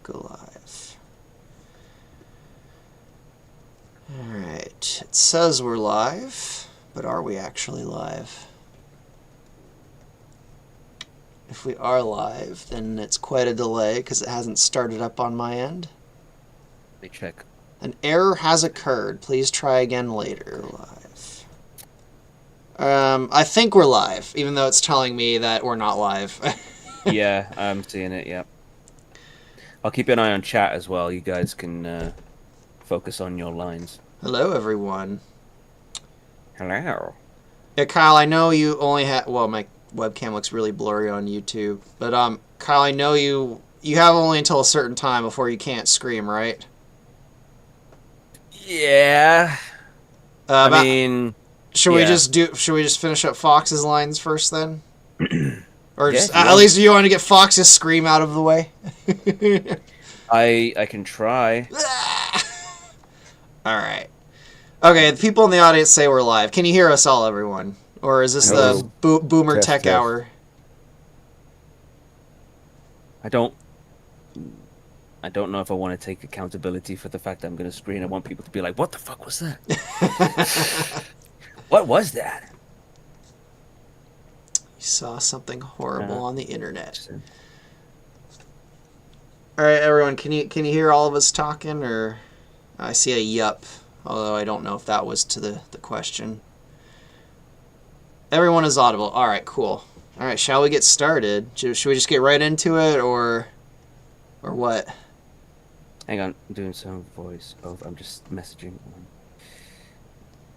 go live. Alright, it says we're live, but are we actually live? If we are live, then it's quite a delay because it hasn't started up on my end. Let me check. An error has occurred. Please try again later. Live. I think we're live, even though it's telling me that we're not live. Yeah, I'm seeing it, yeah. I'll keep an eye on chat as well. You guys can focus on your lines. Hello, everyone. Hello. Yeah, Kyle, I know you only have... Well, my webcam looks really blurry on YouTube. But, Kyle, I know you have only until a certain time before you can't scream, right? Yeah. I mean... Should we just finish up Fox's lines first, then? Or yeah, just... At least you want to get Fox's scream out of the way? I can try. Alright. Okay, the people in the audience say we're live. Can you hear us all, everyone? Or is this the boomer tech hour? I don't know if I want to take accountability for the fact that I'm going to screen. I want people to be like, what the fuck was that? What was that? You saw something horrible on the internet. Alright, everyone, can you hear all of us talking? Or I see a yup, although I don't know if that was to the question. Everyone is audible. Alright, cool. Alright, shall we get started? Should we just get right into it, or what? Hang on, I'm doing some voice over. I'm just messaging on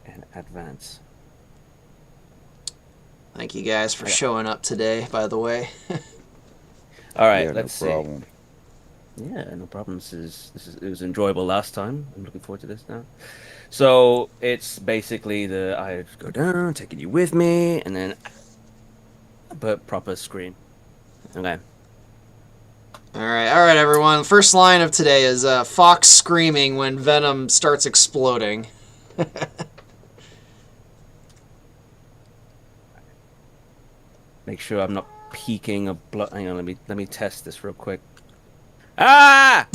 in advance. Thank you guys for showing up today, by the way. All right, yeah, let's no problem. see. Yeah, no problem. It was enjoyable last time. I'm looking forward to this now. So it's basically I go down, taking you with me, and then but proper scream. Okay. All right, everyone. First line of today is Fox screaming when Venom starts exploding. Make sure I'm not peeking a blood. Hang on, let me test this real quick. Ah!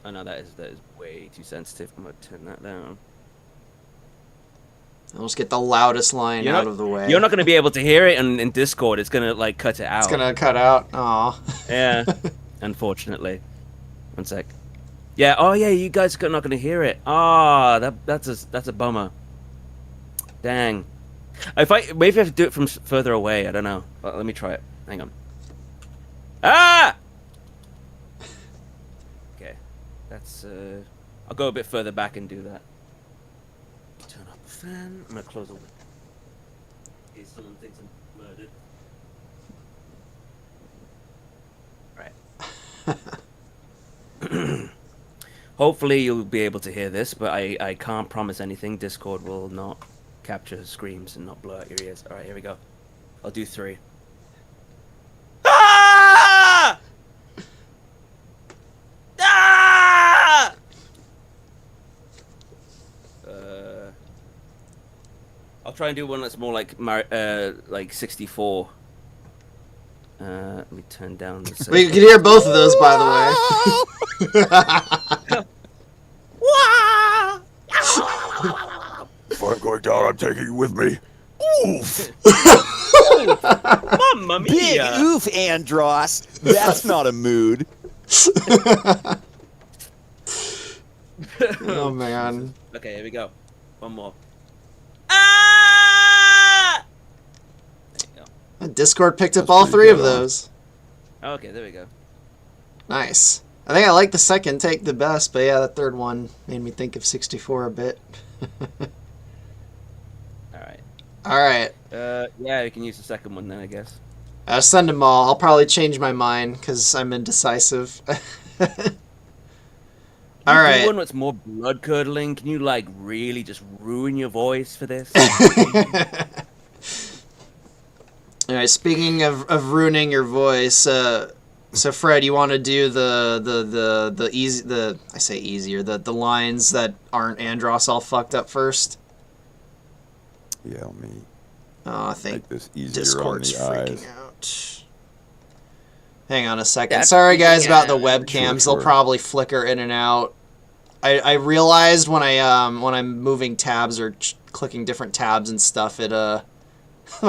Oh no, that is way too sensitive. I'm gonna turn that down. I'll just get the loudest line out of the way. You're not gonna be able to hear it in Discord. It's gonna like cut it out. It's gonna cut out. Aw. Yeah. Unfortunately. One sec. Yeah. Oh yeah. You guys are not gonna hear it. Ah, that's a bummer. Dang. Maybe I have to do it from further away. I don't know. Well, let me try it. Hang on. Ah! Okay. That's I'll go a bit further back and do that. Turn up the fan. I'm gonna close the window. In case someone thinks I'm murdered. Right. Hopefully you'll be able to hear this, but I can't promise anything. Discord will not capture screams and not blow out your ears. All right, here we go. I'll do 3. Ah! Ah! I'll try and do one that's more like 64. Let me turn down the. Well, you can hear both of those, by the way. If I'm going down, I'm taking you with me. Oof! Mamma mia! Big oof, Andros. That's not a mood. Oh man. Okay, here we go. One more. Ah! There you go. Discord picked up all 3 of those. Okay, there we go. Nice. I think I like the second take the best, but yeah, the third one made me think of 64 a bit. Alright. Yeah, we can use the second one then, I guess. I'll send them all. I'll probably change my mind because I'm indecisive. Alright. One that's more blood curdling. Can you like really just ruin your voice for this? Alright, speaking of ruining your voice, so Fred, you want to do the lines that aren't Andros all fucked up first? Yeah, let me Oh, I think make this easier Discord's on the freaking eyes. out. Hang on a second. That's Sorry, guys, about the yeah. webcams. Sure. They'll probably flicker in and out. I realized when I'm moving tabs or clicking different tabs and stuff, it my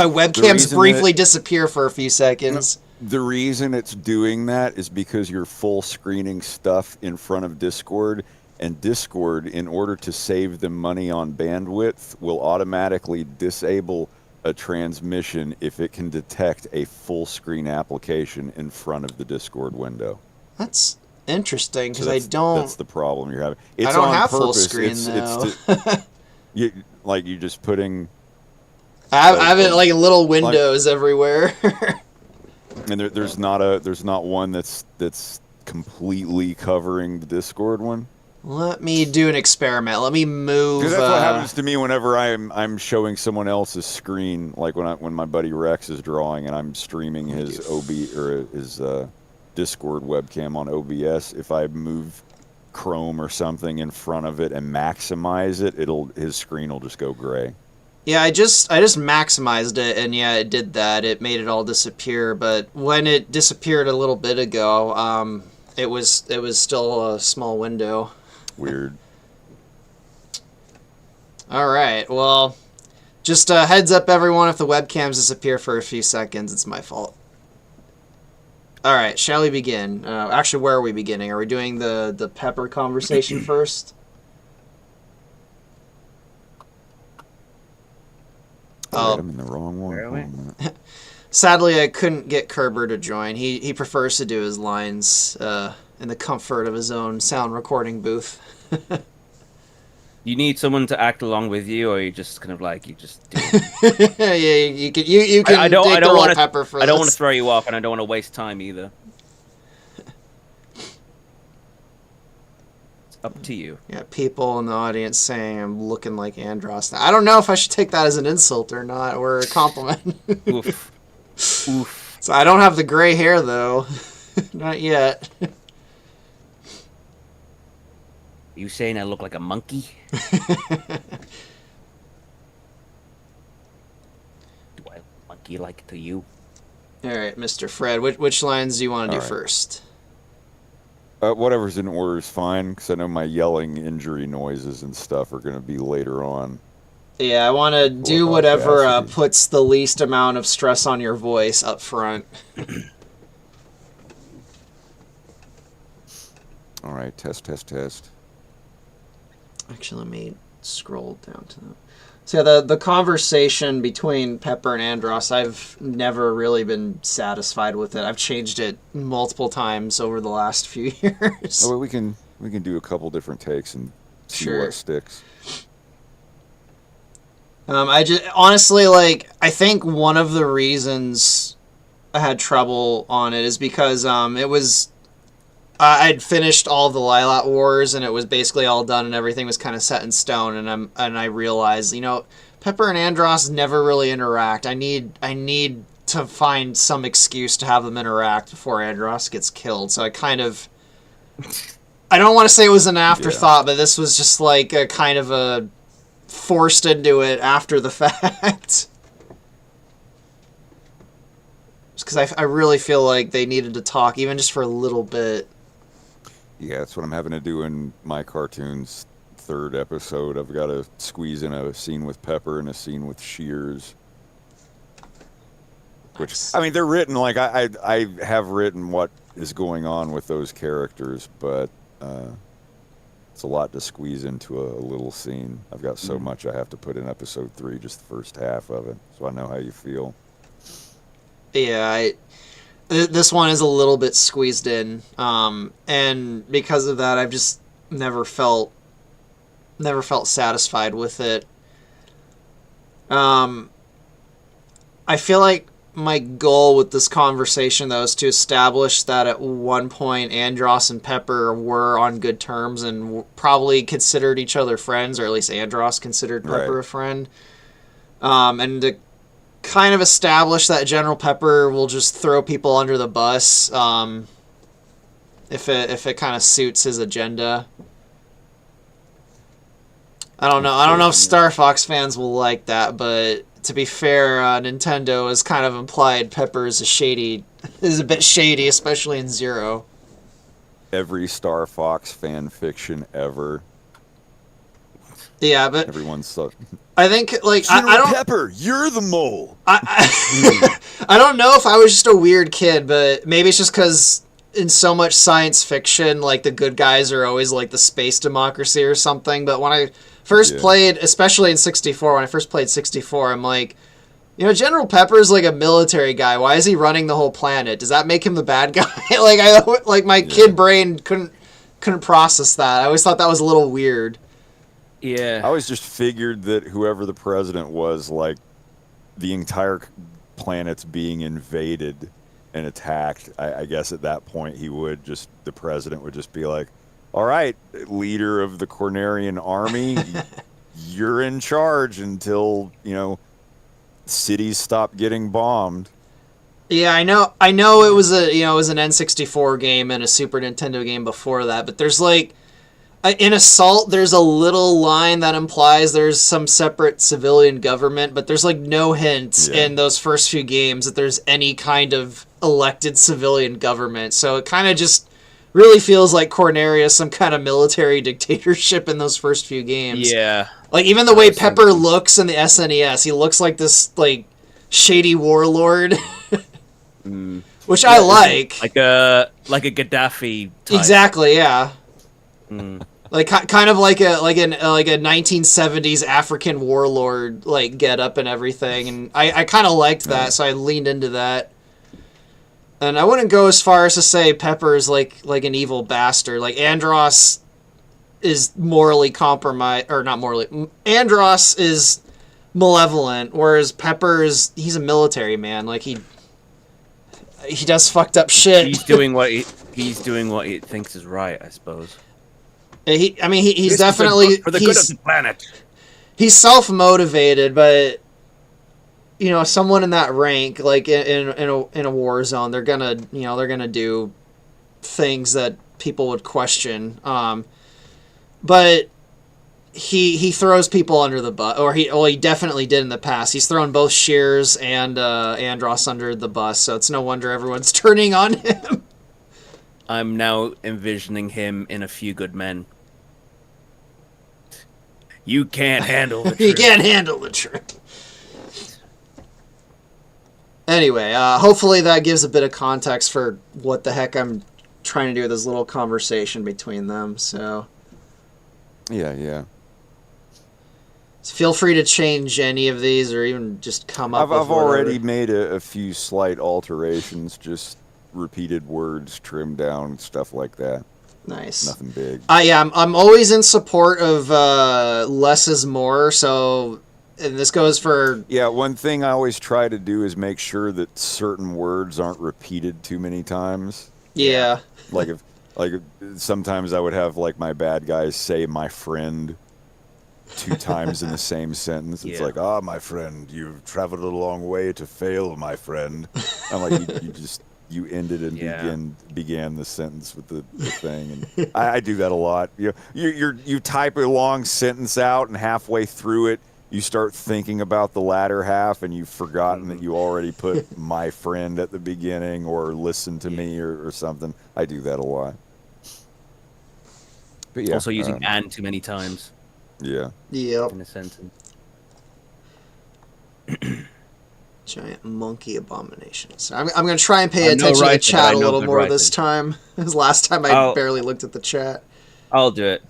webcams reason briefly disappear for a few seconds. The reason it's doing that is because you're full screening stuff in front of Discord, and Discord, in order to save them money on bandwidth, will automatically disable a transmission if it can detect a full screen application in front of the Discord window. That's interesting because So I don't. That's the problem you're having. It's I don't on have full purpose. screen though. You're just putting. I have it like little windows everywhere. And there's not one that's completely covering the Discord one. Let me do an experiment. Let me move. Because that's what happens to me whenever I'm showing someone else's screen, like when my buddy Rex is drawing and I'm streaming his his Discord webcam on OBS. If I move Chrome or something in front of it and maximize it, his screen will just go gray. Yeah, I just maximized it, and yeah, it did that. It made it all disappear. But when it disappeared a little bit ago, it was still a small window. Weird. All right, well, just heads up, everyone. If the webcams disappear for a few seconds, it's my fault. All right, shall we begin? Actually, where are we beginning? Are we doing the Pepper conversation first? Right, I'm in the wrong one. Where are we? Hold on a minute. Sadly, I couldn't get Kerber to join. He prefers to do his lines in the comfort of his own sound recording booth. You need someone to act along with you, or you just kind of like you just. Do Yeah, you can. I don't take the want Pepper for to. I don't want this. to throw you off, and I don't want to waste time either. It's up to you. Yeah, people in the audience saying I'm looking like Andros. I don't know if I should take that as an insult or not, or a compliment. Oof. Oof. So I don't have the gray hair though, not yet. You saying I look like a monkey? Do I look monkey-like to you? All right, Mr. Fred, which lines do you want to do All right. first? Whatever's in order is fine, because I know my yelling injury noises and stuff are going to be later on. Yeah, I want to do Or whatever audacity. puts the least amount of stress on your voice up front. All right, test. Actually, let me scroll down to them. So yeah, the conversation between Pepper and Andros, I've never really been satisfied with it. I've changed it multiple times over the last few years. Oh, well, we can do a couple different takes and see Sure. what sticks. I just honestly I think one of the reasons I had trouble on it is because it was I'd finished all of the Lilac Wars and it was basically all done and everything was kind of set in stone, and I realized, Pepper and Andros never really interact. I need to find some excuse to have them interact before Andros gets killed. So I don't want to say it was an afterthought, but this was just like a kind of a forced into it after the fact. Just because I really feel like they needed to talk, even just for a little bit. Yeah, that's what I'm having to do in my cartoon's third episode. I've got to squeeze in a scene with Pepper and a scene with Shears. Which, I mean, they're written, like, I have written what is going on with those characters, but it's a lot to squeeze into a little scene. I've got so much I have to put in episode 3, just the first half of it, so I know how you feel. Yeah, this one is a little bit squeezed in, and because of that, I've just never felt satisfied with it. I feel like my goal with this conversation, though, is to establish that at one point Andros and Pepper were on good terms and probably considered each other friends, or at least Andros considered Pepper Right. a friend. And to kind of establish that General Pepper will just throw people under the bus if it kind of suits his agenda. I don't know if Star Fox fans will like that, but to be fair, Nintendo has kind of implied Pepper is a shady is a bit shady, especially in Zero. Every Star Fox fan fiction ever. Yeah, but Everyone's so. I think like General I don't. Pepper, you're the mole. I don't know if I was just a weird kid, but maybe it's just because in so much science fiction, like the good guys are always like the space democracy or something. But when I first played, especially in 64, when I first played 64, I'm like, General Pepper's like a military guy. Why is he running the whole planet? Does that make him the bad guy? Like my kid brain couldn't process that. I always thought that was a little weird. Yeah. I always just figured that whoever the president was, like, the entire planet's being invaded and attacked. I guess at that point the president would just be like, all right, leader of the Cornerian army, you're in charge until, cities stop getting bombed. Yeah, I know it was an N64 game and a Super Nintendo game before that, but there's like in Assault, there's a little line that implies there's some separate civilian government, but there's like no hints in those first few games that there's any kind of elected civilian government. So it kind of just really feels like Corneria is some kind of military dictatorship in those first few games. Yeah. Like even the way Pepper looks in the SNES, he looks like this like shady warlord, which I like. Like a Gaddafi type. Exactly, yeah. Like kind of like a 1970s African warlord like get up and everything, and I kind of liked that, so I leaned into that. And I wouldn't go as far as to say Pepper is like an evil bastard. Like Andros is morally compromised, or not morally. Andros is malevolent, whereas he's a military man. Like he does fucked up shit. He's doing what he thinks is right, I suppose. He's definitely for the good of the planet. He's self-motivated, but someone in that rank, like in a war zone, they're gonna do things that people would question. But he throws people under the bus, or he definitely did in the past. He's thrown both Shears and Andros under the bus, so it's no wonder everyone's turning on him. I'm now envisioning him in A Few Good Men. You can't handle the truth. You can't handle the truth. Anyway, hopefully that gives a bit of context for what the heck I'm trying to do with this little conversation between them. So Yeah. Feel free to change any of these, or even just come up. I've already made a few slight alterations, just repeated words trimmed down, stuff like that. Nice. Nothing big. Yeah, I'm always in support of less is more. So, and this goes for... Yeah, one thing I always try to do is make sure that certain words aren't repeated too many times. Yeah. Like sometimes I would have like my bad guys say "my friend" 2 times in the same sentence. It's like, my friend, you've traveled a long way to fail, my friend. I'm like, you ended and began the sentence with the thing, and I do that a lot. You type a long sentence out, and halfway through it, you start thinking about the latter half, and you've forgotten that you already put "my friend" at the beginning, or "listen to me" or something. I do that a lot. But yeah, also using "and" too many times. Yeah. Yep. In a sentence. Giant monkey abominations. I'm going to try and pay attention to the chat a little more this time. Because last time I barely looked at the chat. I'll do it.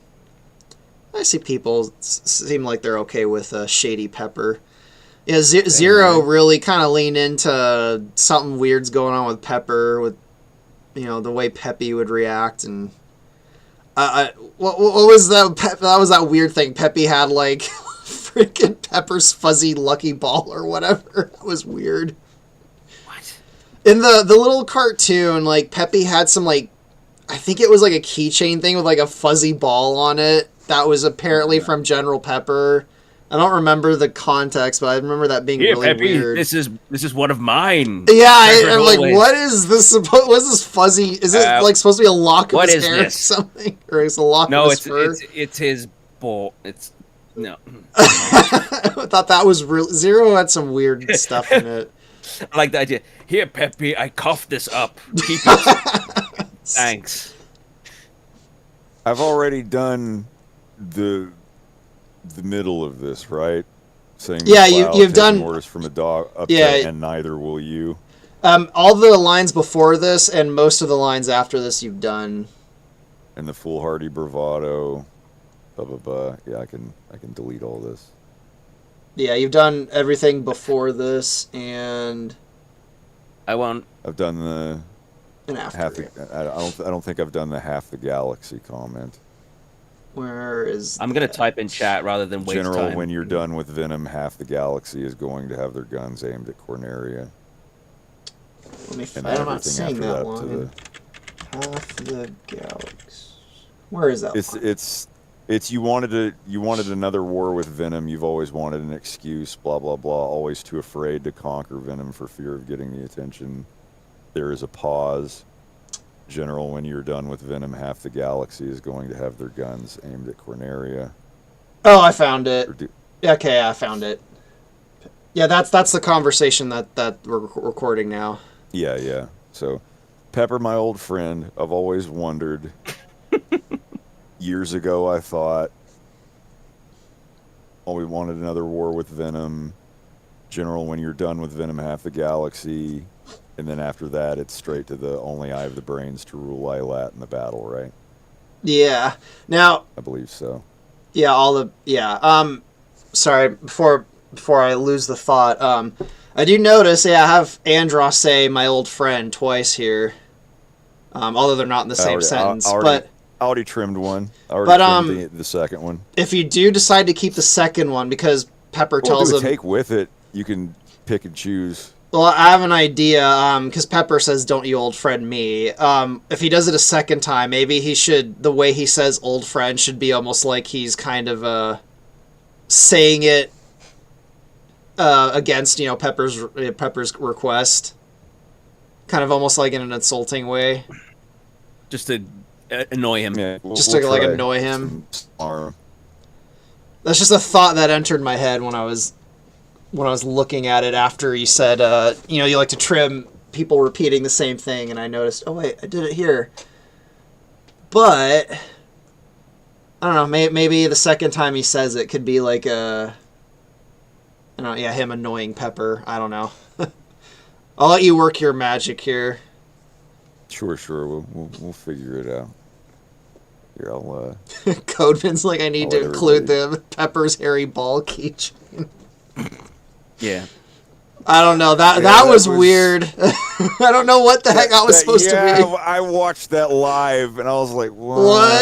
I see people seem like they're okay with Shady Pepper. Yeah, Zero really kind of leaned into something weird's going on with Pepper, with the way Peppy would react, and what was that? That was that weird thing. Peppy had like freaking Pepper's fuzzy lucky ball or whatever. That was weird. What? In the little cartoon, like Peppy had some I think it was like a keychain thing with like a fuzzy ball on it. That was apparently from General Pepper. I don't remember the context, but I remember that being really Peppy, weird. This is one of mine. Yeah, I'm like, what is this? What is this fuzzy? Is it supposed to be a lock of his hair or something, or is it a lock of his fur? It's his ball. No. I thought that was real. Zero had some weird stuff in it. I like the idea. Here, Peppy, I coughed this up. Keep it. Thanks. I've already done the middle of this, right? Saying Yeah, wow, you've taking done orders from a dog up Yeah. to, and neither will you. All the lines before this and most of the lines after this you've done. And the foolhardy bravado, blah blah blah. Yeah, I can delete all this. Yeah, you've done everything before this and I won't. I've done the after. half. I don't think I've done the half the galaxy comment. Where is I'm gonna type in chat rather than waste General, time. when you're done with Venom, half the galaxy is going to have their guns aimed at Corneria. Let me And I'm not everything saying after that that long. to the. Half the galaxy. Where is that? It's you wanted another war with Venom. You've always wanted an excuse. Blah blah blah. Always too afraid to conquer Venom for fear of getting the attention. There is a pause. General, when you're done with Venom, half the galaxy is going to have their guns aimed at Corneria. Oh, I found it. Okay, I found it. Yeah, that's the conversation that we're recording now. Yeah. So, Pepper, my old friend, I've always wondered. Years ago, I thought, oh, we wanted another war with Venom. General, when you're done with Venom, half the galaxy. And then after that, it's straight to the only I have the brains to rule Lylat in the battle, right? Yeah. Now, I believe so. Yeah, sorry, before I lose the thought, I do notice, I have Andros say my old friend twice here. Although they're not in the same sentence, but I already trimmed one. I already trimmed the second one. If you do decide to keep the second one, because Pepper tells him, take with it, you can pick and choose. well, I have an idea, because Pepper says, don't you old friend me. If he does it a second time, maybe he should, the way he says old friend should be almost like he's kind of saying it against, Pepper's request. Kind of almost like in an insulting way. Just to annoy him. Yeah, Just to like annoy him. Arm. That's just a thought that entered my head when I was looking at it after you said, you like to trim people repeating the same thing, and I noticed, oh wait, I did it here. But I don't know, maybe the second time he says it could be like him annoying Pepper. I don't know. I'll let you work your magic here. Sure. We'll figure it out. Here, I'll. Codeman's like, I need to include the Pepper's hairy ball keychain. Yeah. I don't know. That was weird. I don't know what the heck that was supposed to be. I watched that live and I was like, what?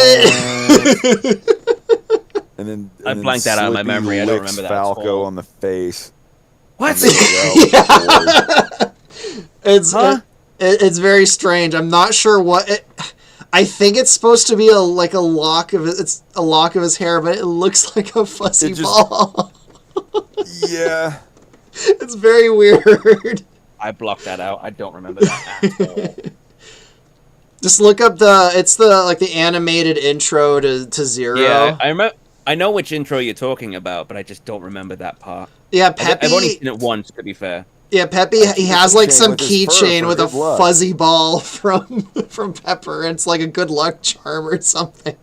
and I blanked that out of my memory. I don't remember that. Falco on the face. What? It's very strange. I'm not sure what. I think it's supposed to be a lock of it. It's a lock of his hair, but it looks like a fuzzy ball. Yeah. It's very weird. I blocked that out. I don't remember that at all. Just look up the animated intro to Zero. Yeah, I remember. I know which intro you're talking about, but I just don't remember that part. Yeah, Peppy. I've only seen it once, to be fair. Yeah, Peppy. He has like some with his keychain with a luck. fuzzy ball from Pepper, and it's like a good luck charm or something.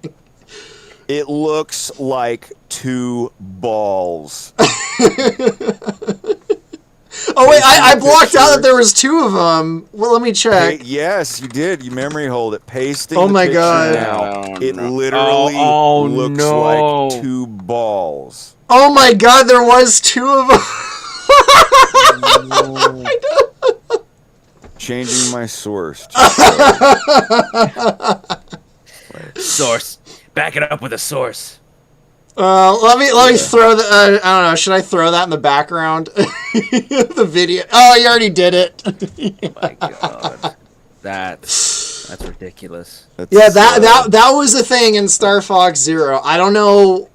It looks like 2 balls. Oh wait, I blocked out that there was 2 of them. Well, let me check. Yes, you did. You memery hold it. Pasting. Oh the my picture God. Now, it No. literally looks no. like 2 balls. Oh my God, there was 2 of them. Changing my source. Source. Back it up with a source. Let me throw the. I don't know. Should I throw that in the background? The video. Oh, you already did it. Oh my God. That's ridiculous. That was the thing in Star Fox Zero. I don't know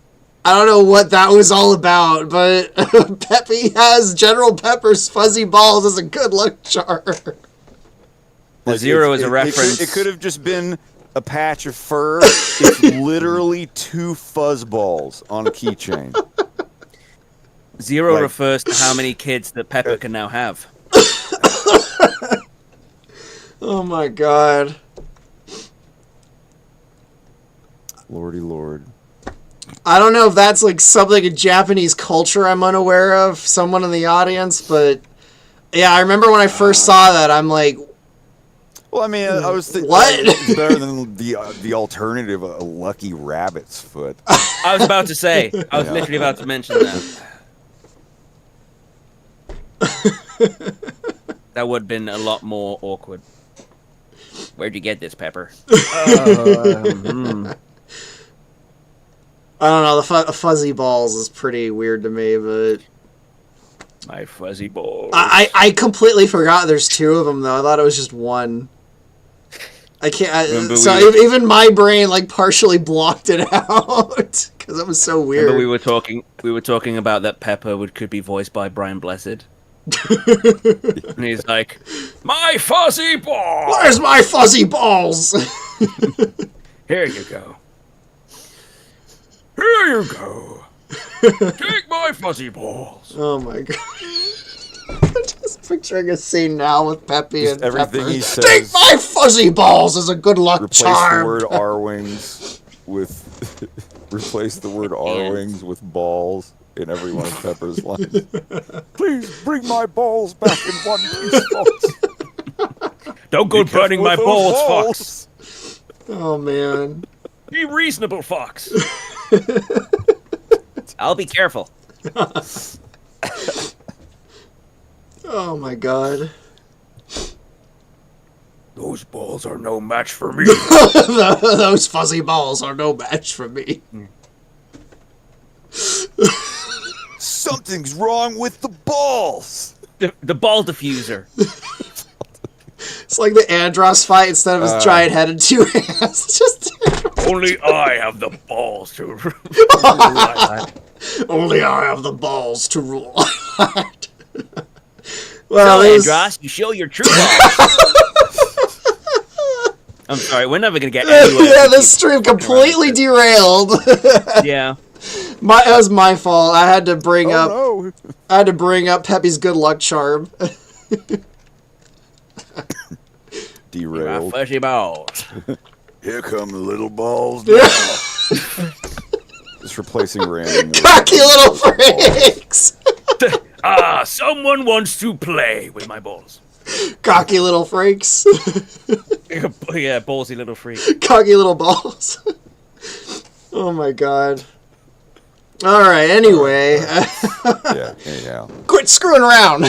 what that was all about, but Peppy has General Pepper's fuzzy balls as a good luck charm. The Zero is a reference. It could have just been a patch of fur. It's literally 2 fuzzballs on a keychain. Zero refers to how many kids that Pepper can now have. Oh my god. Lordy Lord. I don't know if that's like something in Japanese culture I'm unaware of, someone in the audience, but yeah, I remember when I first saw that, I'm like, Well, I mean, I was thinking what? it's better than the alternative, a lucky rabbit's foot. I was about to say. I was Yeah. literally about to mention that. That would have been a lot more awkward. Where'd you get this, Pepper? I don't know, the fuzzy balls is pretty weird to me, but My fuzzy balls. I completely forgot there's two of them, though. I thought it was just one. I can't. Even my brain like partially blocked it out because it was so weird. Remember we were talking about that Pepper could be voiced by Brian Blessed. And he's like, my fuzzy balls! Where's my fuzzy balls? Here you go. Here you go. Take my fuzzy balls. Oh my god. I'm just picturing a scene now with Peppy Just and everything Pepper. he says. Take my fuzzy balls as a good luck Replace charm. the word R-wings with replace the word R-wings with balls in every one of Pepper's lines. Please bring my balls back in one piece, Fox. Don't go burning my balls, Fox. Oh man. Be reasonable, Fox. I'll be careful. Oh my god. Those balls are no match for me. Those fuzzy balls are no match for me. Something's wrong with the balls. The ball diffuser. It's like the Andros fight instead of his giant head and two hands. It's just Only I have the balls to. only I have the balls to rule. Well, So, this- Andros, you show your true balls. I'm sorry, we're never gonna get anywhere. yeah, this stream completely derailed. Yeah. It was my fault. I had to bring up. Oh, no. I had to bring up Peppy's good luck charm. My Derailed. fuzzy balls. Here come the little balls now. Just replacing random. Cocky little freaks. Someone wants to play with my balls. Cocky little freaks. Yeah, ballsy little freak. Cocky little balls. Oh my god. All right. Anyway, Yeah, anyhow. quit screwing around.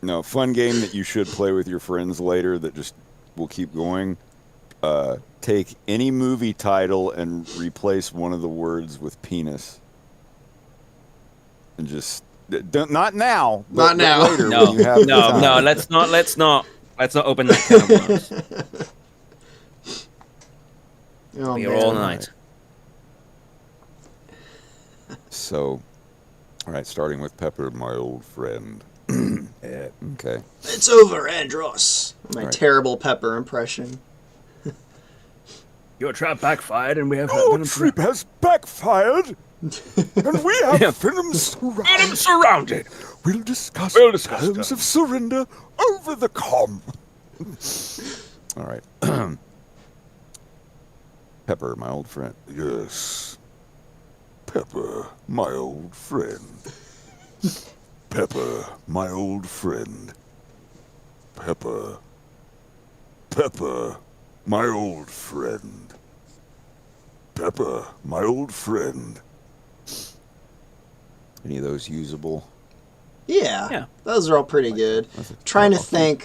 No, fun game that you should play with your friends later that just will keep going. Take any movie title and replace one of the words with penis. And just not now. Not now. Later No, when you have the time. no, let's not open that can of worms. Oh, We're man. all night. So, all right, starting with Pepper, my old friend. Yeah, okay. It's over, Andros. My Right. terrible Pepper impression. Your trap backfired, and we have Your trip has backfired, and we have Yeah. Venom surrounded. Venom surrounded. We'll discuss Terms of surrender over the comm. All right. Pepper, my old friend. Yes. Pepper, my old friend. Pepper, my old friend. Pepper. Pepper, my old friend. Pepper, my old friend. Any of those usable? Yeah. Yeah. Those are all pretty good. That's a- Trying to awesome. think.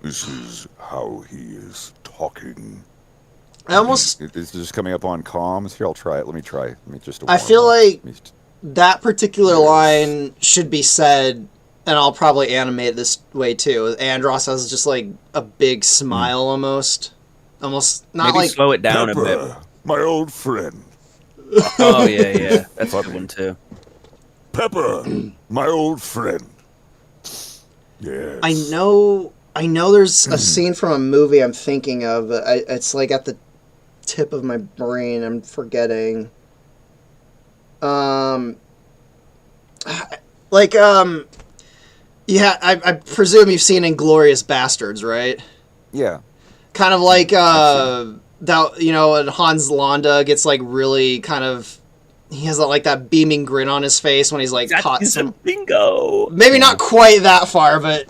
This is how he is talking. I almost It's just coming up on comms. Here, I'll try it. Let me try. Let me just. I feel warm up. like- Let me just- that particular line should be said, and I'll probably animate it this way too. Andros has just like a big smile, almost not Maybe like slow it down a bit. Pepper, my old friend. Oh yeah, that's a good one too. Pepper, my old friend. Yes. I know there's a scene from a movie I'm thinking of, but it's like at the tip of my brain. I'm forgetting. like yeah, I presume you've seen Inglorious Bastards, right? Yeah. Kind of like that, you know, when Hans Landa gets like really kind of, he has like that beaming grin on his face when he's like That caught is a some, bingo. maybe not quite that far, but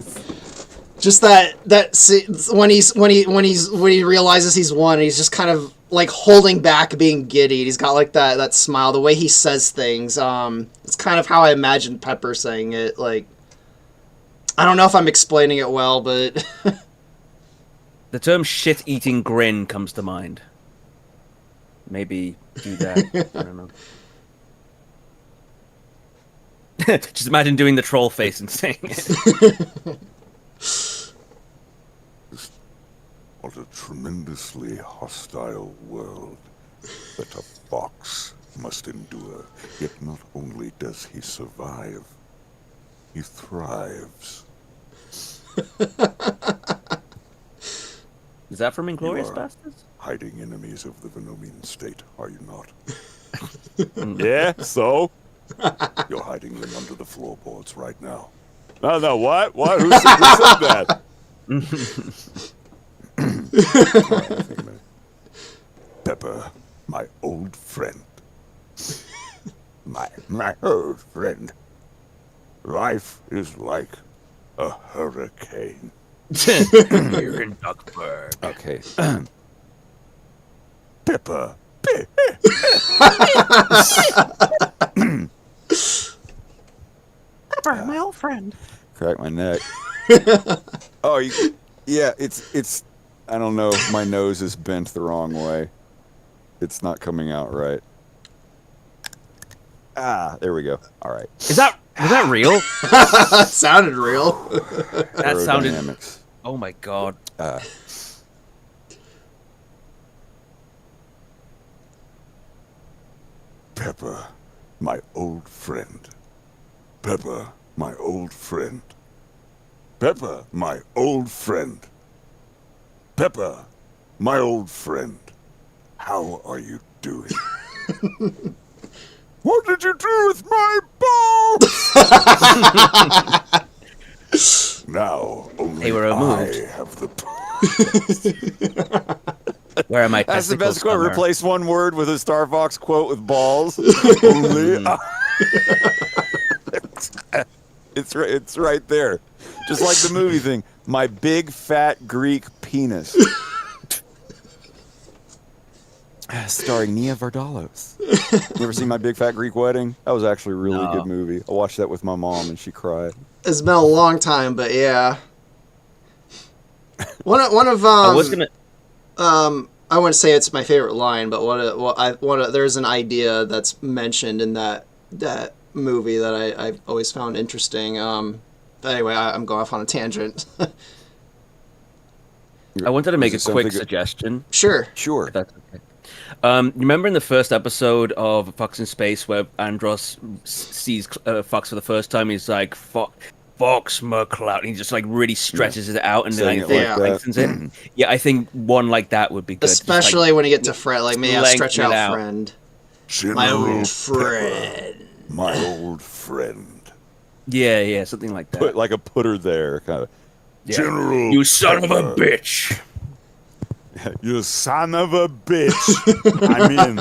just when he realizes he's won, he's just kind of like holding back being giddy. He's got like that smile, the way he says things. It's kind of how I imagine Pepper saying it. Like, I don't know if I'm explaining it well, but The term shit-eating grin comes to mind. Maybe do that. I don't know. Just imagine doing the troll face and saying it. What a tremendously hostile world that a fox must endure. Yet not only does he survive, he thrives. Is that from Inglourious You are Bastards? hiding enemies of the Venomian state, are you not? Yeah, so? You're hiding them under the floorboards right now. No, what? What? Who said that? Pepper, my old friend. My old friend. Life is like a hurricane. Here in Duckburg. Okay. Pepper. Pepper, my old friend. Crack my neck. Oh, yeah, it's, I don't know, my nose is bent the wrong way. It's not coming out right. Ah, there we go. All right. Was that real? that sounded real. That sounded. Aerodynamics. Oh my god. Pepper, my old friend. Pepper, my old friend. Pepper, my old friend. Pepper, my old friend. How are you doing? What did you do with my balls? Now only They were removed. I have the Where am I? That's the best quote. Summer? Replace one word with a Star Fox quote with balls. only It's right there. Just like the movie thing. My big fat Greek penis. Starring Nia Vardalos. You ever seen My Big Fat Greek Wedding? That was actually a really No. good movie. I watched that with my mom and she cried. It's been a long time, but yeah. One of I was gonna. I wouldn't say it's my favorite line, but there's an idea that's mentioned in that movie that I've always found interesting. But anyway, I'm going off on a tangent. I wanted to make a Was it quick something- suggestion. Sure. Sure. If that's okay. You remember in the first episode of Fox in Space where Andros sees Fox for the first time? He's like, Fox McCloud. He just like really stretches it out and Saying like it like that. lengthens it. Yeah, I think one like that would be good. Just, like, Especially when you get to friend, like, may I stretch lengthen it out out. friend. My General old Pepper, friend. my old friend. yeah, something like that. Put like a putter there, kind of. Yeah. General You son of a Pepper. bitch. You son of a bitch. I'm in.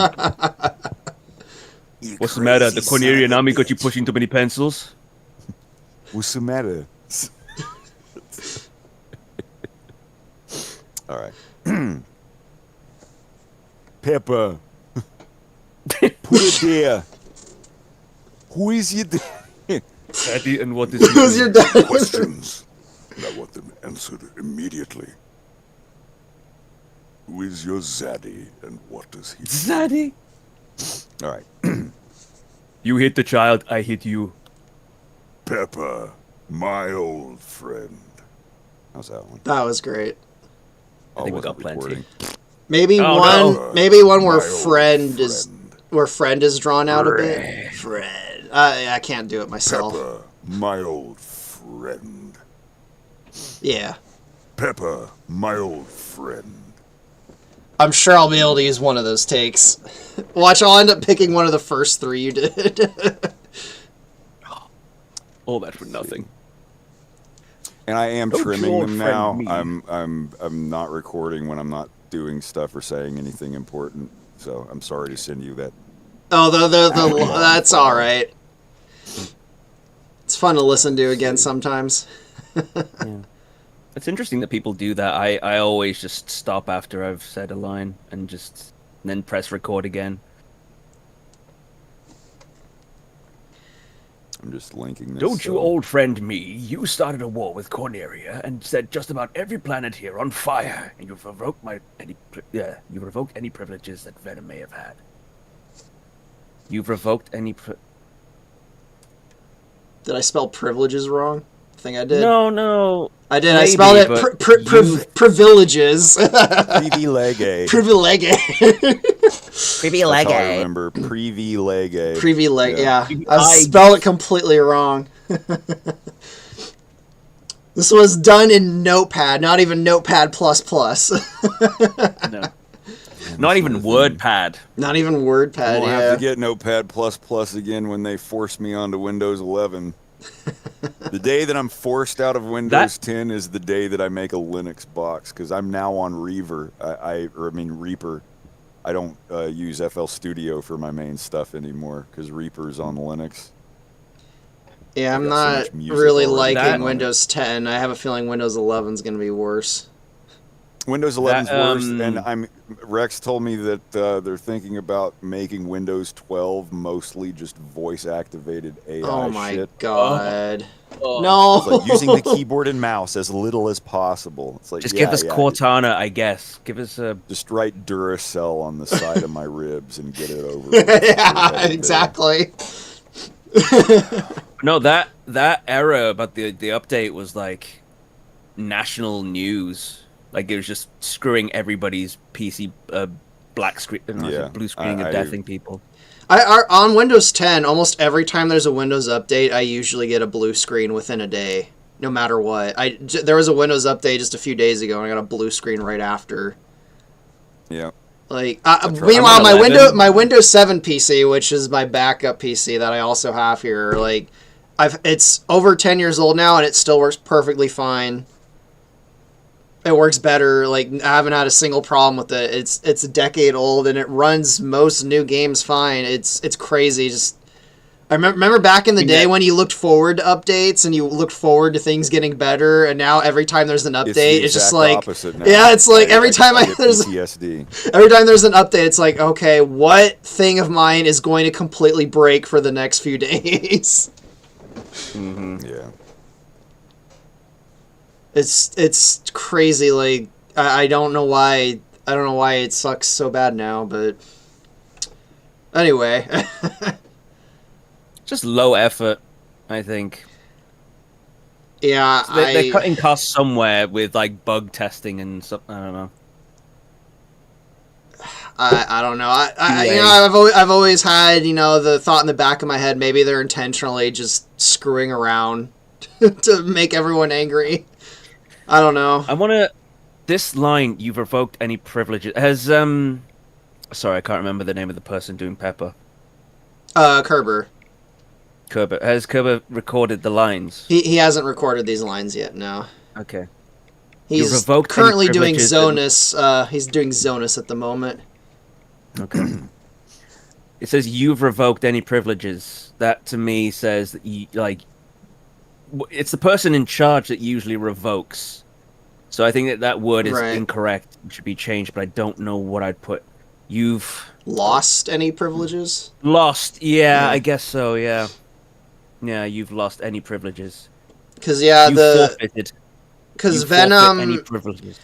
You What's the matter? The crazy son of Cornelian a army got you bitch. pushing too many pencils? What's the matter? All right. Pepper. Put it there. Who is your dad? Daddy, and what is Who's your dad? Questions. And I want them answered immediately. Who is your zaddy and what does he do? Daddy? All right. You hit the child, I hit you. Pepper, my old friend. How's that one? That was great. I think we wasn't got plenty. recording. Maybe Oh, one. no. Maybe one where My old friend is drawn out a bit. Friend. Friend. I can't do it myself. Pepper, my old friend. Yeah. Pepper, my old friend. I'm sure I'll be able to use one of those takes. Watch, I'll end up picking one of the first three you did. All that for nothing. And I am Don't you trimming old them friend now. me. I'm not recording when I'm not doing stuff or saying anything important. So I'm sorry to send you that. Oh, that's all right. It's fun to listen to again sometimes. Yeah. It's interesting that people do that. I always just stop after I've said a line and then press record again. I'm just linking this. Don't you old friend me, you started a war with Corneria and set just about every planet here on fire, and you've revoked you've revoked any privileges that Venom may have had. You've revoked any Did I spell privileges wrong? I think I did. No. I did. Maybe, I spelled it but privileges. Privilege. Privilege. That's all I remember. Privilege. Privilege. Yeah. I I- spelled it completely wrong. This was done in Notepad, not even Notepad++. No. Not even WordPad. Not even WordPad, I'll yeah. have to get Notepad++ again when they force me onto Windows 11. The day that I'm forced out of Windows 10 is the day that I make a Linux box, because I'm now on Reaper. Reaper. I don't use FL Studio for my main stuff anymore, because Reaper's on Linux. Yeah, I'm got so not much music really already liking on it. Windows 10. I have a feeling Windows 11 is going to be worse. Windows 11's That, worse, and Rex told me that they're thinking about making Windows 12 mostly just voice-activated AI Oh my shit. god. Oh. No. It's like using the keyboard and mouse as little as possible. It's like Just give us Cortana, I guess. Give us a... Just write Duracell on the side of my ribs and get it over with. Yeah, exactly. No, that era about the update was like national news. Like it was just screwing everybody's PC black screen, blue screening and deathing people. On Windows 10, almost every time there's a Windows update, I usually get a blue screen within a day, no matter what. There was a Windows update just a few days ago, and I got a blue screen right after. Yeah. Like, right. meanwhile, I'm on my Windows 7 PC, which is my backup PC that I also have here, like, it's over 10 years old now, and it still works perfectly fine. It works better. Like, I haven't had a single problem with it. It's a decade old, and it runs most new games fine. It's crazy. Just I remember back in the day when you looked forward to updates and you looked forward to things getting better, and now every time there's an update, it's just like yeah, it's like every time there's PTSD. Every time there's an update, it's like, okay, what thing of mine is going to completely break for the next few days? Mm-hmm. Yeah. It's crazy. Like I don't know why it sucks so bad now, but anyway. Just low effort, I think. Yeah, They're cutting costs somewhere with like bug testing and stuff. I don't know. I don't know. I've always had the thought in the back of my head, maybe they're intentionally just screwing around to make everyone angry. I don't know. I want to. This line, you've revoked any privileges. Has sorry, I can't remember the name of the person doing Pepper. Kerber. Has Kerber recorded the lines? He hasn't recorded these lines yet. No. Okay. He's currently doing Zonus. He's doing Zonus at the moment. Okay. It says you've revoked any privileges. That to me says that it's the person in charge that usually revokes. So I think that word is incorrect. It should be changed, but I don't know what I'd put. You've lost any privileges? Lost, yeah. I guess so, yeah. Yeah, you've lost any privileges. Because forfeited. Because Venom, any privileges.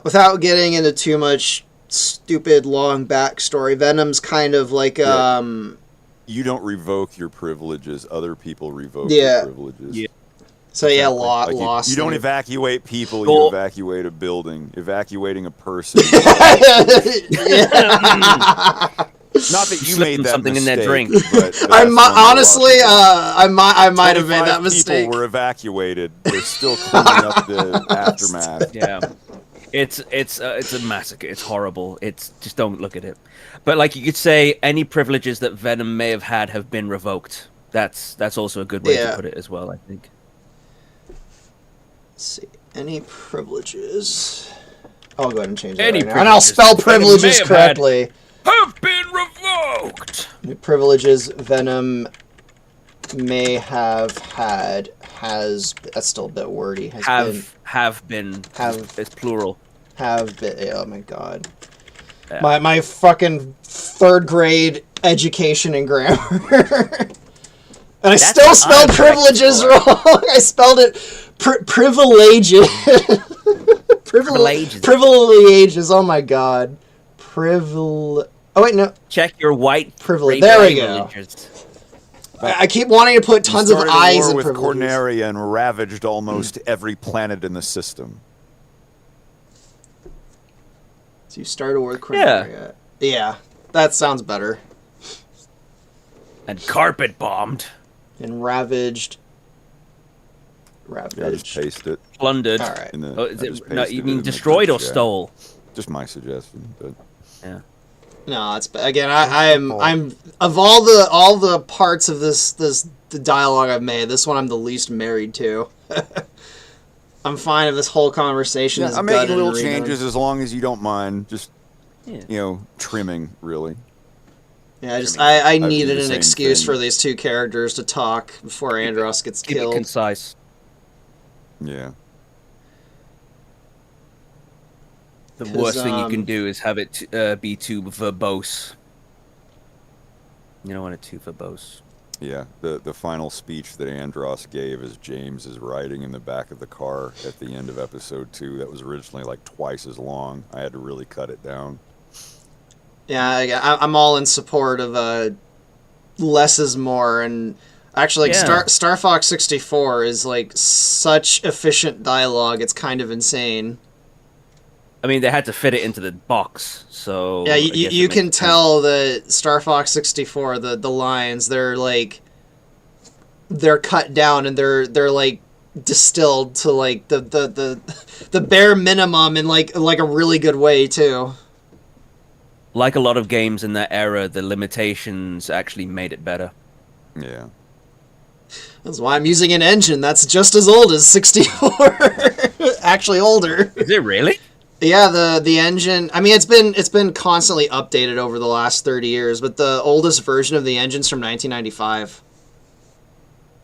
Without getting into too much stupid long backstory, Venom's kind of like You don't revoke your privileges; other people revoke your privileges. Yeah. So lost. You don't evacuate people; you evacuate a building. Evacuating a person. Not that you made that something mistake, in that drink. But I might have made that mistake. People were evacuated. They're still cleaning up the aftermath. Yeah, it's a massacre. It's horrible. It's just don't look at it. But like you could say, any privileges that Venom may have had have been revoked. That's also a good way Yeah. to put it as well, I think. Let's see. Any privileges? I'll go ahead and change that Any right now. And I'll privileges spell that Venom privileges may have had correctly. have been revoked. Any privileges Venom may have had that's still a bit wordy. Have been. It's plural. Have been. Oh my god. Yeah. My fucking 3rd grade education and grammar. And I still what spelled I'm privileges wrong. I spelled it privileges. Privileges. Privileges. Oh my god. Oh wait, no. Check your white Privilege. There we go. privileges. I keep wanting to put tons of Started a I's war in with privileges. Corneria and ravaged almost every planet in the system. So you started with Cornelia. Yeah, that sounds better. And carpet bombed. And ravaged. Yeah, just paste it. Plundered. All right. In the, Oh, is I just it, no, pasted you it mean in the destroyed or chat. stole? Just my suggestion, but Yeah. No, it's again. I'm of all the parts of the dialogue I've made. This one I'm the least married to. I'm fine if this whole conversation is. I'm making gutted little and redone. changes as long as you don't mind. Just Yeah. trimming really. Yeah, I do needed the an same excuse thing. for these 2 characters to talk before Andros gets Keep it killed. concise. Yeah. The 'Cause, worst thing you can do is have it be too verbose. You don't want it too verbose. Yeah, the final speech that Andros gave as James is riding in the back of the car at the end of episode 2, that was originally like twice as long. I had to really cut it down. Yeah, I'm all in support of less is more, and actually, like, Yeah. Star Fox 64 is like such efficient dialogue. It's kind of insane. I mean, they had to fit it into the box, so Yeah, I guess you it can makes tell that Star Fox 64, the lines, they're cut down and they're like distilled to like the bare minimum in like a really good way too. like a lot of games in that era, the limitations actually made it better. Yeah. That's why I'm using an engine that's just as old as 64. Actually older. Is it really? Yeah, the engine. I mean, it's been constantly updated over the last 30 years, but the oldest version of the engine's from 1995.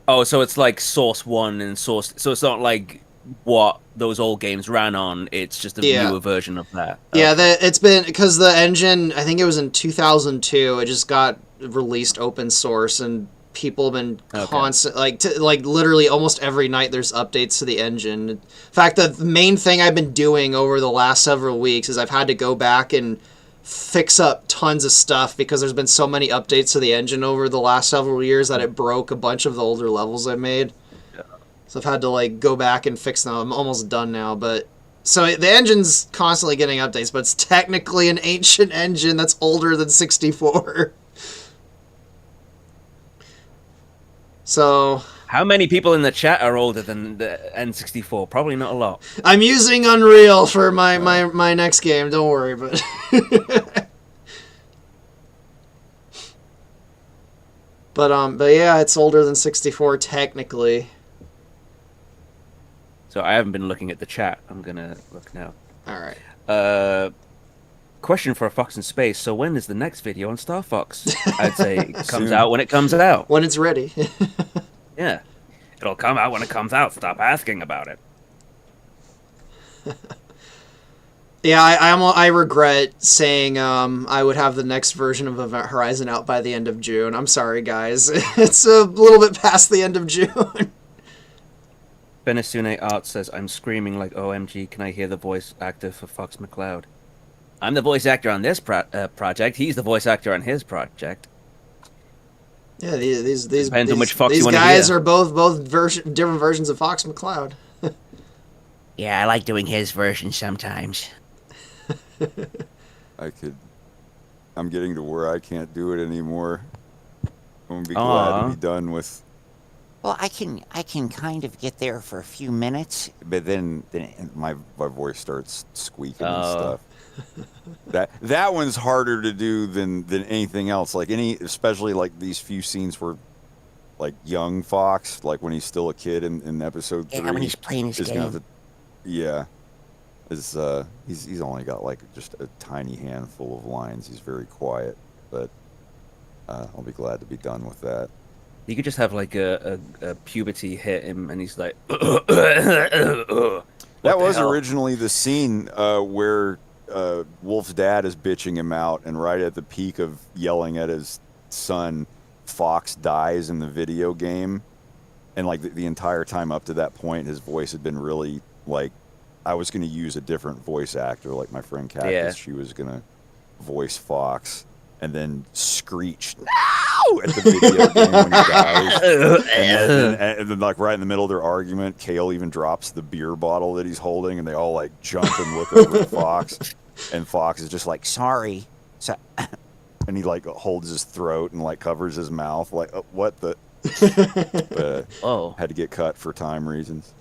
Oh, so it's like Source 1 and Source... So it's not like what those old games ran on, it's just a Yeah. newer version of that. Yeah, it's been... Because the engine, I think it was in 2002, it just got released open source, and people have been constant... Like, literally almost every night there's updates to the engine. In fact, the main thing I've been doing over the last several weeks is I've had to go back and fix up tons of stuff because there's been so many updates to the engine over the last several years that it broke a bunch of the older levels I made. Yeah. So I've had to like go back and fix them. I'm almost done now, but so the engine's constantly getting updates, but it's technically an ancient engine that's older than 64. So How many people in the chat are older than the N64? Probably not a lot. I'm using Unreal for my next game. Don't worry, but but yeah, it's older than 64 technically. So I haven't been looking at the chat. I'm gonna look now. All right. Question for a Fox in Space. So when is the next video on Star Fox? I'd say it comes Soon. out when it comes out. When it's ready. Yeah. It'll come out when it comes out. Stop asking about it. Yeah, I regret saying I would have the next version of Event Horizon out by the end of June. I'm sorry, guys. It's a little bit past the end of June. Benesune Art says, I'm screaming like OMG, can I hear the voice actor for Fox McCloud? I'm the voice actor on this project. He's the voice actor on his project. Yeah, these Depends on which Fox these you wanna guys hear. are both different versions of Fox McCloud. Yeah, I like doing his version sometimes. I'm getting to where I can't do it anymore. I'm gonna be glad to Aw. be done with. Well, I can kind of get there for a few minutes. But then my voice starts squeaking and Oh. stuff. That one's harder to do than anything else. Like especially like these few scenes where like young Fox, like when he's still a kid in episode 3. Yeah, when he's playing his game. Yeah. He's only got like just a tiny handful of lines. He's very quiet, but I'll be glad to be done with that. You could just have like a puberty hit him, and he's like. That was originally the scene where Wolf's dad is bitching him out, and right at the peak of yelling at his son, Fox dies in the video game, and like the entire time up to that point, his voice had been really like. I was going to use a different voice actor, like my friend Cactus. Yeah. She was going to voice Fox, and then screech "No!" at the video game when he dies. And then, like right in the middle of their argument, Kale even drops the beer bottle that he's holding, and they all like jump and look over at Fox, and Fox is just like, "Sorry," and he like holds his throat and like covers his mouth, like what the. Had to get cut for time reasons.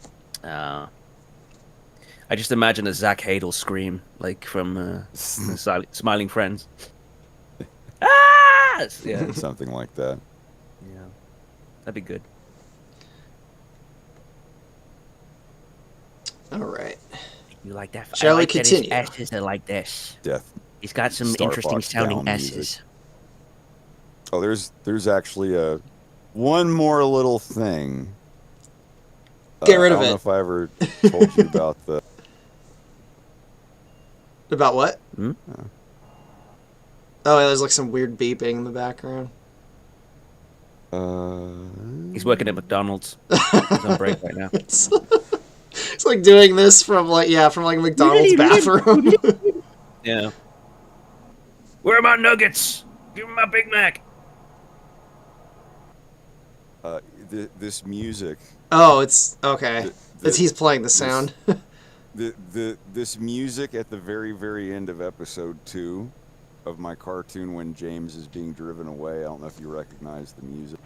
I just imagine a Zach Hadel scream, like from Smiling Friends. Ah! Yeah, something like that. Yeah, that'd be good. All right. You like that? Shall we like continue? That his S's are like this. Death. He's got some Star interesting Fox sounding down S's. music. Oh, there's actually one more little thing. Get rid of I don't it. know if I ever told you about the. About what? Hmm? Oh, yeah, there's like some weird beeping in the background. He's working at McDonald's. He's on break right now. It's like doing this from like McDonald's bathroom. Yeah. Where are my nuggets? Give me my Big Mac. This music. Oh, it's okay. He's playing the sound. This music at the very, very end of episode 2 of my cartoon when James is being driven away. I don't know if you recognize the music.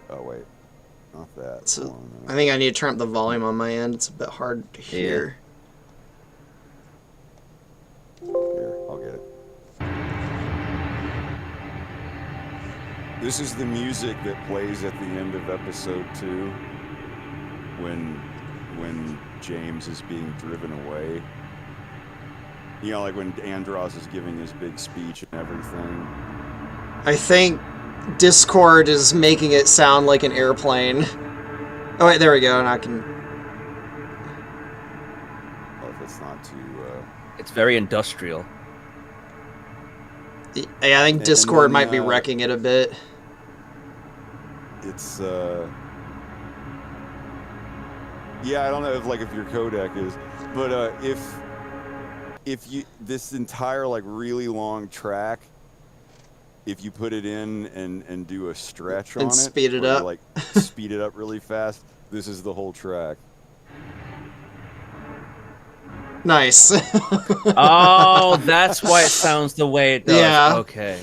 Oh wait, not that. So, I think I need to turn up the volume on my end. It's a bit hard to hear. Here, I'll get it. This is the music that plays at the end of episode 2 when James is being driven away. You know, like when Andros is giving his big speech and everything. I think Discord is making it sound like an airplane. Oh wait, there we go, and I can. Oh, if it's not too. It's very industrial. Yeah, I think Discord might be wrecking it a bit. It's yeah, I don't know if your codec is, but if you this entire like really long track, if you put it in and do a stretch on it, speed it up, like speed it up really fast, this is the whole track. Nice. Oh, that's why it sounds the way it does. Yeah. Okay.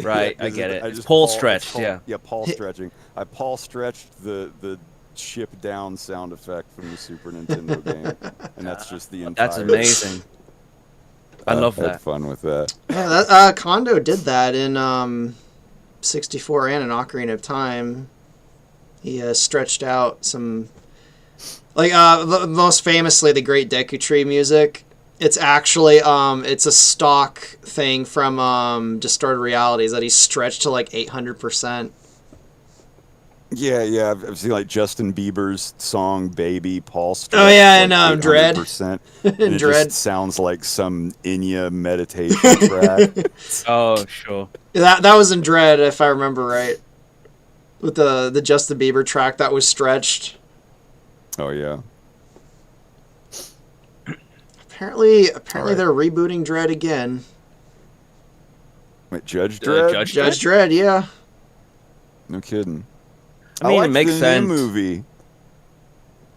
Right, Yeah, I get it. I It's just pole stretched, yeah. Yeah, pole stretching. I pole stretched the ship down sound effect from the Super Nintendo game, and that's just the entire. That's amazing. I love that. Had fun with that. Yeah, Kondo did that in 64 and an Ocarina of Time. He stretched out some, like most famously the Great Deku Tree music. It's actually it's a stock thing from Distorted Realities that he stretched to like 800%. Yeah, I've seen like Justin Bieber's song "Baby" Paul stretched. Oh yeah, and like Dread. And And it Dread just sounds like some Enya meditation track. Oh, sure. That was in Dread, if I remember right, with the Justin Bieber track that was stretched. Oh yeah. Apparently right. they're rebooting Dread again. Wait, Judge Dredd? Judge Dredd, yeah. No kidding. I mean, like it makes the sense. New movie.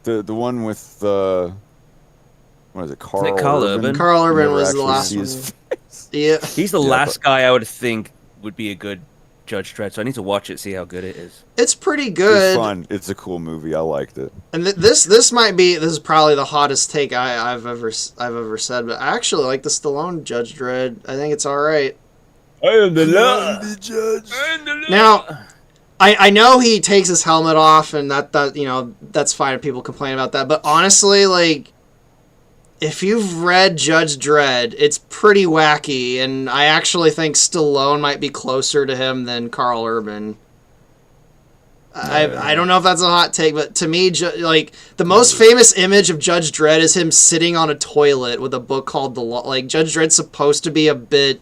The one with what is it? Carl Urban. Carl Urban Never was the actually last see one. his face. Yeah. He's the last guy I would think would be a good Judge Dredd, so I need to watch it, see how good it is. It's pretty good. It's fun. It's a cool movie. I liked it. And this is probably the hottest take I've ever said, but I actually like the Stallone Judge Dredd. I think it's all right. I am the law. Judge. Now, I know he takes his helmet off, and that that's fine if people complain about that. But honestly, like, if you've read Judge Dredd, it's pretty wacky, and I actually think Stallone might be closer to him than Carl Urban. I don't know if that's a hot take, but to me, like, the most famous image of Judge Dredd is him sitting on a toilet with a book called The Law. Like, Judge Dredd's supposed to be a bit...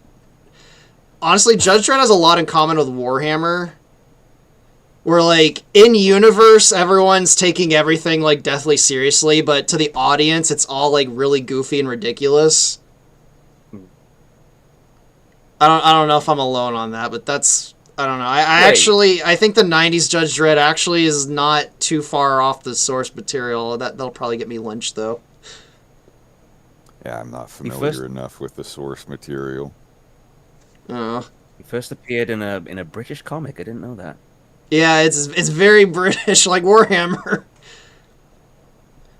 Honestly, Judge Dredd has a lot in common with Warhammer. Where, like, in-universe, everyone's taking everything, like, deathly seriously, but to the audience, it's all, like, really goofy and ridiculous. I don't know if I'm alone on that, but that's... I don't know. I think the 90s Judge Dredd actually is not too far off the source material. That'll probably get me lynched, though. Yeah, I'm not familiar enough with the source material. Oh. He first appeared in a British comic. I didn't know that. Yeah, it's very British, like Warhammer.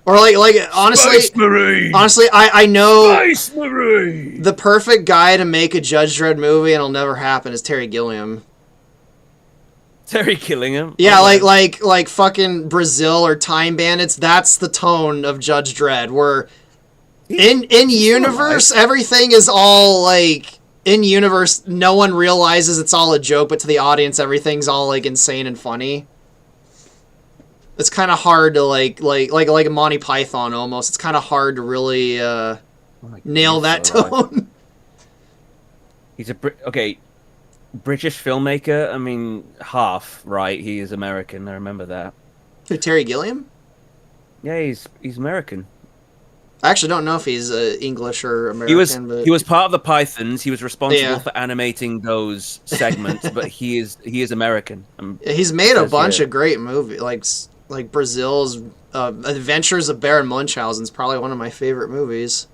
Or like honestly, I know the perfect guy to make a Judge Dredd movie, and it'll never happen, is Terry Gilliam. Terry Gilliam? Yeah, like fucking Brazil or Time Bandits. That's the tone of Judge Dredd. Where in universe, everything is all like. In universe, no one realizes it's all a joke, but to the audience, everything's all like insane and funny. It's kind of hard to like a Monty Python almost. It's kind of hard to really nail that tone. He's a British filmmaker. I mean, half right. He is American. I remember that. Who, Terry Gilliam? Yeah, he's American. I actually don't know if he's English or American. He was part of the Pythons. He was responsible for animating those segments, but he is American. He's made a bunch of great movies, like Brazil's Adventures of Baron Munchausen is probably one of my favorite movies.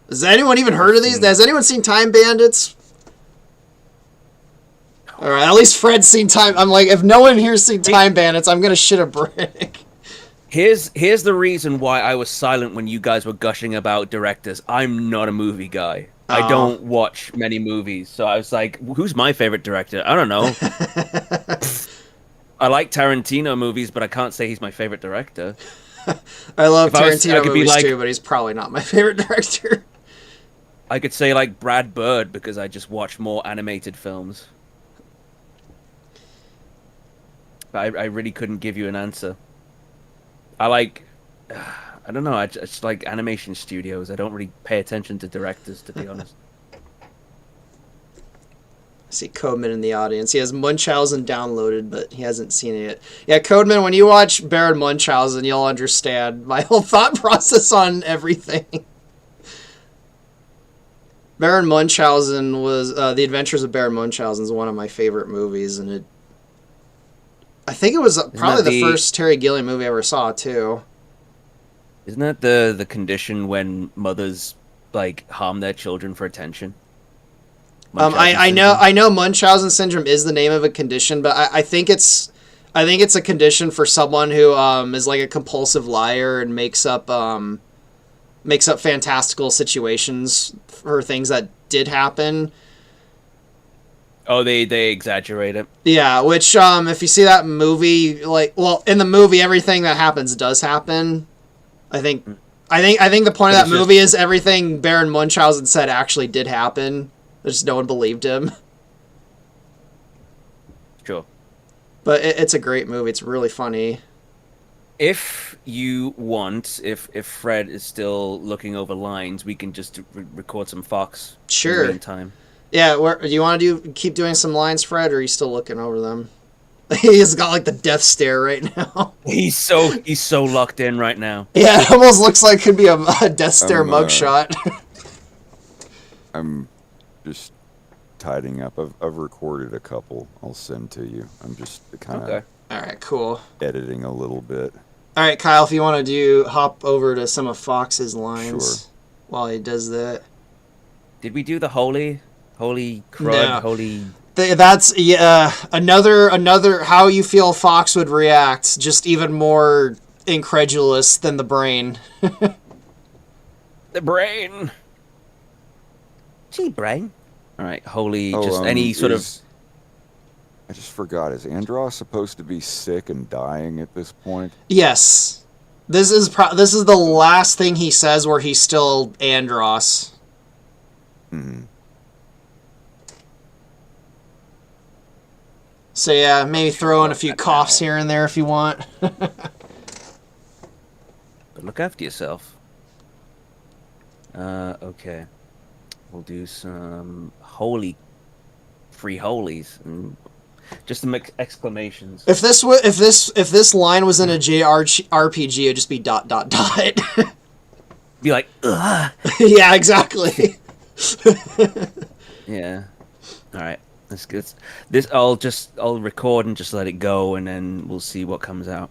Has anyone even heard of these? Has anyone seen Time Bandits? All right, at least Fred's seen Time. I'm like, if no one here's seen Time Bandits, I'm gonna shit a brick. Here's the reason why I was silent when you guys were gushing about directors. I'm not a movie guy. I don't watch many movies, so I was like, who's my favorite director? I don't know. I like Tarantino movies, but I can't say he's my favorite director. I love Tarantino movies too, but he's probably not my favorite director. I could say like Brad Bird because I just watch more animated films. But I really couldn't give you an answer. I don't know, I just like animation studios. I don't really pay attention to directors, to be honest. I see Codeman in the audience. He has Munchausen downloaded, but he hasn't seen it yet. Yeah, Codeman, when you watch Baron Munchausen, you'll understand my whole thought process on everything. Baron Munchausen was... The Adventures of Baron Munchausen is one of my favorite movies, and I think it was probably the first Terry Gilliam movie I ever saw, too. Isn't that the condition when mothers, like, harm their children for attention? I know Munchausen syndrome is the name of a condition, but I think it's a condition for someone who is like a compulsive liar and makes up fantastical situations for things that did happen. Oh, they exaggerate it. Yeah, which if you see that movie, in the movie everything that happens does happen. I think the point of that movie is everything Baron Munchausen said actually did happen. Just no one believed him. Sure. But it's a great movie. It's really funny. If you want, if Fred is still looking over lines, we can just record some Fox. Sure. In the meantime. Yeah, do you want to keep doing some lines, Fred, or are you still looking over them? He's got like the death stare right now. He's so locked in right now. Yeah, it almost looks like it could be a death stare mugshot. I'm just tidying up. I've recorded a couple. I'll send to you. I'm just kind of All right, cool. editing a little bit. All right, Kyle, if you want to hop over to some of Fox's lines while he does that. Did we do the holy crud, No. holy? That's another how you feel Fox would react, just even more incredulous than the brain. The brain. Gee, brain. All right, holy. Just any sort of. I just forgot. Is Andros supposed to be sick and dying at this point? Yes. This is the last thing he says where he's still Andros. Hmm. So yeah, maybe throw in a few coughs here and there if you want. But look after yourself. Okay. We'll do some free holies, and just some exclamations. If this line was in a JRPG, it'd just be ... Be like, ugh. Yeah, exactly. Yeah. All right. That's good. This I'll record and just let it go, and then we'll see what comes out.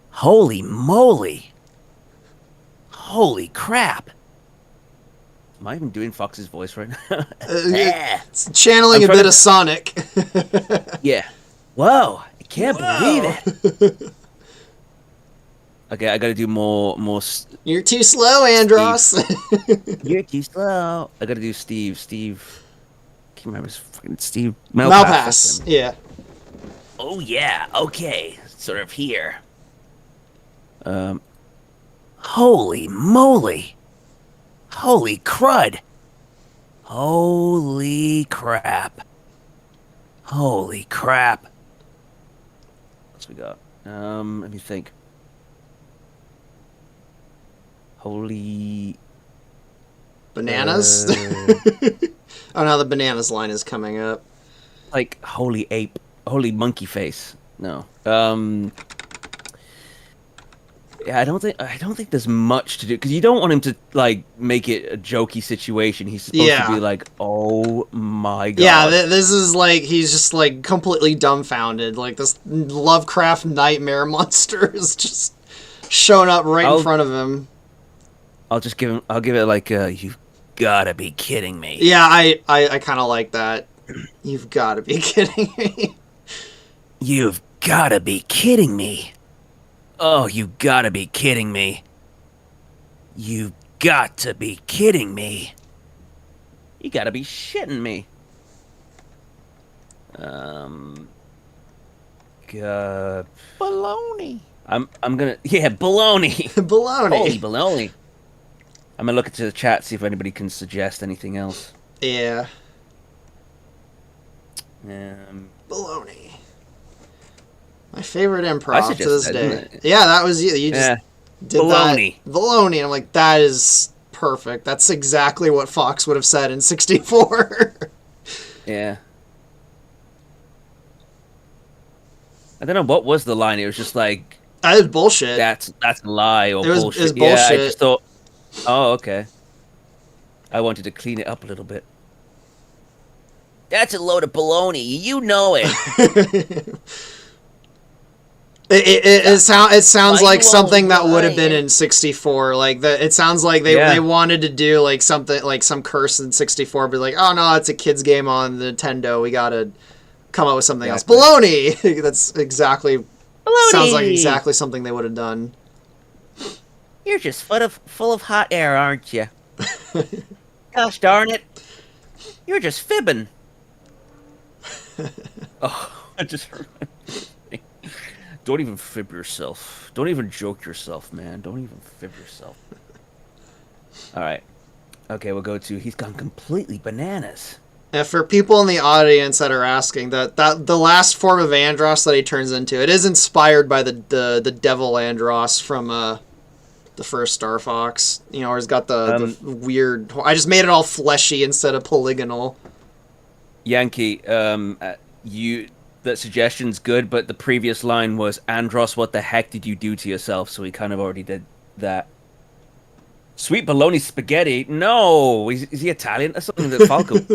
Holy moly! Holy crap! Am I even doing Fox's voice right now? It's channeling a bit of Sonic. Yeah. Whoa! I can't believe it. Okay, I gotta do more. You're too slow, Andros. You're too slow. I gotta do Steve. Can't remember his fucking Steve. Malpass. Yeah. Oh yeah. Okay. Sort of here. Holy moly! Holy crud! Holy crap! Holy crap! What's we got? Let me think. Holy Bananas. Oh no, the bananas line is coming up. like holy ape, holy monkey face. No. Yeah, I don't think there's much to do because you don't want him to like make it a jokey situation. He's supposed to be like, "Oh my god." Yeah, this is like he's just like completely dumbfounded. Like this Lovecraft nightmare monster is just showing up right in front of him. I'll give it like you've gotta be kidding me. Yeah, I kind of like that. You've got to be kidding me. You've gotta be kidding me. Oh, you gotta be kidding me. You've got to be kidding me. You gotta be shitting me. Baloney. I'm gonna baloney. Baloney. Holy baloney. I'm gonna look into the chat, see if anybody can suggest anything else. Yeah. Baloney. My favorite improv to this that, day. Yeah, that was you. You just did baloney. that. Baloney. And I'm like, that is perfect. That's exactly what Fox would have said in 64. Yeah. I don't know what was the line. It was just like that is bullshit. That's a lie or bullshit. It was bullshit. Yeah, I just thought. Oh, okay. I wanted to clean it up a little bit. That's a load of baloney. You know it. It sounds like something that would have been in 64. Like it sounds like they wanted to do like something like some curse in 64, but like, oh no, it's a kids game on the Nintendo. We gotta come up with something else. Baloney. That's exactly. Baloney. Sounds like exactly something they would have done. You're just full of hot air, aren't you? Gosh darn it! You're just fibbing. Oh, I just. Don't even fib yourself. Don't even joke yourself, man. Don't even fib yourself. All right. Okay, we'll go to he's gone completely bananas. And for people in the audience that are asking, that the last form of Andros that he turns into, it is inspired by the devil Andros from the first Star Fox. You know, where he's got the weird. I just made it all fleshy instead of polygonal. Yankee, that suggestion's good, but the previous line was, Andros, what the heck did you do to yourself? So he kind of already did that. Sweet bologna spaghetti? No! Is he Italian or something? The falcon.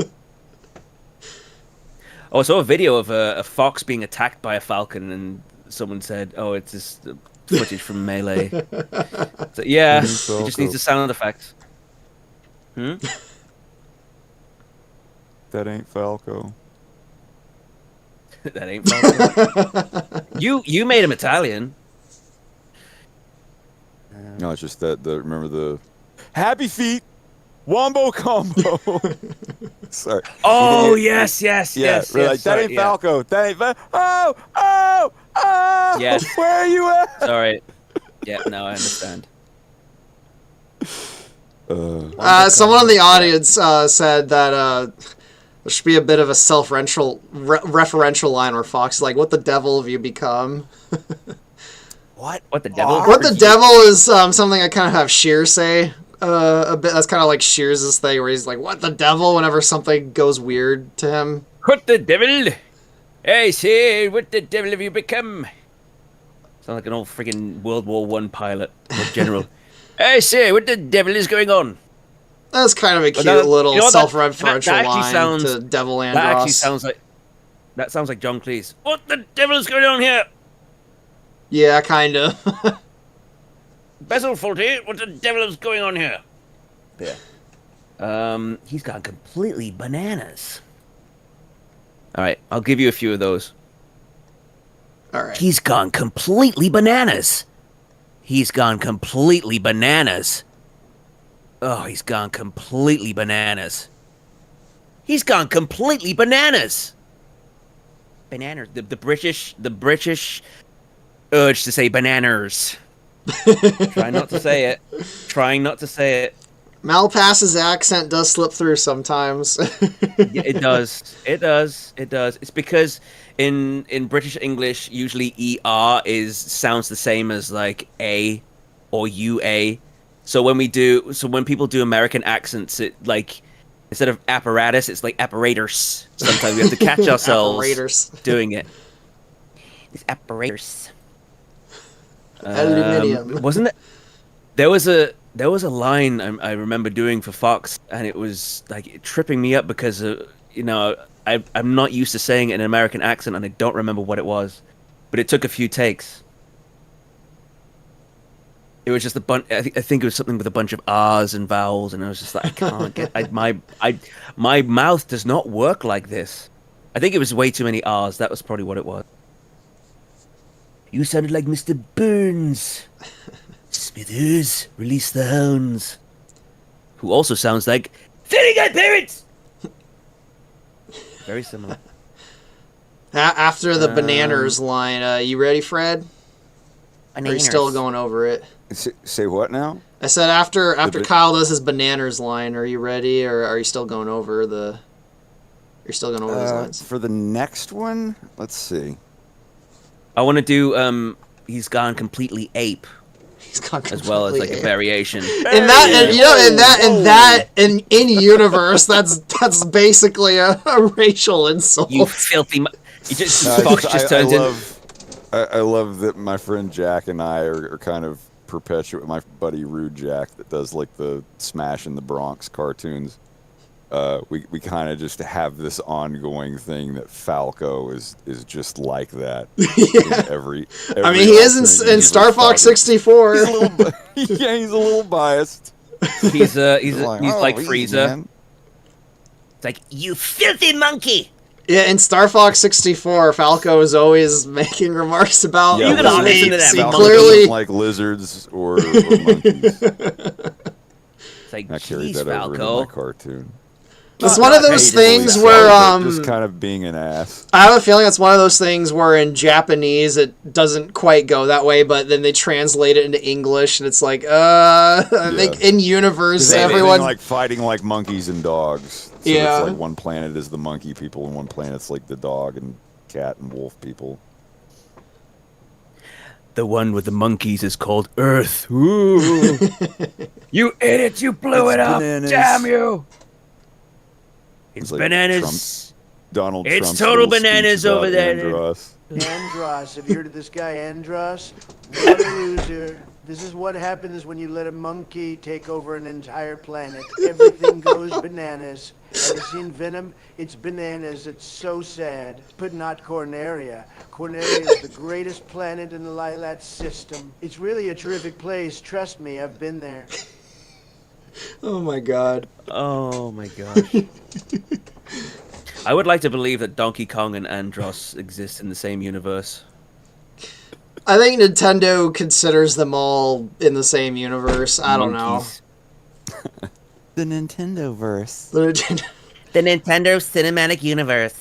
Oh, I saw a video of a fox being attacked by a falcon, and someone said, oh, it's just footage from Melee. So, yeah, it just needs the sound effects. That ain't Falco. That ain't Falco. You made him Italian. No, it's just that remember the Happy Feet. Wombo combo. Sorry. Oh You didn't yes, yes, hear- yeah, yes. we're yes, like, that sorry, ain't yeah. Falco. That ain't oh! Yes. Where are you at? Sorry. Yeah, no, I understand. Someone in the audience said that there should be a bit of a referential line where Fox is like, "What the devil have you become?" What? What the devil? What the devil is something I kind of have Sheer say a bit. That's kind of like Shears' thing where he's like, "What the devil?" whenever something goes weird to him. What the devil? Hey, say, what the devil have you become? Sound like an old freaking World War One pilot or general. Hey, say, what the devil is going on? That's kind of a cute that- little you know what, that self-referential actually line sounds- to Devil Andros. That actually sounds like John Cleese. What the devil is going on here? Yeah, kind of. Basil Fawlty, what the devil is going on here? Yeah. He's gone completely bananas. All right, I'll give you a few of those. All right. He's gone completely bananas. He's gone completely bananas. Oh, he's gone completely bananas. He's gone completely bananas. Bananas. The British urge to say bananas. Try not to say it. Trying not to say it. Malpass's accent does slip through sometimes. Yeah, it does. It does. It does. It's because in British English, usually sounds the same as like a or ua. So when people do American accents, it like instead of apparatus, it's like apparators. Sometimes we have to catch ourselves Apparators. doing it. It's apparatus. Aluminium. Wasn't it? There was a line I remember doing for Fox, and it was like tripping me up because I'm not used to saying it in an American accent, and I don't remember what it was, but it took a few takes. It was just a bunch. I think it was something with a bunch of R's and vowels, and I was just like, I can't get. My mouth does not work like this. I think it was way too many R's. That was probably what it was. You sounded like Mr. Burns. Smithers, release the hounds. Who also sounds like Fairy Godparents. Very similar. After the bananas line, you ready, Fred? Or are you still going over it? Say what now? I said after ba- Kyle does his bananas line, are you ready, or are you still going over the? You're still going over those lines. For the next one, let's see. I want to do He's Gone Completely Ape He's gone as well as like a completely- variation. in universe, that's basically a racial insult. You filthy. You just No, Fox just turns in. I love that my friend Jack and I are kind of perpetuate. My buddy Rude Jack that does like the Smash in the Bronx cartoons. We kind of just have this ongoing thing that Falco is just like that. Yeah. In every I mean, he is in Star Fox 64. He's a little biased. He's like "Oh, easy, Frieza. man." It's like, you filthy monkey. Yeah, in Star Fox 64, Falco is always making remarks about Yeah, You gotta lizards. listen to that. He Falco clearly doesn't like lizards or monkeys. It's like, I carried jeez, that over into my Falco. cartoon. it's one of those Hatefully things so, where but just kind of being an ass. I have a feeling it's one of those things where in Japanese it doesn't quite go that way, but then they translate it into English and it's like, I think in universe Everything everyone like fighting like monkeys and dogs. So Yeah. it's like one planet is the monkey people and one planet's like the dog and cat and wolf people. The one with the monkeys is called Earth. Ooh. You idiot, you blew It's it up. bananas. Damn you. It's like Bananas. Donald It's Trump's total little speech bananas about over there. Andross. Andros, have you heard of this guy Andros? What a loser. This is what happens when you let a monkey take over an entire planet. Everything goes bananas. Have you seen Venom? It's bananas. It's so sad. But not Corneria. Corneria is the greatest planet in the Lilat system. It's really a terrific place. Trust me, I've been there. Oh my god. Oh my gosh. I would like to believe that Donkey Kong and Andros exist in the same universe. I think Nintendo considers them all in the same universe. I don't know. Monkeys. The Nintendo verse. The Nintendo Cinematic Universe.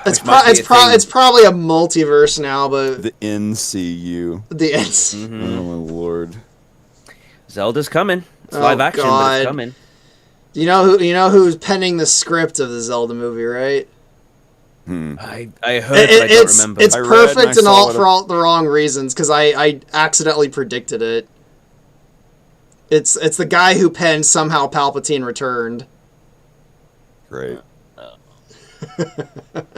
It's might be a thing. it's probably a multiverse now, but The NCU. it's Oh my lord. Zelda's coming. It's Oh, live action, but God. it's coming. you know who's penning the script of the Zelda movie, right? I heard, but I don't remember. It's I read and I perfect saw it for all the wrong reasons because I accidentally predicted it. It's the guy who penned Somehow Palpatine Returned. Great.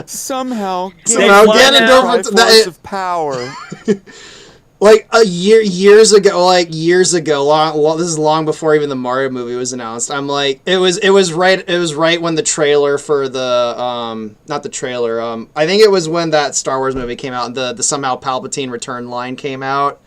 Somehow Ganondorf Triforce of power. like years ago, this is long before even the Mario movie was announced. I'm like, it was right when the trailer for the not the trailer, I think it was when that Star Wars movie came out and the Somehow Palpatine Return line came out.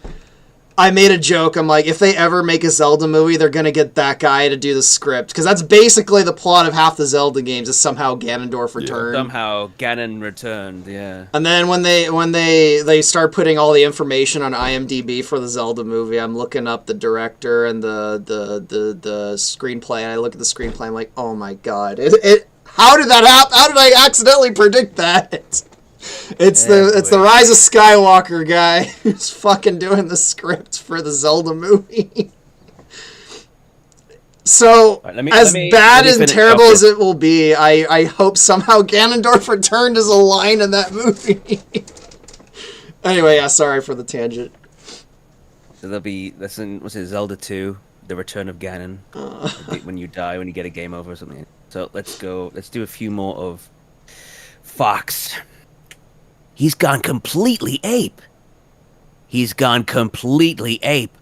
I made a joke. I'm like, if they ever make a Zelda movie, they're gonna get that guy to do the script because that's basically the plot of half the Zelda games is somehow Ganondorf returned. Somehow Ganon returned, yeah. And then when they start putting all the information on IMDb for the Zelda movie, I'm looking up the director and the screenplay, and I look at the screenplay. I'm like, oh my god, how did that happen? How did I accidentally predict that? It's the Rise of Skywalker guy who's fucking doing the script for the Zelda movie. So, Right, let me bad and finish terrible off as it will be, I hope somehow Ganondorf returned as a line in that movie. Anyway, yeah, sorry for the tangent. So there'll be, what's it, Zelda 2, The Return of Ganon. When you die, when you get a game over or something. So let's do a few more of Fox. He's gone completely ape. He's gone completely ape.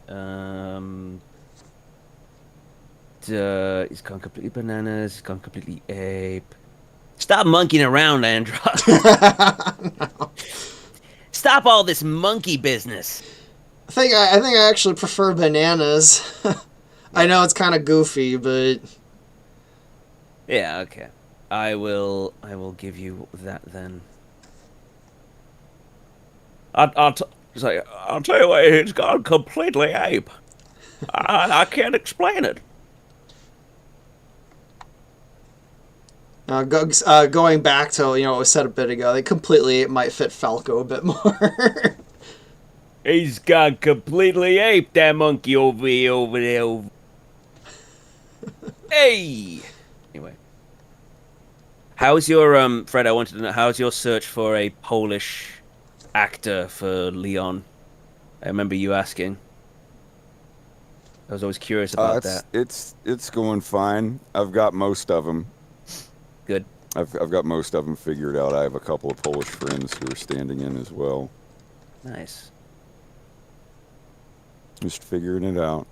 He's gone completely bananas. He's gone completely ape. Stop monkeying around, Andros. No. Stop all this monkey business. I think I actually prefer bananas. I know it's kind of goofy, but Yeah, okay. I will give you that then. I'll tell you what, he's gone completely ape. I can't explain it. Going back to what was said a bit ago, it might fit Falco a bit more. He's gone completely ape, that monkey over there. Hey! Anyway. How's your, Fred, I wanted to know, how's your search for a Polish actor for Leon? I remember you asking. I was always curious about that. It's going fine. I've got most of them. Good. I've got most of them figured out. I have a couple of Polish friends who are standing in as well. Nice. Just figuring it out.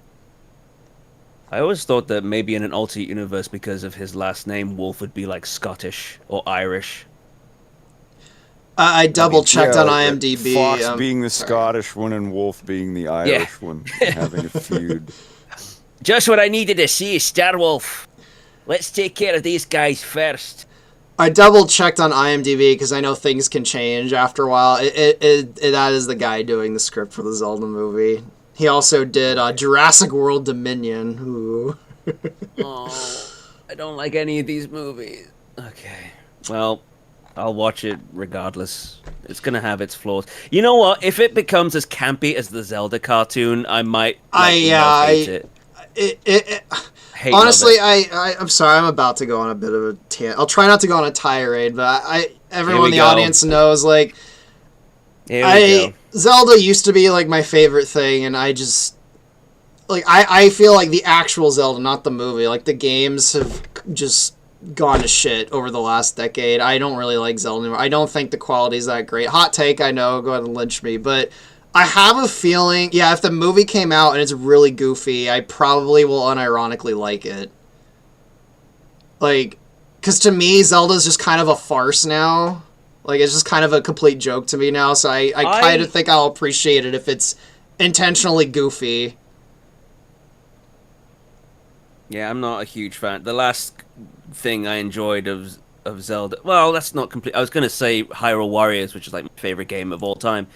I always thought that maybe in an alternate universe, because of his last name, Wolf would be like Scottish or Irish. I double-checked on IMDb. Fox being the Scottish one and Wolf being the Irish one, having a feud. Just what I needed to see, Starwolf. Let's take care of these guys first. I double-checked on IMDb because I know things can change after a while. That is the guy doing the script for the Zelda movie. He also did Jurassic World Dominion. Ooh. Oh, I don't like any of these movies. Okay. Well, I'll watch it regardless. It's gonna have its flaws. You know what? If it becomes as campy as the Zelda cartoon, I might hate it. Honestly, I'm sorry. I'm about to go on a bit of a tangent. I'll try not to go on a tirade, but everyone in the audience knows, like, Zelda used to be like my favorite thing, and I just I feel like the actual Zelda, not the movie, like the games have just gone to shit over the last decade. I don't really like Zelda anymore. I don't think the quality's that great. Hot take, I know, go ahead and lynch me, but I have a feeling, if the movie came out and it's really goofy, I probably will unironically like it. Like, because to me, Zelda's just kind of a farce now. Like, it's just kind of a complete joke to me now, so I kind of think I'll appreciate it if it's intentionally goofy. Yeah, I'm not a huge fan. The last thing I enjoyed of Zelda... Well, that's not complete. I was going to say Hyrule Warriors, which is like my favorite game of all time.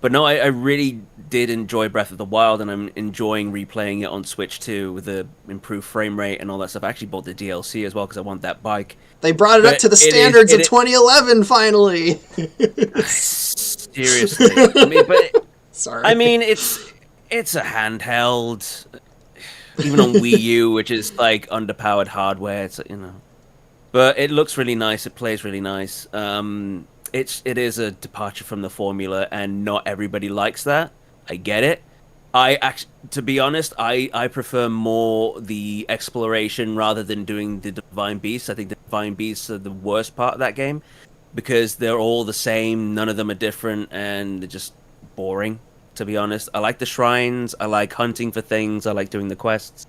But no, I really did enjoy Breath of the Wild, and I'm enjoying replaying it on Switch too with the improved frame rate and all that stuff. I actually bought the DLC as well because I want that bike. They brought it up to the standards of 2011 finally. Seriously, I mean, but Sorry. I mean, it's a handheld, even on Wii U, which is like underpowered hardware. It's but it looks really nice. It plays really nice. It is a departure from the formula, and not everybody likes that. I get it. To be honest, I prefer more the exploration rather than doing the Divine Beasts. I think the Divine Beasts are the worst part of that game because they're all the same. None of them are different, and they're just boring. To be honest, I like the shrines. I like hunting for things. I like doing the quests.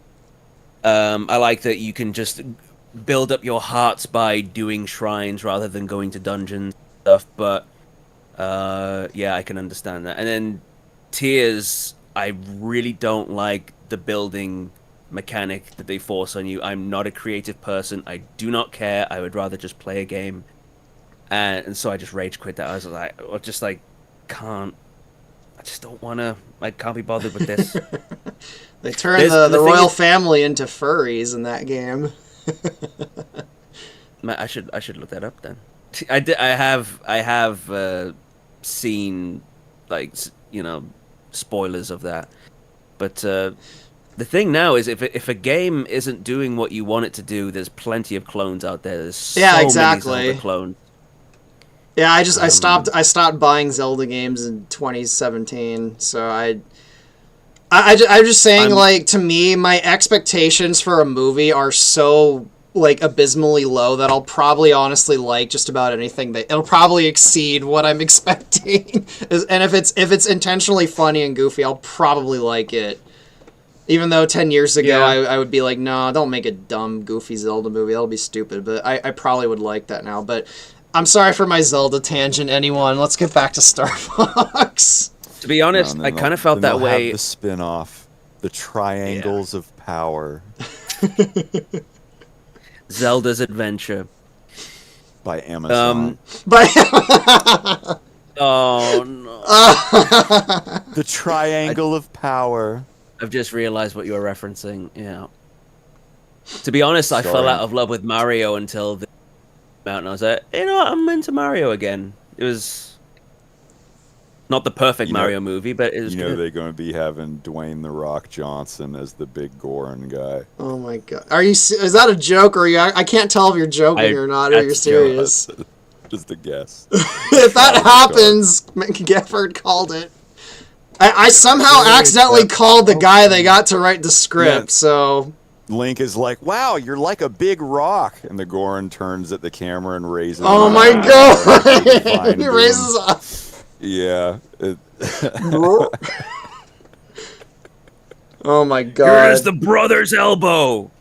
I like that you can just build up your hearts by doing shrines rather than going to dungeons and stuff. But yeah, I can understand that. And then Tears, I really don't like the building mechanic that they force on you. I'm not a creative person. I do not care. I would rather just play a game. And so I just rage quit that. I was like, I just don't want to. I can't be bothered with this. They turned the royal family into furries in that game. I should look that up then. I have seen like spoilers of that, but the thing now is if a game isn't doing what you want it to do, there's plenty of clones out there. There's so many Zelda clones. Yeah, I stopped buying Zelda games in 2017, so I'm just saying, like, to me, my expectations for a movie are so, like, abysmally low that I'll probably honestly like just about anything. It'll probably exceed what I'm expecting. And if it's intentionally funny and goofy, I'll probably like it. Even though 10 years ago I would be like, no, don't make a dumb, goofy Zelda movie. That'll be stupid. But I probably would like that now. But I'm sorry for my Zelda tangent, anyone. Let's get back to Star Fox. To be honest, I kind of felt that way. Have the spin-off, the Triangles of Power. Zelda's Adventure. By Amazon. Oh, no. The Triangle of Power. I've just realized what you were referencing, yeah. To be honest, I fell out of love with Mario until the and I was like, you know what, I'm into Mario again. It was not the perfect Mario movie, but it was good. They're going to be having Dwayne "The Rock" Johnson as the big Goron guy. Oh my god. Is that a joke, or are you, I can't tell if you're joking or not, or you're serious. Just a guess. If that happens, Gafford called it. I somehow accidentally called the guy they got to write the script, so... Link is like, wow, you're like a big rock. And the Goron turns at the camera and raises Oh my god! He raises up. Yeah. Oh my god. Here's the brother's elbow!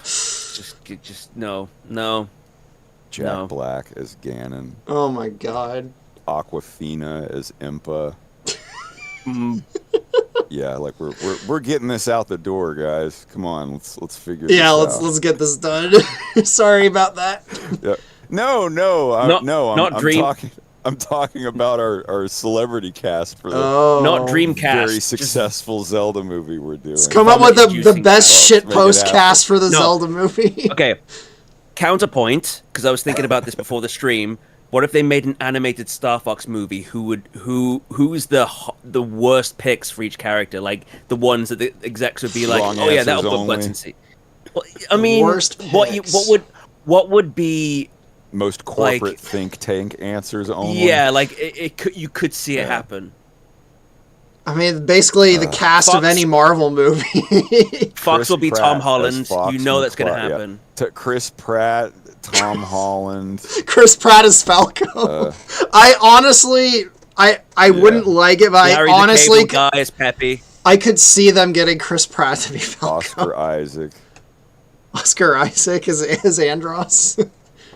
Just no. Jack Black as Ganon. Oh my god. Aquafina as Impa. Yeah, like we're getting this out the door, guys. Come on, let's figure this out. Let's get this done. Sorry about that. Yeah. I'm talking about our celebrity cast for the not Dreamcast. Very successful Zelda movie we're doing. Let's come up with the best shitpost cast for the Zelda movie. Okay. Counterpoint, because I was thinking about this before the stream. What if they made an animated Star Fox movie? Who's the worst picks for each character? Like the ones that the execs would be like, Wrong oh yeah, that'll put butts in seat. Well, I mean, what would be most corporate think tank answers only? Yeah, like you could see it happen. I mean, basically the cast of any Marvel movie. Fox will be Tom Holland. You know that's going to happen. Yeah. Chris Pratt, Tom Holland. Chris Pratt is Falco. I honestly, I wouldn't like it, but Larry I honestly... the Cable Guy is Peppy. I could see them getting Chris Pratt to be Falco. Oscar Isaac. Oscar Isaac is Andros.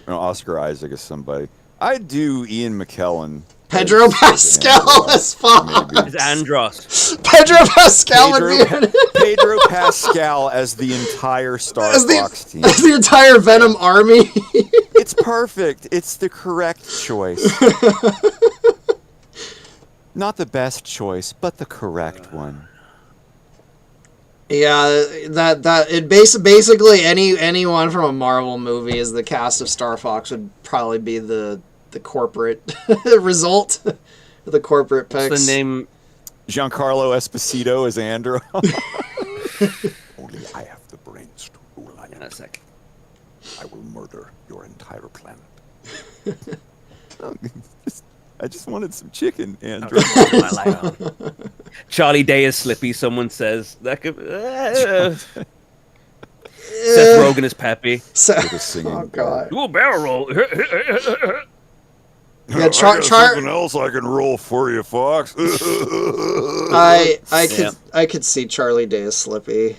No, Oscar Isaac is somebody. I'd do Ian McKellen. Pedro Pascal as Fox. As Andros. Pedro Pascal would be Pedro Pascal as the entire Star Fox team. As the entire Venom army. It's perfect. It's the correct choice. Not the best choice, but the correct one. Yeah, that it basically anyone from a Marvel movie as the cast of Star Fox would probably be the corporate result, the corporate picks. What's the name? Giancarlo Esposito as Andros. Only I have the brains to rule In a Island. sec. I will murder your entire planet. I just wanted some chicken, Andros. My light on. Charlie Day is Slippy. Someone says that could. Seth Rogen is Peppy. So, With a singing oh god. Do a barrel roll. Yeah, I got something else I can roll for you, Fox. I could see Charlie Day as Slippy.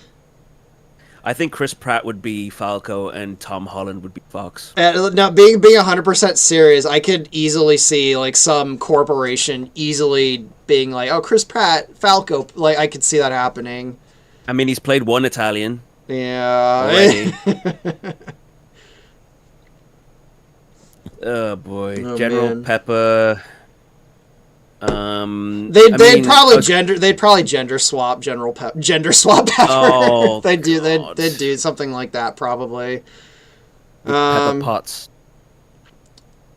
I think Chris Pratt would be Falco and Tom Holland would be Fox. Now, being 100% serious, I could easily see like some corporation easily being like, "Oh, Chris Pratt, Falco." Like I could see that happening. I mean, he's played one Italian Yeah. already. Oh boy, Oh, General man. Pepper. They'd I probably mean, gender swap gender swap Pepper. Oh, they'd God. do something like that probably. Pepper Potts.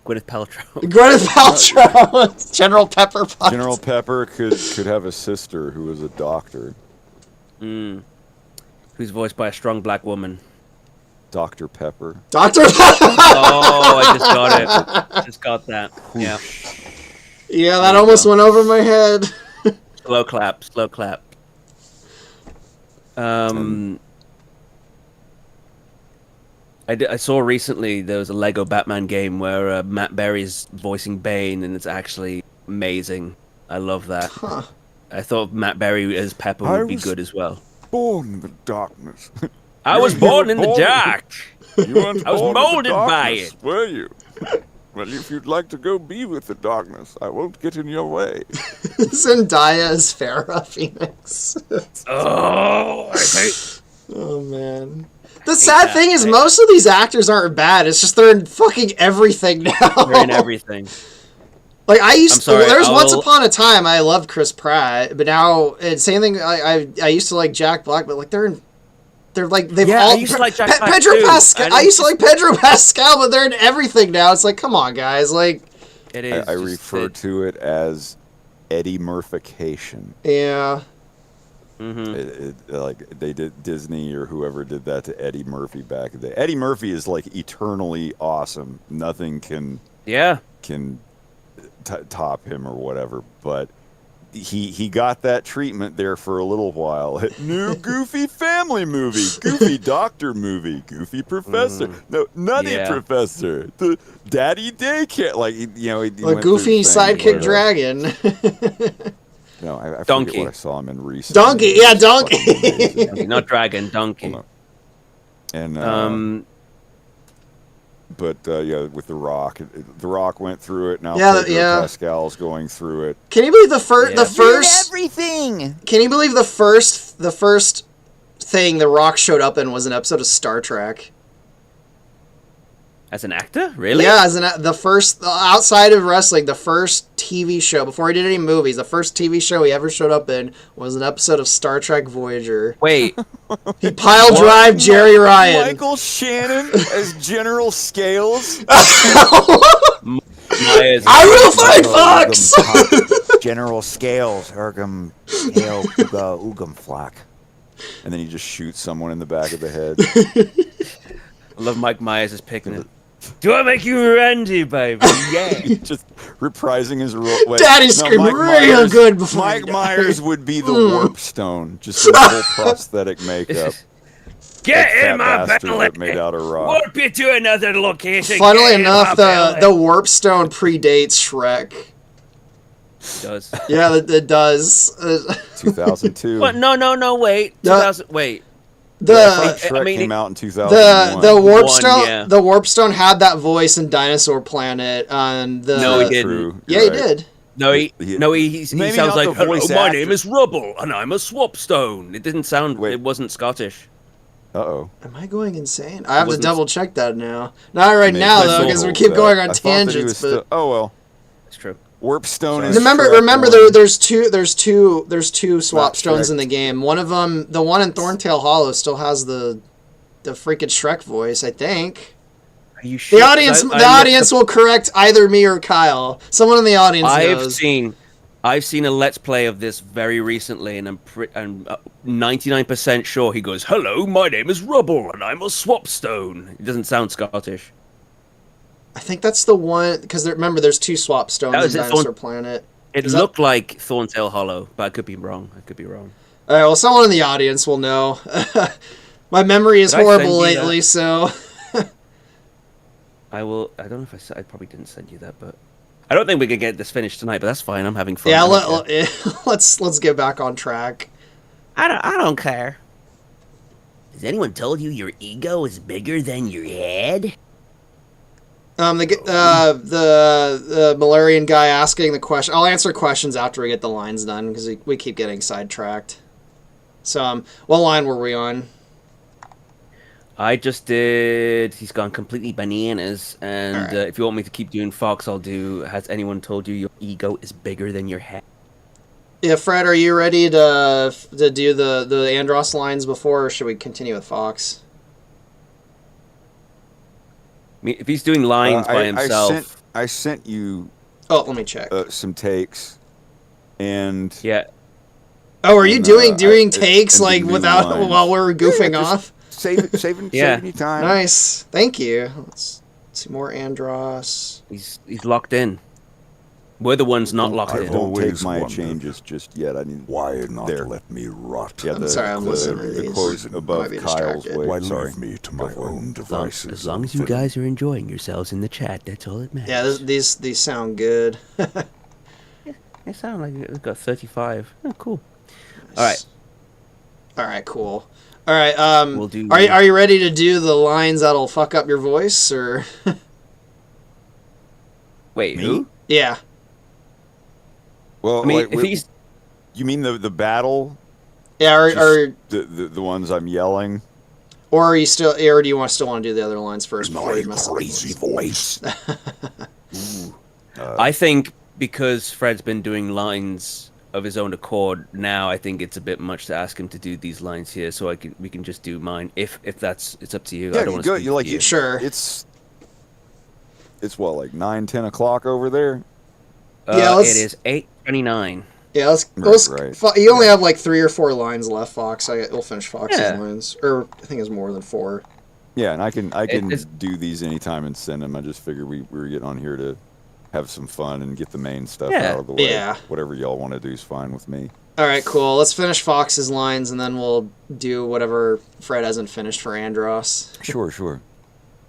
Gwyneth Paltrow. Gwyneth Paltrow, General Pepper Potts. General Pepper could have a sister who was a doctor. Who's voiced by a strong black woman. Dr. Pepper. Dr. Oh, I just got it. Just got that. Yeah. Yeah, that almost went over my head. Slow clap. Slow clap. I saw recently there was a Lego Batman game where Matt Berry's voicing Bane, and it's actually amazing. I love that. Huh. I thought Matt Berry as Pepper would be good as well. Born in the darkness. I was born in the dark. You weren't I was born in the molded by darkness, were you? Well, if you'd like to go be with the darkness, I won't get in your way. Zendaya as Farrah Phoenix. Oh, I hate. Oh man. The sad thing is most of these actors aren't bad. It's just they're in fucking everything now. They're in everything. Like I I'm used sorry, there's once I'll- upon a time I loved Chris Pratt, but now and same thing I used to like Jack Black, but like they're like they've Yeah, all I used to like Jack Black Pedro too. Pascal. I used to like Pedro Pascal, but they're in everything now. It's like, come on, guys. Like, It is. I just refer it. to it as Eddie Murphication. yeah. Like they did Disney or whoever did that to Eddie Murphy back in the day. Eddie Murphy is like eternally awesome. Nothing can Yeah. top him or whatever. But he got that treatment there for a little while. New Goofy family movie, Goofy doctor movie, Goofy professor, no Nutty Yeah. professor, the Daddy daycare, like he A went goofy through things sidekick where, dragon. No, I forget Donkey. what I saw him in recently. Donkey, yeah, It's Donkey. fucking amazing. Not dragon, donkey. Hold on. And but yeah, with The Rock, The Rock went through it. Now Yeah, Pedro yeah. Pascal's going through it. Can you believe the first Yeah. the first Everything. Can you believe the first thing The Rock showed up in was an episode of Star Trek? As an actor, really? Yeah, the first outside of wrestling, the first TV show before he did any movies, the first TV show he ever showed up in was an episode of Star Trek Voyager. Wait. He pile drive Jerry Ryan. Michael Shannon as General Scales. Myers. I will fight Fox. General Scales, Ergum, Hail, Uga, Ugum Flock. And then he just shoots someone in the back of the head. I love Mike Myers as picking it. Do I make you Randy, baby? Yeah. Just reprising his role. Wait, Daddy screamed real good before Mike he died. Myers would be the warp stone, just in full prosthetic makeup. Get That in my fat bastard belly. that made out of rock. Warp you to another location. Funnily Get in enough, my the Warp Stone predates Shrek. does. Yeah, it does. 2002. What? No, wait. No. 2000. Wait. I The think Shrek I mean, came out in 2001. the Warp One, Stone yeah. the Warp Stone had that voice in Dinosaur Planet on the No, he didn't. True. Yeah, You're he right. did. No, he Maybe sounds not like, the hello, voice my actor." name is Rubble, and I'm a Swapstone. It didn't sound, Wait. it wasn't Scottish. Uh-oh. Am I going insane? I have to wasn't- double check that now. Not right Maybe now I though, saw because we that. keep going on I thought that he was tangents. But still- oh well. It's true. Warpstone is Remember, Shrek remember, 1. there's two swap Not stones Shrek. in the game. One of them, the one in Thorntail Hollow, still has the freaking Shrek voice. I think. Are you sure? The audience, the audience will correct either me or Kyle. Someone in the audience knows. I've seen a Let's Play of this very recently, and I'm 99% sure he goes, "Hello, my name is Rubble, and I'm a swapstone." He doesn't sound Scottish. I think that's the one because remember, there's two swap stones in Dinosaur Planet. It looked like Thorntail Hollow, but I could be wrong. All right, well, someone in the audience will know. My memory is horrible lately, so. I will. I don't know if I said. I probably didn't send you that, but I don't think we can get this finished tonight. But that's fine. I'm having fun. Yeah, let's get back on track. I don't care. Has anyone told you your ego is bigger than your head? The Malarian guy asking the question. I'll answer questions after we get the lines done because we keep getting sidetracked. So, what line were we on? I just did. He's gone completely bananas, and All right. if you want me to keep doing Fox, I'll do. Has anyone told you your ego is bigger than your head? Yeah, Fred, are you ready to do the Andros lines before, or should we continue with Fox? I mean, if he's doing lines by himself, I sent you Oh, let me check. some takes, and yeah. Oh, are you and, doing I- takes and like the new without lines. while we're goofing just off? saving Yeah. you time. Nice, thank you. Let's see more Andros. He's locked in. We're the ones not locked I've in. Don't take always my wondered changes just yet. I need Why not there. let me rot? Yeah, I'm sorry, I'm listening to the these. quote I above might be Kyle's distracted. way. Why Sorry. leave me to my own devices? As long as and you guys are enjoying yourselves in the chat, that's all that matters. Yeah, these sound good. They sound like we've got 35. Oh, cool. All right. All right, cool. All right, We'll do- are you ready to do the lines that'll fuck up your voice, or? Wait, Me? who? Yeah. Well, I mean, like, if he's you mean the battle? Yeah, Just the ones I'm yelling? or are you still, or do you still want to do the other lines first before you my mess up? crazy voice. I think because Fred's been doing lines of his own accord now, I think it's a bit much to ask him to do these lines here. So we can just do mine if it's up to you. Yeah, I don't you want go. to You like you. Sure. It's what, like 9-10 o'clock over there. Yeah, It is 8:29. Yeah, let's. Right. You only have like 3 or 4 lines left, Fox. We'll finish Fox's Yeah. lines, or I think it's more than 4. Yeah, and I can it's- do these anytime and send them. I just figured we were getting on here to have some fun and get the main stuff Yeah. out of the way. Yeah. Whatever y'all want to do is fine with me. All right, cool. Let's finish Fox's lines, and then we'll do whatever Fred hasn't finished for Andros. Sure.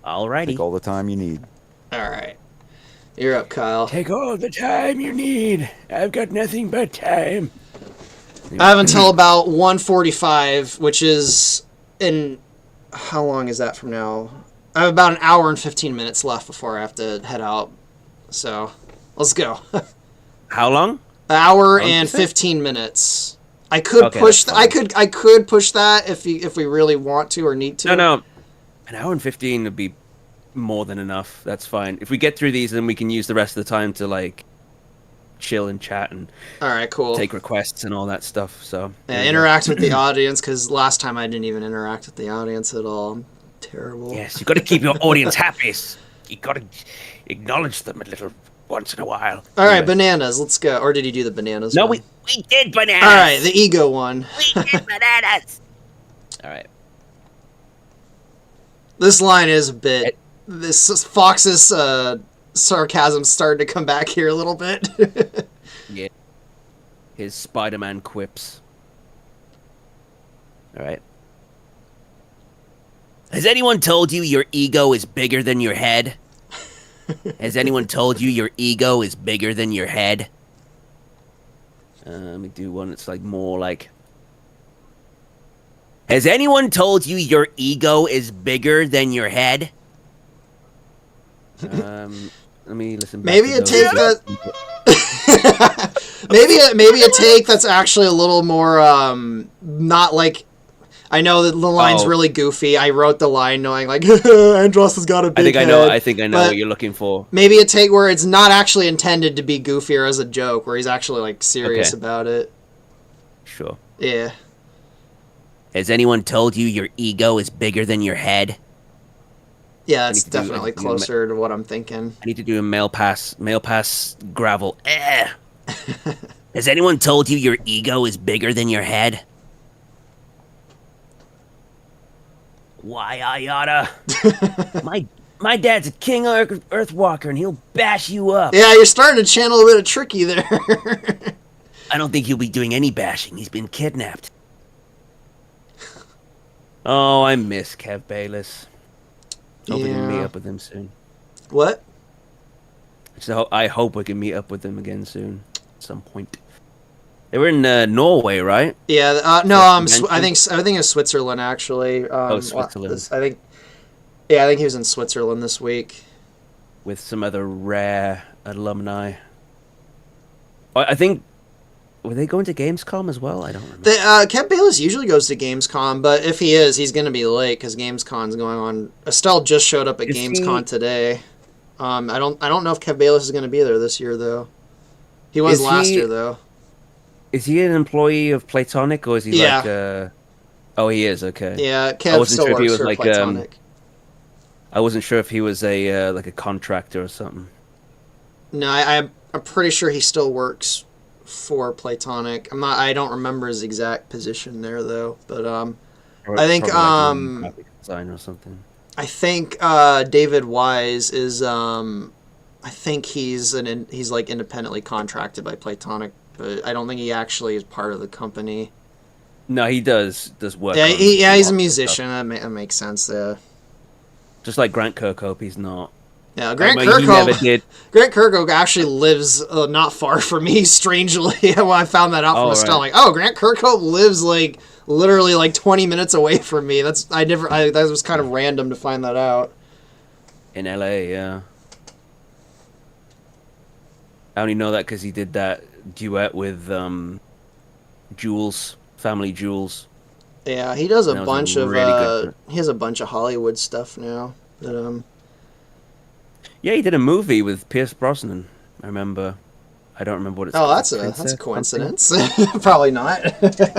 Alrighty. Take all the time you need. All right, you're up, Kyle. Take all the time you need. I've got nothing but time. I have until about 1:45, which is in. How long is that from now? I have about an hour and 15 minutes left before I have to head out. So, let's go. How long? An hour How long and did you say? 15 minutes. I could Okay, push. that's I could push that if we really want to or need to. No. An hour and 15 would be more than enough. That's fine. If we get through these, then we can use the rest of the time to like chill and chat and All right, cool. take requests and all that stuff. So Yeah, interact with the audience, because last time I didn't even interact with the audience at all. I'm terrible. Yes, you got to keep your audience happy. You got to acknowledge them a little once in a while. All right, bananas. Let's go. Or did you do the bananas? No, one? We did bananas. All right, the ego one. We did bananas. All right. This line is a bit. This Fox's sarcasm starting to come back here a little bit. Yeah. His Spider-Man quips. All right. Has anyone told you your ego is bigger than your head? Has anyone told you your ego is bigger than your head? Let me do one that's like more like. Has anyone told you your ego is bigger than your head? Let me listen. Back Maybe to a those. take that. maybe a take that's actually a little more not like. I know that the line's Oh. really goofy. I wrote the line knowing like Andros has got a big head. I think I know but what you're looking for. maybe a take where it's not actually intended to be goofy or as a joke, where he's actually like serious Okay. about it. Sure. Yeah. Has anyone told you your ego is bigger than your head? Yeah, that's need to do- definitely I need to do closer to what I'm thinking. I need to do a mail pass gravel. Has anyone told you your ego is bigger than your head? Why I oughta. My dad's a king Earthwalker, and he'll bash you up. Yeah, you're starting to channel a bit of Tricky there. I don't think he'll be doing any bashing. He's been kidnapped. Oh, I miss Kev Bayless. Hope we can meet Yeah. up with him soon. What? So I hope we can meet up with them again soon, at some point. They were in Norway, right? Yeah, no, Convention? I think it's Switzerland actually. Switzerland. I think he was in Switzerland this week. With some other rare alumni. I think were they going to Gamescom as well? I don't remember. Kev Bayless usually goes to Gamescom, but if he is, he's going to be late because Gamescom's going on. Estelle just showed up at Is Gamescom he- today. I don't know if Kev Bayless is going to be there this year though. He was Is last he- year though. Is he an employee of Platonic or is he Yeah. like Oh, he is, okay. Yeah, I Kev wasn't still sure if he works was for like, Platonic. I wasn't sure if he was a like a contractor or something. No, I'm pretty sure he still works for Platonic. I don't remember his exact position there though, but I think, Probably like graphic design or something. I think David Wise is I think he's like independently contracted by Platonic, but I don't think he actually is part of the company. No, he does work. Yeah, on he's a lots of stuff. musician. That makes sense. Yeah. Just like Grant Kirkhope, he's not. Yeah, Grant Like, he never Kirkhope. did. Grant Kirkhope actually lives not far from me. Strangely, when I found that out from Oh, Estelle, right. like, oh, Grant Kirkhope lives like literally like 20 minutes away from me. That was kind of random to find that out. In LA, yeah. I only know that because he did that duet with Jules, Family Jules. Yeah, he does a That was a bunch of really good he has a bunch of Hollywood stuff now. That Yeah, he did a movie with Pierce Brosnan. I remember. I don't remember what it's oh, called. that's a Princess coincidence. Probably not.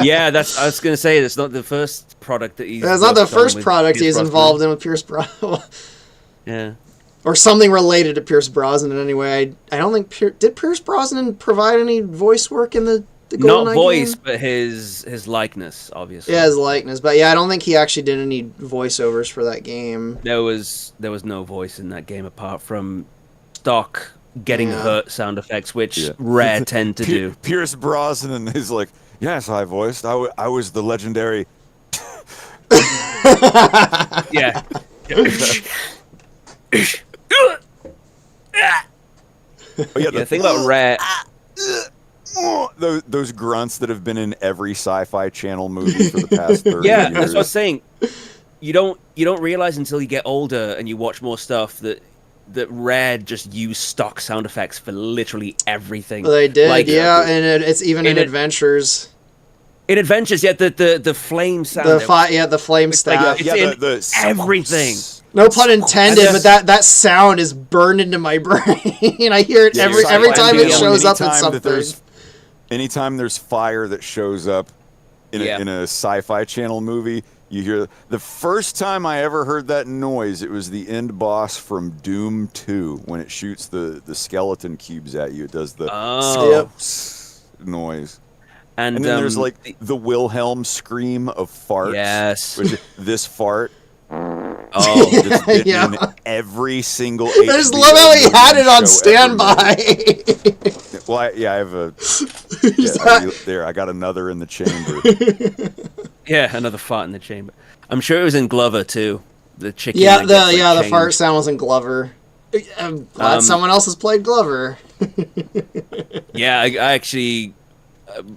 Yeah, I was gonna say it's not the first product that he's. It's not the worked on first with product Pierce he's Brosnan. involved in with Pierce Brosnan. Yeah. Or something related to Pierce Brosnan in any way. I don't think did Pierce Brosnan provide any voice work in the GoldenEye Not voice, game? but his likeness, obviously. Yeah, his likeness. But yeah, I don't think he actually did any voiceovers for that game. There was no voice in that game apart from stock getting Yeah. hurt sound effects, which Yeah. Rare tend to do. Pierce Brosnan is like, yes, I voiced. I was the legendary. Yeah. Oh, yeah, The thing about Rare, those grunts that have been in every sci-fi channel movie for the past 30 yeah, years. that's what I was saying. You don't realize until you get older and you watch more stuff that Rare just use stock sound effects for literally everything. Well, they did, Like, yeah, and it's even in in it- Adventures. In Adventures, yeah, the flame sound. The flame like, staff. it's in everything. No pun intended, And but that sound is burned into my brain. I hear it Yeah, every sci-fi time it channel, shows up in anytime that something. Anytime there's fire that shows up in a sci-fi channel movie, you hear the first time I ever heard that noise, it was the end boss from Doom 2 when it shoots the skeleton cubes at you. It does the Oh. noise. And And then there's like the Wilhelm scream of farts. Yes. Which is this fart. Oh, That's been Yeah. in every single I just HBO love how he movie had it on show ever made. standby. Well, I have a. Yeah, there, I got another in the chamber. yeah, another fart in the chamber. I'm sure it was in Glover too. The chicken. Yeah, that gets, like, the fart changed. sound was in Glover. I'm glad someone else has played Glover. Yeah, I actually,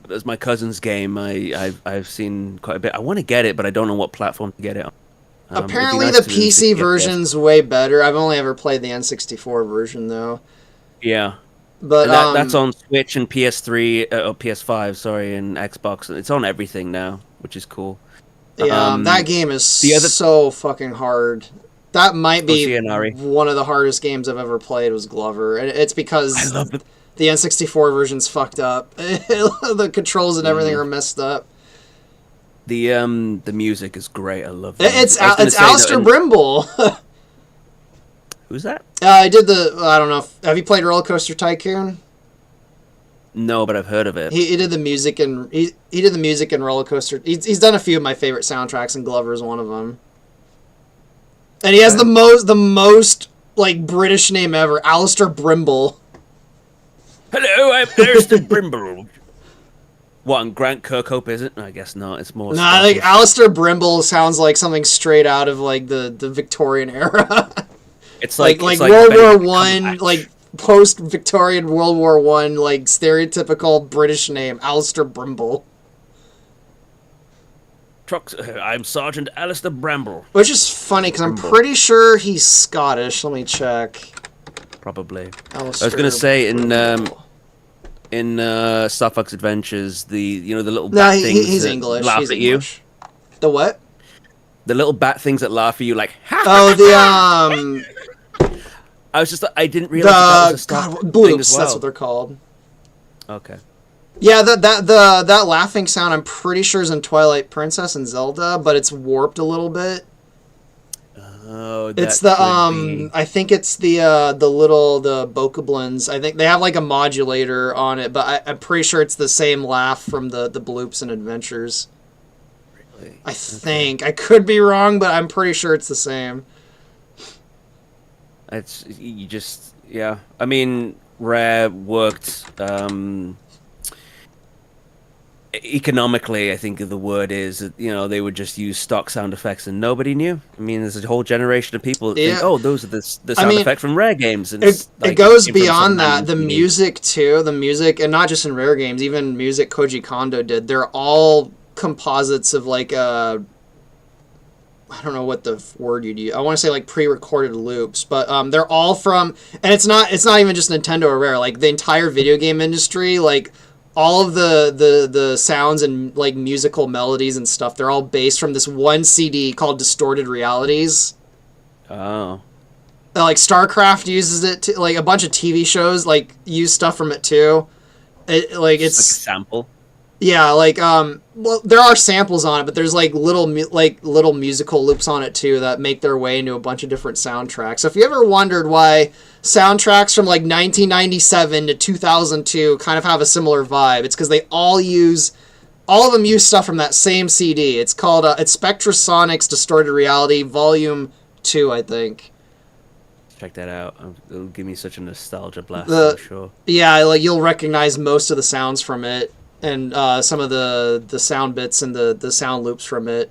as my cousin's game, I've seen quite a bit. I want to get it, but I don't know what platform to get it on. It'd be Apparently, nice the to PC get this. version's way better. I've only ever played the N64 version though. Yeah, But and that's on Switch and PS3 or PS5, sorry, and Xbox. It's on everything now, which is cool. Yeah, that game is the other- so fucking hard. That might be Oceanari. one of the hardest games I've ever played was Glover. And it's because I love the the N64 version's fucked up. The controls and everything are messed up. the music is great. I love it. It's Alistair Brimble. Who's that? I did I don't know. Have you played Roller Coaster Tycoon? No, but I've heard of it. He did the music and he did the music in Roller Coaster. He's done a few of my favorite soundtracks, and Glover is one of them. And he has the most like British name ever, Alistair Brimble. Hello, I'm Alistair Brimble. What, and Grant Kirkhope isn't? I guess not. It's more. Nah, I think Alistair Brimble sounds like something straight out of like the Victorian era. It's like World War Benedict One, Cumberbatch. like post-Victorian World War One, like stereotypical British name, Alistair Brimble. I'm Sergeant Alistair Bramble. Which is funny because I'm pretty sure he's Scottish. Let me check. Probably. Alistair I was gonna say Brimble. in Star Fox Adventures, the little No, bat things he's that English. laugh He's at English. The what? you. The little bat things that laugh at you, like ha. Oh, I was just I didn't realize that was a Star Fox thing bloops. as well. That's what they're called. Okay. Yeah, that laughing sound I'm pretty sure is in Twilight Princess and Zelda, but it's warped a little bit. Oh, It's that could be. I think it's the Bokoblins. I think they have like a modulator on it, but I'm pretty sure it's the same laugh from the bloops and adventures. Really? I think I could be wrong, but I'm pretty sure it's the same. It's you just yeah. I mean, Rare worked economically. I think the word is that, they would just use stock sound effects and nobody knew. I mean, there's a whole generation of people that think, Yeah. oh, those are the sound effects from Rare games. And It like, goes came from some beyond that. random The TV. music too. The music, and not just in Rare games. Even music Koji Kondo did. They're all composites of like I don't know what the word you'd use. I want to say like pre-recorded loops, but they're all from, and it's not even just Nintendo or Rare. Like the entire video game industry, like all of the sounds and like musical melodies and stuff, they're all based from this one CD called Distorted Realities. Oh, Like StarCraft uses it to, like a bunch of TV shows like use stuff from it too. It's like a sample. yeah, like well, there are samples on it, but there's like little musical loops on it too that make their way into a bunch of different soundtracks. So if you ever wondered why soundtracks from like 1997 to 2002 kind of have a similar vibe, it's because all of them use stuff from that same CD. It's called it's Spectrasonics Distorted Reality Volume 2, I think. Check that out. It'll give me such a nostalgia blast. The- I'm sure. Yeah, like you'll recognize most of the sounds from it, and some of the sound bits and the sound loops from it.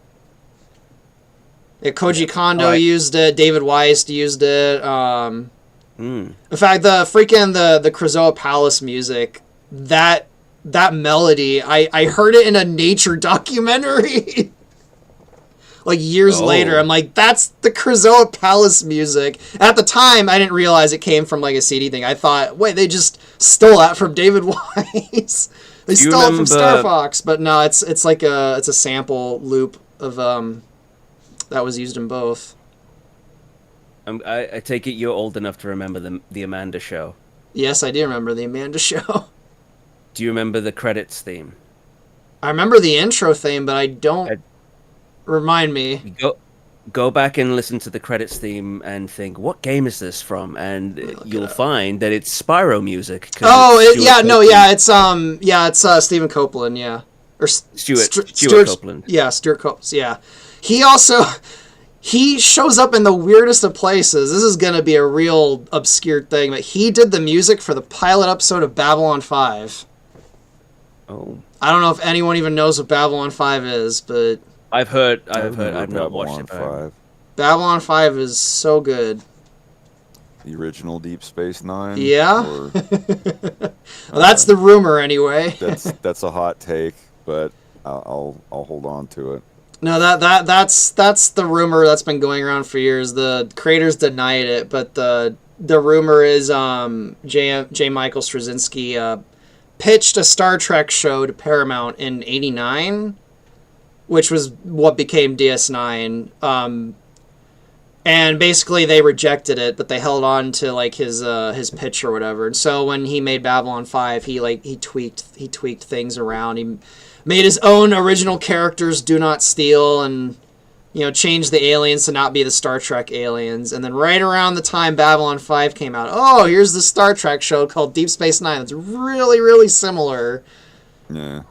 Yeah, Koji Kondo used it. David Weiss used it. In fact, the Krazoa Palace music, that melody, I heard it in a nature documentary. Like years later, I'm like, that's the Krazoa Palace music. At the time, I didn't realize it came from like a CD thing. I thought, wait, they just stole that from David Weiss. They stole it from Star Fox, but no, it's a sample loop of that was used in both. I take it you're old enough to remember the Amanda Show. Yes, I do remember the Amanda Show. Do you remember the credits theme? I remember the intro theme, but I don't. Remind me. Go back and listen to the credits theme and think, what game is this from? And you'll find that it's Spyro music. Oh, it's Stephen Copeland, yeah, or Stuart Copeland. Yeah, Stuart Copeland. Yeah, he shows up in the weirdest of places. This is gonna be a real obscure thing, but he did the music for the pilot episode of Babylon 5. Oh, I don't know if anyone even knows what Babylon 5 is, but I've heard. I've remember not watched Babylon it. But 5. Babylon 5 is so good. The original Deep Space Nine. Yeah. Or, Well, that's the rumor anyway. that's a hot take, but I'll hold on to it. No, that's the rumor that's been going around for years. The creators denied it, but the rumor is J. Michael Straczynski pitched a Star Trek show to Paramount in '89, which was what became DS9. And basically they rejected it, but they held on to like his pitch or whatever. And so when he made Babylon 5, he tweaked things around. He made his own original characters, Do Not Steal, and changed the aliens to not be the Star Trek aliens. And then right around the time Babylon 5 came out, oh, here's the Star Trek show called Deep Space Nine. It's really, really similar. Yeah.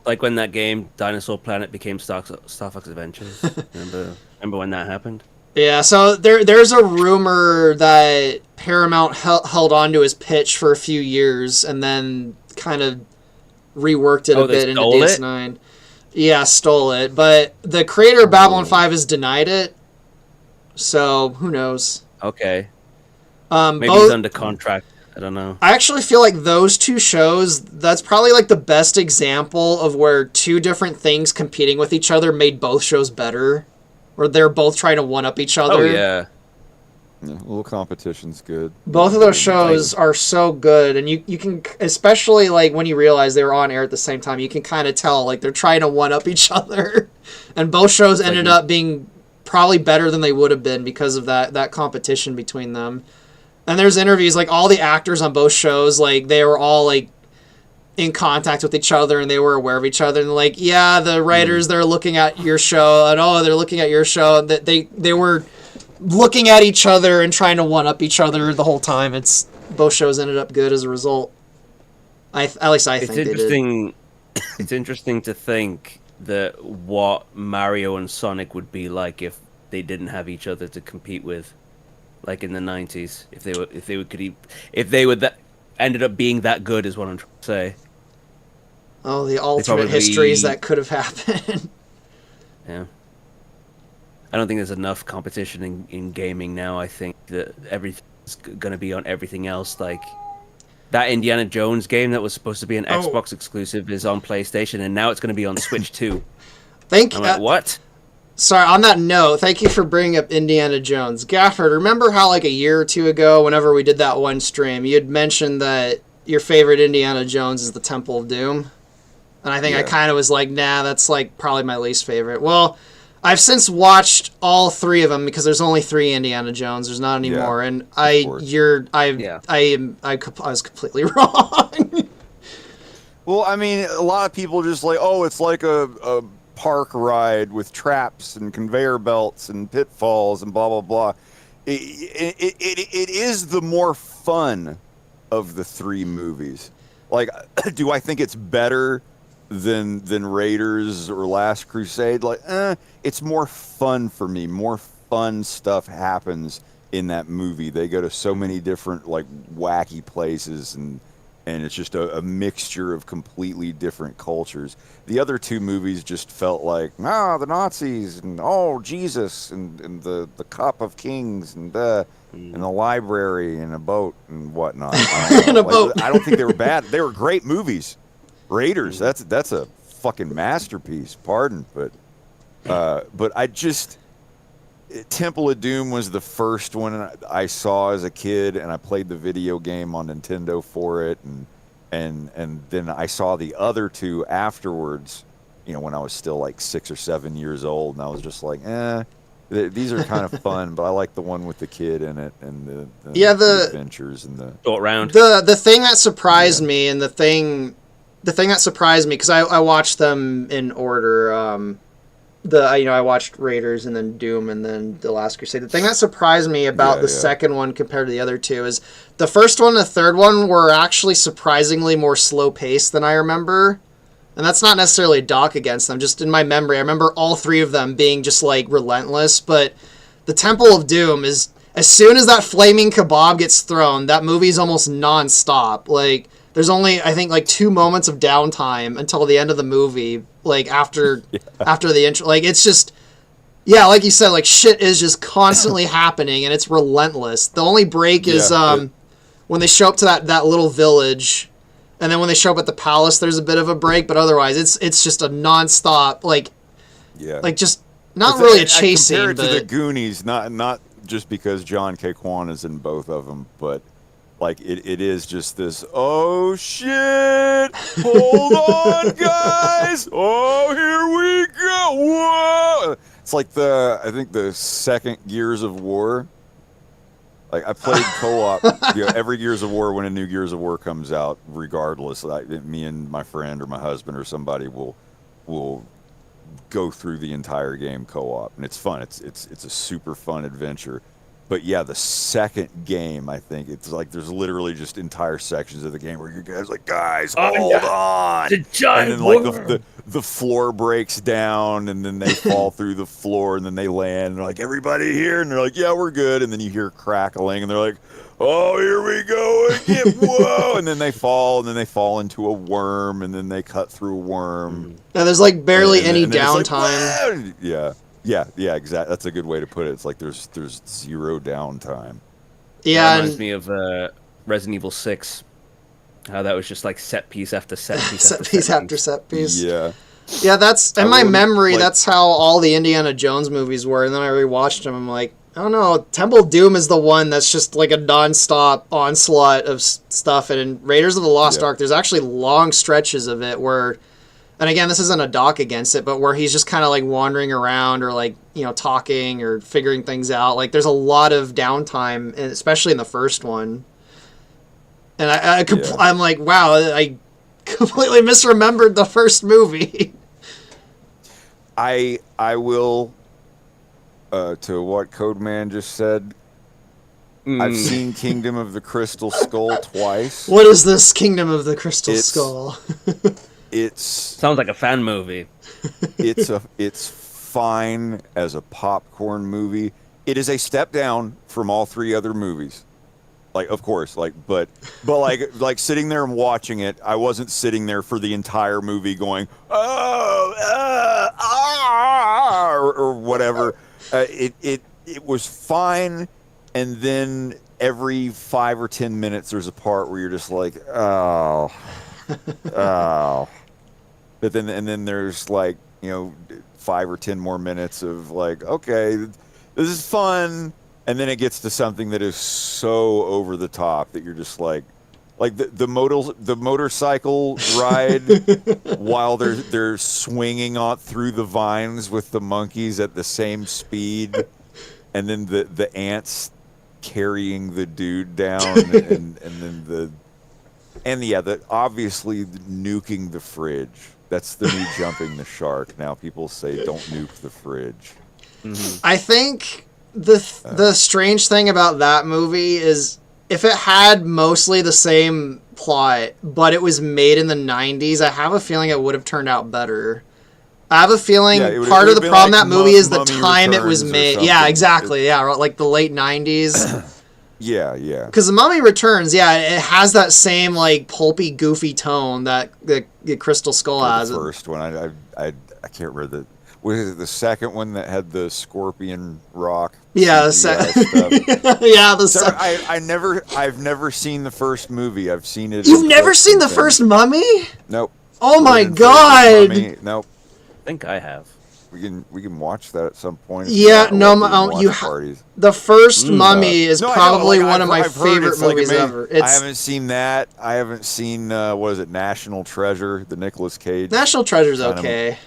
Like when that game Dinosaur Planet became Star Fox Adventures. Remember when that happened? Yeah, so there's a rumor that Paramount held on to his pitch for a few years and then kind of reworked it a bit into DS9. Yeah, stole it. But the creator of Babylon 5 has denied it, so who knows? Okay. Maybe he's under contract. I don't know. I actually feel like those two shows, that's probably like the best example of where two different things competing with each other made both shows better. Or they're both trying to one-up each other. Oh, yeah. Yeah, a little competition's good. Both of those shows are so good, and you can, especially like when you realize they were on air at the same time, you can kind of tell like they're trying to one-up each other. And both shows ended up being probably better than they would have been because of that competition between them. And there's interviews, like all the actors on both shows, like they were all like in contact with each other and they were aware of each other, and like, yeah, the writers, they're looking at your show, and they're looking at your show, that they were looking at each other and trying to one up each other the whole time. Both shows ended up good as a result. At least I think they did. It's interesting to think that what Mario and Sonic would be like if they didn't have each other to compete with, like in the 90s, if they were that ended up being that good, is what I'm trying to say. Oh, the alternate histories that could have happened. Yeah. I don't think there's enough competition in gaming now. I think that everything's going to be on everything else. Like, that Indiana Jones game that was supposed to be an Xbox exclusive is on PlayStation, and now it's going to be on Switch too. I'm like, what? Sorry, on that note, thank you for bringing up Indiana Jones. Gafford, remember how like a year or two ago, whenever we did that one stream, you had mentioned that your favorite Indiana Jones is the Temple of Doom? And I think I kind of was like, nah, that's like probably my least favorite. Well, I've since watched all three of them because there's only 3 Indiana Jones. There's not any more, and I was completely wrong. Well, I mean, a lot of people just like, oh, it's like a park ride with traps and conveyor belts and pitfalls and blah blah blah. It is the more fun of the 3 movies. Like, do I think it's better than Raiders or Last Crusade? Like, it's more fun for me. More fun stuff happens in that movie. They go to so many different like wacky places, and it's just a mixture of completely different cultures. The other 2 movies just felt like, the Nazis, and Jesus, and the Cup of Kings, and the library, and a boat, and whatnot. And a boat. I don't think they were bad. They were great movies. Raiders, that's a fucking masterpiece. Pardon, but I just, Temple of Doom was the first one I saw as a kid, and I played the video game on Nintendo for it, and then I saw the other 2 afterwards, when I was still like 6 or 7 years old, and I was just like, these are kind of fun, but I like the one with the kid in it, and the adventures and the short round. The thing that surprised me, and the thing that surprised me, because I watched them in order. I watched Raiders and then Doom and then The Last Crusade. The thing that surprised me about the second one compared to the other 2 is the first one and the third one were actually surprisingly more slow paced than I remember. And that's not necessarily a dock against them. Just in my memory, I remember all 3 of them being just like relentless. But the Temple of Doom is, as soon as that flaming kebab gets thrown, that movie's almost nonstop. Like, there's only, I think, like 2 moments of downtime until the end of the movie, like after the intro. Like, it's just, like you said, like shit is just constantly happening, and it's relentless. The only break is when they show up to that little village, and then when they show up at the palace, there's a bit of a break, but otherwise it's just a nonstop, like just not really a chase scene. Compared to the Goonies, not just because John K. Kwan is in both of them, but Like it is just this. Oh shit! Hold on, guys! Oh, here we go! Whoa! It's like I think the second Gears of War. Like I played co-op, every Gears of War when a new Gears of War comes out, regardless. Like me and my friend or my husband or somebody will go through the entire game co-op, and it's fun. It's a super fun adventure. But yeah, the second game, I think it's like there's literally just entire sections of the game where you guys like, guys, hold on, It's a giant and then like worm. the floor breaks down, and then they fall through the floor, and then they land. And they're like, everybody here, and they're like, yeah, we're good. And then you hear crackling, and they're like, oh, here we go again, whoa! And then they fall, into a worm, and then they cut through a worm. And there's like barely any And then it's like, downtime. "Whoa!" Yeah, exactly. That's a good way to put it. It's like there's zero downtime. Yeah, Reminds and me of Resident Evil 6. How that was just like set piece after set piece set after piece set after piece. set piece. Yeah. Yeah, that's in I my wouldn't, memory. like- That's how all the Indiana Jones movies were. And then I rewatched them. I'm like, I don't know. Temple of Doom is the one that's just like a nonstop onslaught of stuff. And in Raiders of the Lost Yeah. Ark, there's actually long stretches of it where, and again, this isn't a dock against it, but where he's just kind of like wandering around or like, talking or figuring things out. Like there's a lot of downtime, especially in the first one. And I'm like, wow, I completely misremembered the first movie. I will. To what Codeman just said, I've seen Kingdom of the Crystal Skull twice. What is this Kingdom of the Crystal It's- Skull? It's Sounds like a fan movie. it's fine as a popcorn movie. It is a step down from all three other movies. Like, of course, but like sitting there and watching it, I wasn't sitting there for the entire movie going, or whatever. It was fine, and then every 5 or 10 minutes, there's a part where you're just like, oh. But then there's like 5 or 10 more minutes of like, okay, this is fun. And then it gets to something that is so over the top that you're just like the motorcycle ride while they're swinging on through the vines with the monkeys at the same speed, and then the ants carrying the dude down, and then obviously nuking the fridge. That's the new jumping the shark. Now people say don't nuke the fridge. I think the strange thing about that movie is if it had mostly the same plot, but it was made in the 90s, I have a feeling it would have turned out better. I have a feeling part of the problem that movie is the time it was made. Yeah, exactly. Like the late 90s. Yeah. Because The Mummy Returns, it has that same like pulpy, goofy tone that the Crystal Skull has. The first one, I can't remember was it the second one that had the scorpion rock? Yeah, I've never seen the first movie. I've seen it. You've never seen the first Mummy? Nope. Oh my god! Nope. I think I have. We can watch that at some point. Yeah, no, parties. The first Mummy is No, I know, probably like, one of my I've heard favorite it's, like, movies amazing. ever. I haven't seen that. I haven't seen what is it, National Treasure, the Nicolas Cage. National Treasure's kind of- okay.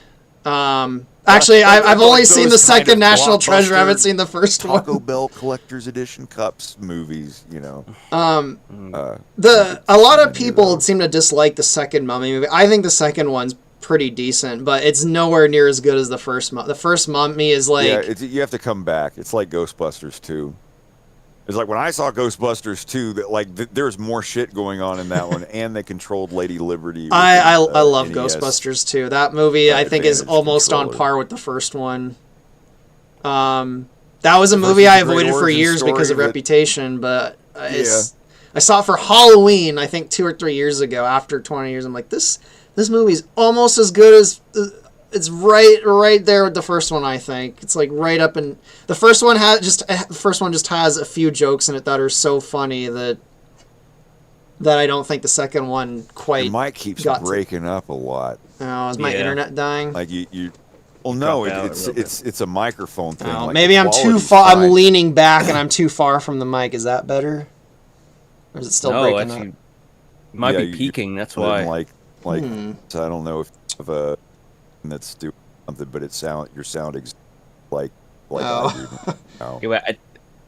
Actually, I've only seen the second National Treasure. I haven't seen the first Taco one. Bell Collector's Edition cups movies. A lot of people seem to dislike the second Mummy movie. I think the second one's pretty decent, but it's nowhere near as good as the first. The first Mummy is like, you have to come back. It's like Ghostbusters 2. It's like when I saw Ghostbusters 2, that there's more shit going on in that one, and they controlled Lady Liberty. I love NES. Ghostbusters too. That movie I think is Advantage almost on controller. par with the first one. That was a The movie first I is a great avoided for origin years because of story, but- reputation, but I saw it for Halloween I think 2 or 3 years ago. After 20 years, I'm like, this movie's almost as good as. It's right there with the first one. I think it's like right up in the first one just has a few jokes in it that are so funny that I don't think the second one quite. The mic keeps got to- breaking up a lot. Oh, is my Yeah. internet dying? Like you. Well, no, Drop out a it's little it's a microphone thing. Oh, like, maybe the I'm too quality's far. fine. I'm leaning back and I'm too far from the mic. Is that better? Or is it still No, breaking actually, up? might Yeah, be you peaking. That's put in why. like so I don't know if you have a that's doing something, but your sound like I do Oh. now, Yeah,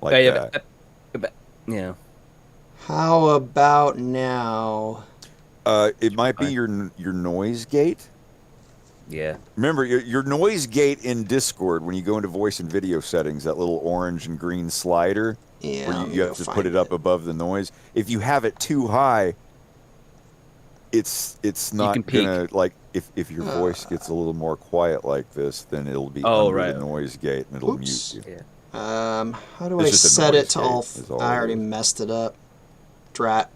like that. yeah. How about now? It might be Fine. your noise gate. Yeah. Remember your noise gate in Discord when you go into voice and video settings, that little orange and green slider where Yeah, let me you go have to put find it up above the noise. If you have it too high, it's You not can peak. gonna like if your voice gets a little more quiet like this, then it'll be Oh, under right. the noise gate and it'll mute Oops. you. Yeah. How do I It's just a set it noise to gate, all? is all I it already is. messed it up. Drat.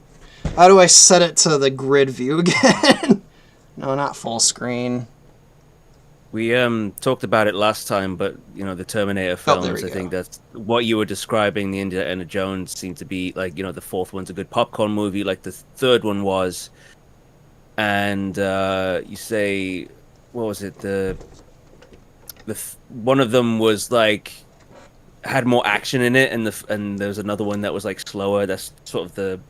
How do I set it to the grid view again? No, not full screen. We talked about it last time, but the Terminator Oh, there films. we I think go. that's what you were describing. The Indiana Jones seemed to be like the fourth one's a good popcorn movie, like the third one was. And you say, what was it? One of them was like had more action in it, and there was another one that was like slower. That's sort of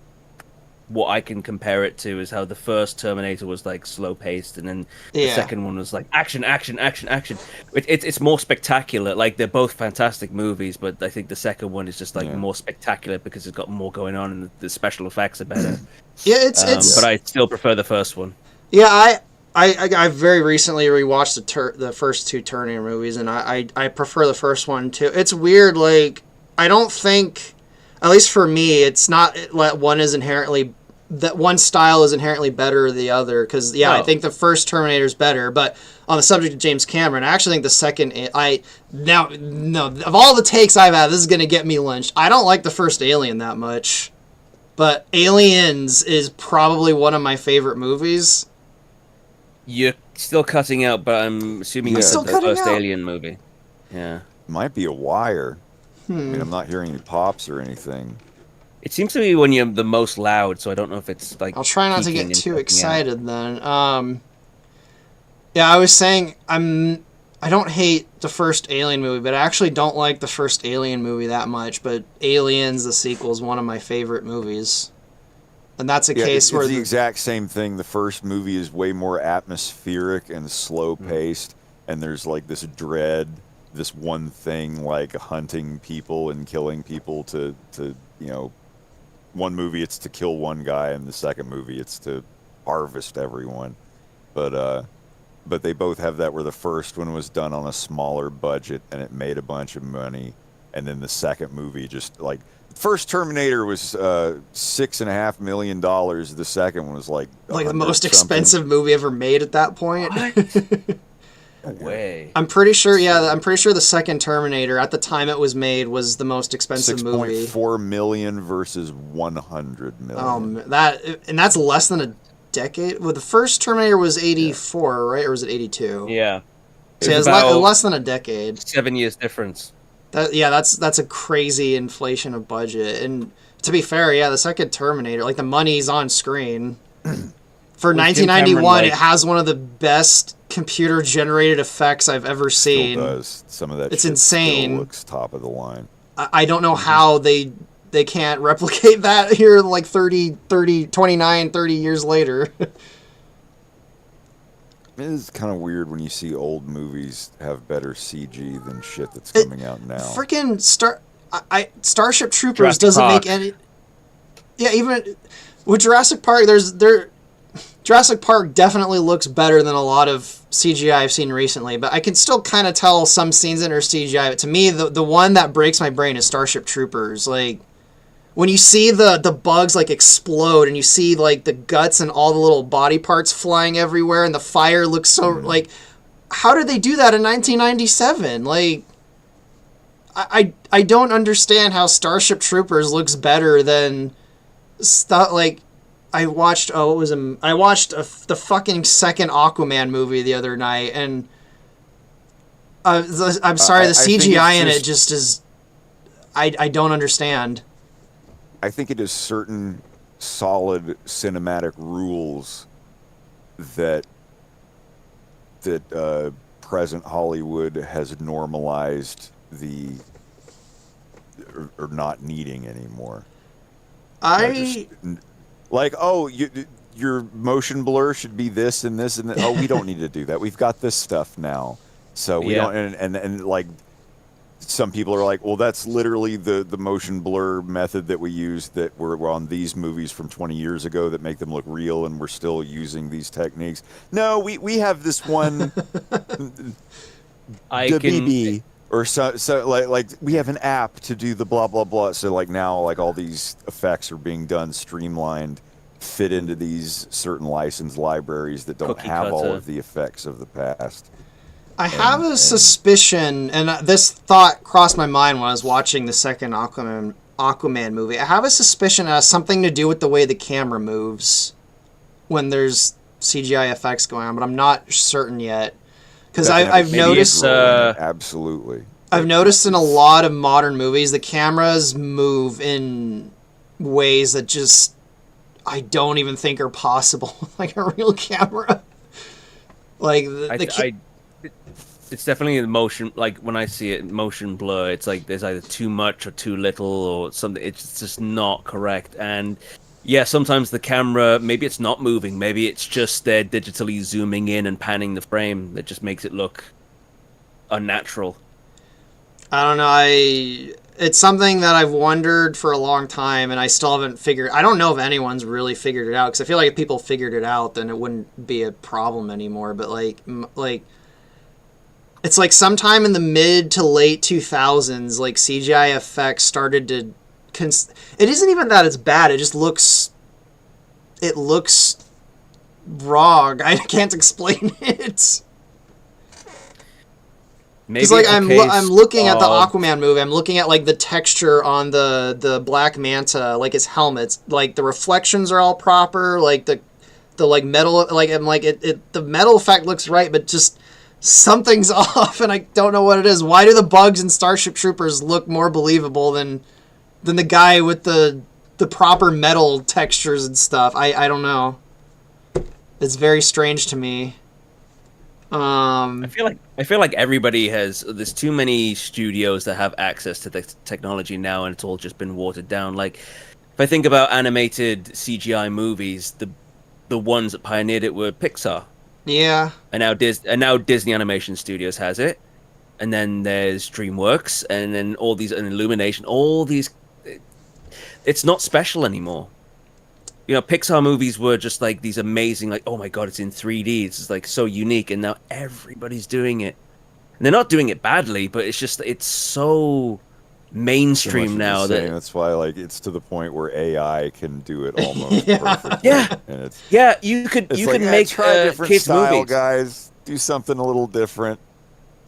what I can compare it to is how the first Terminator was like slow paced, and then the Yeah. second one was like action, action, action, action. It's more spectacular. Like they're both fantastic movies, but I think the second one is just like Yeah. more spectacular because it's got more going on, and the special effects are better. Yeah, it's. But I still prefer the first one. Yeah, I very recently rewatched the first two Terminator movies, and I prefer the first one too. It's weird, like I don't think, at least for me, it's not like one is inherently that one style is inherently better than the other. Because I No. think the first Terminator is better, but on the subject of James Cameron, I actually think the second no of all the takes I've had, this is gonna get me lynched. I don't like the first Alien that much, but Aliens is probably one of my favorite movies. You're still cutting out, but I'm assuming Yeah, you still said the cutting first out. Alien movie. Yeah. Might be a wire. I mean, I'm not hearing any pops or anything. It seems to be when you're the most loud, so I don't know if it's like. I'll try not to peaking get and too cutting out. excited then. Yeah, I was saying I don't hate the first Alien movie, but I actually don't like the first Alien movie that much. But Aliens, the sequel, is one of my favorite movies, and that's a Yeah, case it's where the exact same thing. The first movie is way more atmospheric and slow paced, and there's like this dread, this one thing like hunting people and killing people to one movie it's to kill one guy, and the second movie it's to harvest everyone. But they both have that where the first one was done on a smaller budget and it made a bunch of money, and then the second movie just like first Terminator was $6.5 million. The second one was like the 100 most something. expensive movie ever made at that point. No way. I'm pretty sure. Yeah, I'm pretty sure the second Terminator at the time it was made was the most expensive movie. 6.4 million versus 100 million. That's less than a decade. Well, the first Terminator was 84, right, or was it 82? Yeah. So yeah, it's about less than a decade. 7 years difference. That's a crazy inflation of budget. And to be fair, yeah, the second Terminator, like the money's on screen. For Was Jim 1991, Cameron, it has one of the best computer-generated effects I've ever seen. Still does. Some of that It's shit insane. still looks top of the line. I don't know how they can't replicate that here like 30 years later. It is kind of weird when you see old movies have better CG than shit that's coming out now. Freaking Starship Troopers Jurassic doesn't Park. make any. Yeah, even with Jurassic Park, Jurassic Park definitely looks better than a lot of CGI I've seen recently, but I can still kind of tell some scenes that are CGI. But to me, the one that breaks my brain is Starship Troopers. Like, when you see the bugs like explode and you see like the guts and all the little body parts flying everywhere and the fire looks so like, how did they do that in 1997? Like, I don't understand how Starship Troopers looks better than stuff like. I watched the fucking second Aquaman movie the other night, and I'm sorry, the I think CGI in it's it just is. I don't understand. I think it is certain solid cinematic rules that present Hollywood has normalized or not needing anymore. I Like, oh, your motion blur should be this and this and that. Oh, we don't need to do that. We've got this stuff now, so we Yeah. don't. And like, some people are like, well, that's literally the motion blur method that we use that were on these movies from 20 years ago that make them look real, and we're still using these techniques. No, we have this one I the can. BB or so like we have an app to do the blah blah blah. So like now like all these effects are being done streamlined, fit into these certain licensed libraries that don't Cookie have all cutter. of the effects of the past. have a and- suspicion, and this thought crossed my mind when I was watching the second Aquaman movie. I have a suspicion it has something to do with the way the camera moves when there's CGI effects going on, but I'm not certain yet. Because I've Maybe noticed it's, Absolutely. I've noticed in a lot of modern movies the cameras move in ways that just I don't even think are possible, like a real camera. Like it's definitely the motion. Like when I see it, motion blur. It's like there's either too much or too little or something. It's just not correct. And yeah, sometimes the camera, maybe it's not moving. Maybe it's just they're digitally zooming in and panning the frame that just makes it look unnatural. I don't know. It's something that I've wondered for a long time, and I still haven't figured. I don't know if anyone's really figured it out, because I feel like if people figured it out, then it wouldn't be a problem anymore. But like, it's like sometime in the mid to late 2000s, like CGI effects started to. It isn't even that it's bad. It just looks. It looks wrong. I can't explain it. Maybe Because like it's a I'm case looking at the of- Aquaman movie, I'm looking at like the texture on the Black Manta, like his helmets, like the reflections are all proper, like the like metal, like I'm like it the metal effect looks right, but just something's off, and I don't know what it is. Why do the bugs in Starship Troopers look more believable than the guy with the proper metal textures and stuff? I don't know. It's very strange to me. I feel like everybody has. There's too many studios that have access to the technology now, and it's all just been watered down. Like, if I think about animated CGI movies, the ones that pioneered it were Pixar, Yeah. and now Disney Animation Studios has it, and then there's DreamWorks, and then all these and Illumination, all these. It's not special anymore. You know, Pixar movies were just like these amazing, like, oh my god, it's in 3D. It's just, like so unique, and now everybody's doing it. And they're not doing it badly, but it's just it's so Too much mainstream of the now same. that That's why like it's to the point where AI can do it almost Yeah. perfectly. Yeah. And it's yeah, you could like, make try a different kids style, movies. guys. Do something a little different.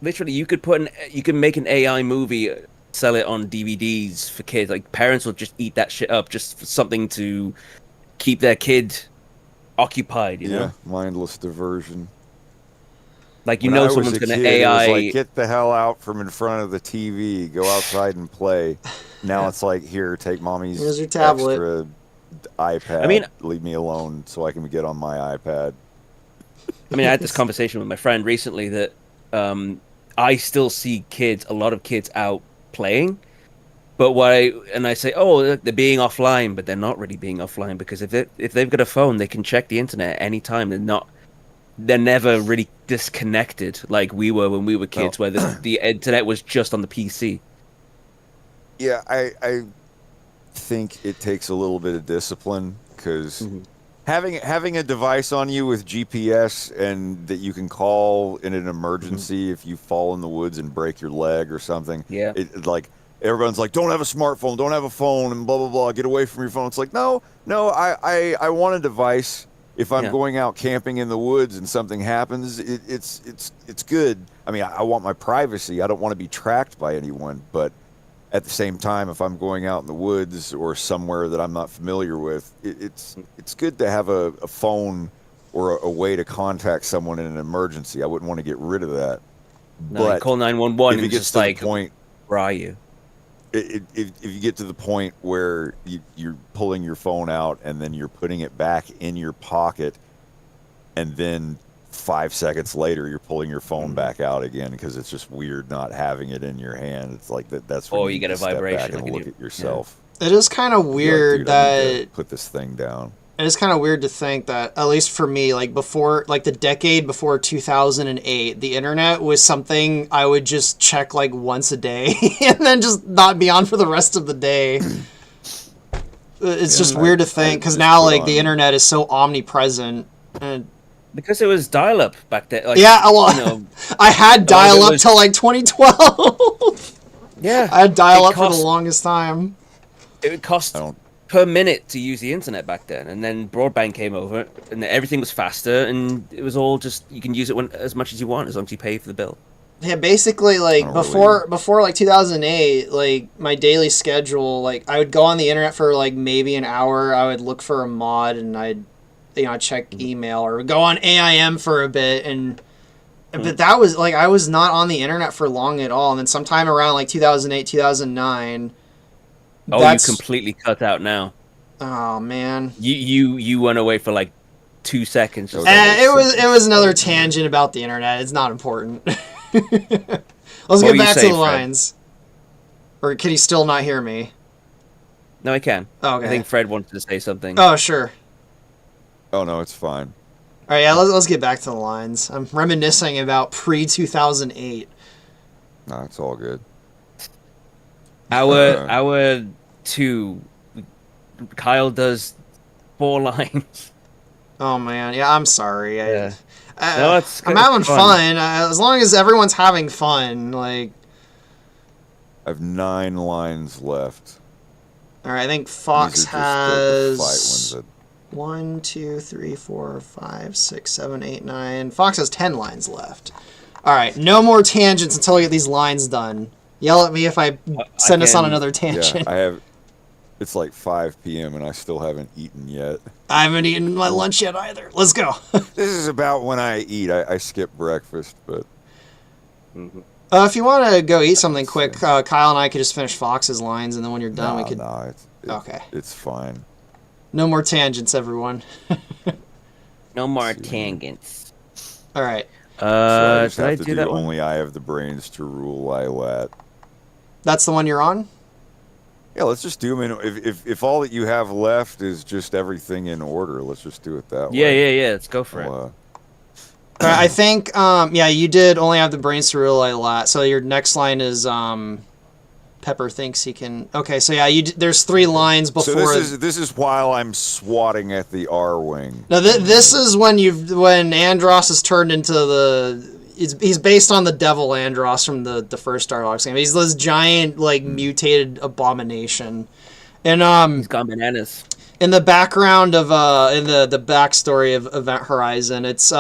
Literally, you can make an AI movie, sell it on DVDs for kids. Like parents will just eat that shit up just for something to keep their kid occupied. You know, Mindless diversion. like you When know I was someone's a gonna kid, AI. It was like, get the hell out from in front of the TV. Go outside and play. Now it's like, here, take mommy's Here's your tablet. extra iPad. I mean- leave me alone so I can get on my iPad. I mean, I had this conversation with my friend recently that I still see a lot of kids out playing, but I say, oh, look, they're being offline, but they're not really being offline because if they've got a phone, they can check the internet at any time. They're never really disconnected like we were when we were kids, where the internet was just on the PC. Yeah, I think it takes a little bit of discipline because Mm-hmm. having a device on you with GPS and that you can call in an emergency if you fall in the woods and break your leg or something. Yeah. It like everyone's like, don't have a smartphone, don't have a phone, and blah blah blah. Get away from your phone. It's like, no. I want a device. If I'm Yeah. going out camping in the woods and something happens, it's good. I mean, I want my privacy. I don't want to be tracked by anyone, but at the same time, if I'm going out in the woods or somewhere that I'm not familiar with, it's good to have a phone or a way to contact someone in an emergency. I wouldn't want to get rid of that. No, you But call 911 if it and gets just to like the point, where are you? if you get to the point where you're pulling your phone out and then you're putting it back in your pocket, and then 5 seconds later you're pulling your phone back out again because it's just weird not having it in your hand. It's like that's when Or you you get need a to step vibration, back and like, and look you- at yourself. It is kind of You're like, weird dude, I need to that put this thing down. it's kind of weird to think that, at least for me, like before, like the decade before 2008, the internet was something I would just check like once a day and then just not be on for the rest of the day. It's just weird to think because just now put like the on- internet is so omnipresent. And Because it was dial-up back then. Like, yeah, well, you know, I had dial up was- till like 2012. yeah. I had dial it up for the cost- longest time. It would cost I don't. per minute to use the internet back then, and then broadband came over, and everything was faster, and it was all just you can use it as much as you want as long as you pay for the bill. Yeah, basically, like don't before like 2008, like my daily schedule, like I would go on the internet for like maybe an hour. I would look for a mod, and I'd check email or go on AIM for a bit, and but that was like I was not on the internet for long at all. And then sometime around like 2008, 2009. Oh, That's- you completely cut out now. Oh man. You went away for like 2 seconds. Just It was another tangent about the internet. It's not important. Let's What get were you back to saying, the Fred? lines. Or can he still not hear me? No, I can. Oh, okay. I think Fred wanted to say something. Oh, sure. Oh no, it's fine. All right, yeah, let's get back to the lines. I'm reminiscing about pre-2008. No, it's all good. Our 2, Kyle does 4 lines. Oh man, yeah, I'm sorry. Yeah. No, it's I'm kinda having fun. fun. As long as everyone's having fun, like. I have 9 lines left. All right, I think These Fox are just the fight has ones 1, 2, 3, 4, 5, 6, 7, 8, 9. Fox has 10 lines left. All right, no more tangents until we get these lines done. Yell at me if I send us on can- another Yeah, tangent. I have. It's like 5 p.m. and I still haven't eaten yet. I haven't eaten my lunch yet either. Let's go. This is about when I eat. I skip breakfast, but If you want to go eat something quick, Kyle and I could just finish Fox's lines, and then when you're done, we could. it's Okay. It's fine. No more tangents, everyone. No more tangents. All right, So I just Did I have to do that one? Only I have the brains to rule Lilat. that's the one you're on. Yeah, let's just do them in. If all that you have left is just everything in order, let's just do it that Yeah, way. yeah, yeah. Let's go for it. Well, All right, I think, yeah, you did only have the brains to rule a lot. So your next line is, Pepper thinks he can. Okay, so yeah, there's 3 lines before. so this is while I'm swatting at the R wing. No, this is when Andros is turned into the. He's based on the devil Andros from the first Star Wars game. He's this giant like mutated abomination, and He's gone bananas. in the background of in the backstory of Event Horizon, it's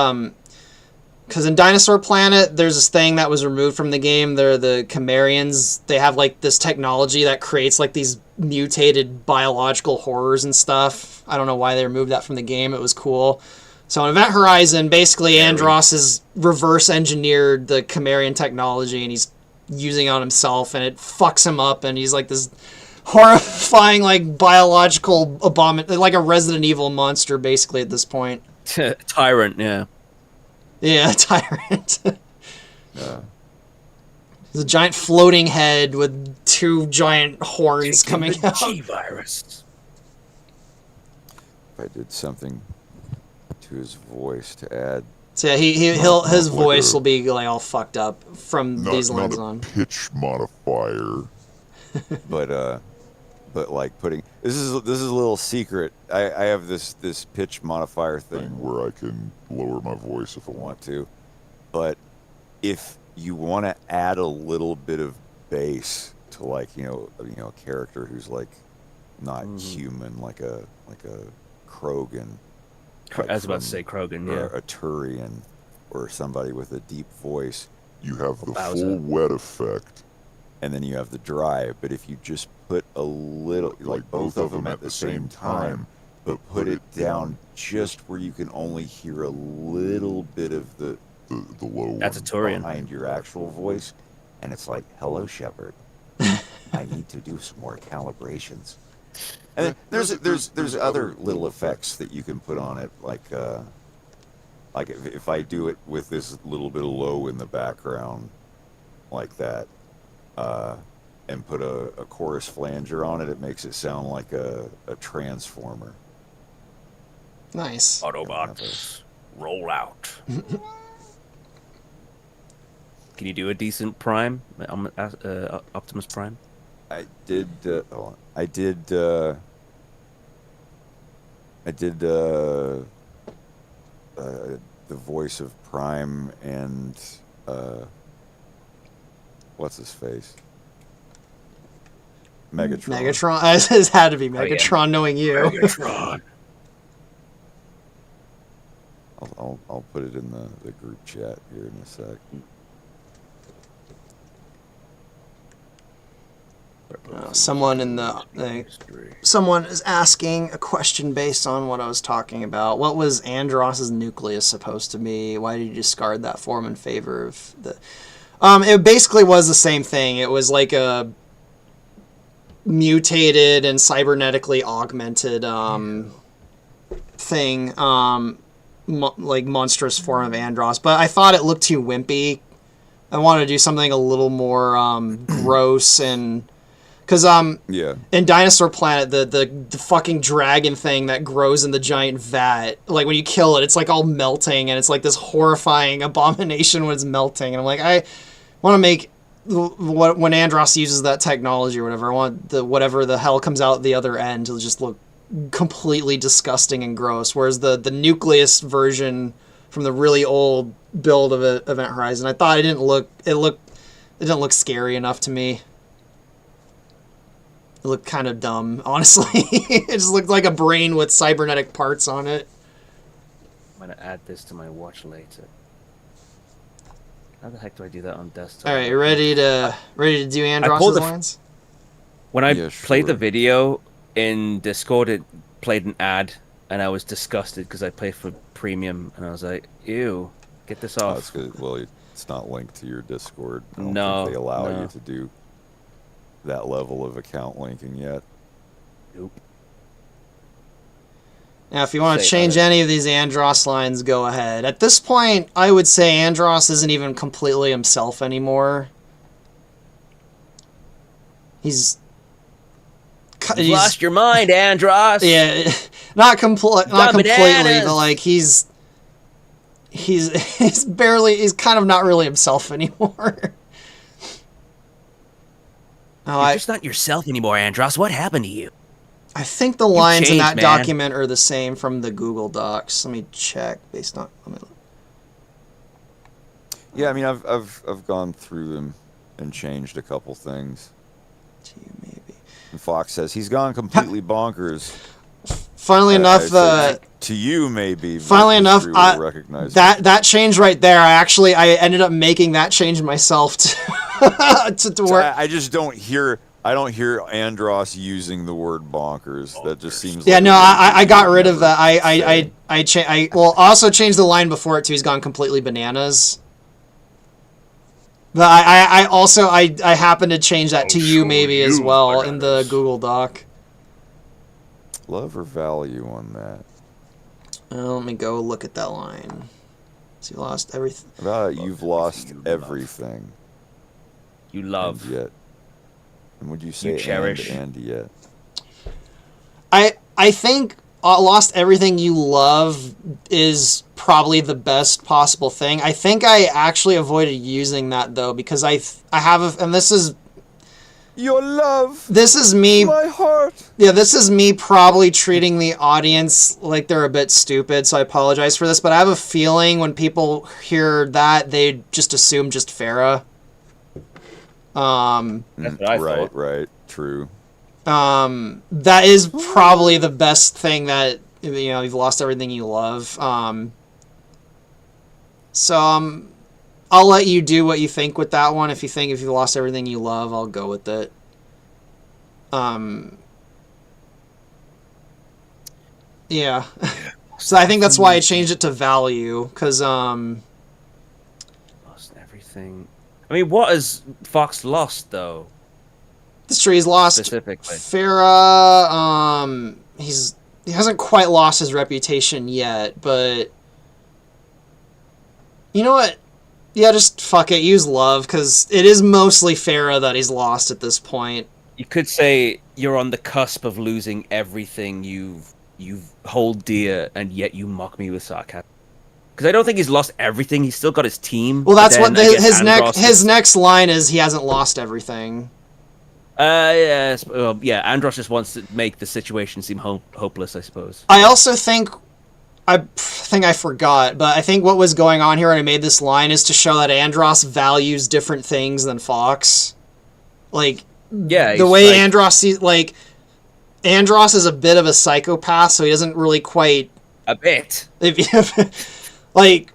because in Dinosaur Planet there's this thing that was removed from the game. They're the Chimerians. They have like this technology that creates like these mutated biological horrors and stuff. I don't know why they removed that from the game. It was cool. So in Event Horizon, basically Andros has reverse engineered the Chimerian technology and he's using it on himself, and it fucks him up, and he's like this horrifying like biological abomination, like a Resident Evil monster basically at this point. Tyrant, yeah. Yeah, tyrant. There's a giant floating head with 2 giant horns coming out. G-virus. If I did something to his voice to add. So yeah, his voice will be like all fucked up from these lines on. Pitch modifier. But like putting this is a little secret. I have this pitch modifier thing Where I can lower my voice if I want. want to, but if you want to add a little bit of bass to like a character who's like not human, like a Krogan. Like I was about to from- say Krogan, or yeah. a Turian, or somebody with a deep voice, You have the Bowser. full wet effect. and then you have the dry. But if you just put a little, like both of them at the same time, but put it down just where you can only hear a little bit of the The low That's a one. Turian. behind your actual voice, and it's like, "Hello, Shepard. I need to do some more calibrations." And then there's other little effects that you can put on it, like if I do it with this little bit of low in the background, like that, and put a chorus flanger on it, it makes it sound like a transformer. Nice. Autobots, roll out. Can you do a decent Prime, Optimus Prime? I did. Hold on. I did the voice of Prime and what's his face? Megatron. Megatron. It had to be Oh, yeah. Megatron, knowing you. Megatron. I'll put it in the group chat here in a sec. Someone in someone is asking a question based on what I was talking about. What was Andross's nucleus supposed to be? Why did you discard that form in favor of the? It basically was the same thing. It was like a mutated and cybernetically augmented thing, like monstrous form of Andross. But I thought it looked too wimpy. I wanted to do something a little more gross and. Because Yeah. in Dinosaur Planet, the fucking dragon thing that grows in the giant vat, like when you kill it, it's like all melting, and it's like this horrifying abomination when it's melting. And I'm like, I want to make when Andros uses that technology or whatever, I want whatever the hell comes out the other end to just look completely disgusting and gross. Whereas the nucleus version from the really old build of Event Horizon, I thought it didn't look scary enough to me. It looked kind of dumb, honestly. It just looked like a brain with cybernetic parts on it. I'm gonna add this to my watch later. How the heck do I do that on desktop? All right, ready to do Andross's pulled the lines? When I Yeah, played the sure. video in Discord, it played an ad, and I was disgusted because I paid for premium, and I was like, "Ew, get this Oh, off." it's good. Well, it's not linked to your Discord. I don't No, think they allow no. you to do that level of account linking yet. Nope. Now, if you want to Say change other. any of these Andross lines, go ahead. At this point, I would say Andross isn't even completely himself anymore. He's You've lost your mind, Andros. yeah, not completely, bananas. but like he's kind of not really himself anymore. Oh, You're just not yourself anymore, Andros. What happened to you? I think the lines in changed, that man. document are the same from the Google Docs. Let me check based on. Yeah, I mean, I've gone through them and changed a couple things. To you maybe. And Fox says he's gone completely bonkers. Funnily enough, to you maybe. but funnily enough, history will recognize it. that change right there. I ended up making that change myself to So work. I just don't hear. I don't hear Andros using the word bonkers. That just seems. Yeah, like no, a word I that got you would rid of never that. say. I also changed the line before it too. He's gone completely bananas. But I also happened to change that to you maybe as well in the Google Doc. Love or value on that? Let me go look at that line. So you lost everything. About you've lost everything. You love. And yet. And would you say cherish. and yet? I think lost everything you love is probably the best possible thing. I think I actually avoided using that though because I have and this is Your love. This is me. My heart. Yeah, this is me probably treating the audience like they're a bit stupid, so I apologize for this, but I have a feeling when people hear that, they just assume just Farah. That's what I thought. Right. True. That is probably the best thing that, you've lost everything you love. I'll let you do what you think with that one. If you think if you've lost everything you love, I'll go with it. Yeah. So I think that's why I changed it to value, because Lost everything. I mean, what has Fox lost though? this tree's lost Specifically. Farah. He hasn't quite lost his reputation yet, but you know what? Yeah, just fuck it. Use love, because it is mostly Farah that he's lost at this point. You could say you're on the cusp of losing everything you hold dear, and yet you mock me with sarcasm. Because I don't think he's lost everything. He's still got his team. Well, that's but what then I guess his next line is. He hasn't lost everything. Yes. Well, yeah. Andros just wants to make the situation seem hopeless, I suppose. I also think I forgot, but I think what was going on here when I made this line is to show that Andros values different things than Fox. Like, Yeah. the way Andros sees, like, Andros is a bit of a psychopath, so he doesn't really quite. A bit. Like,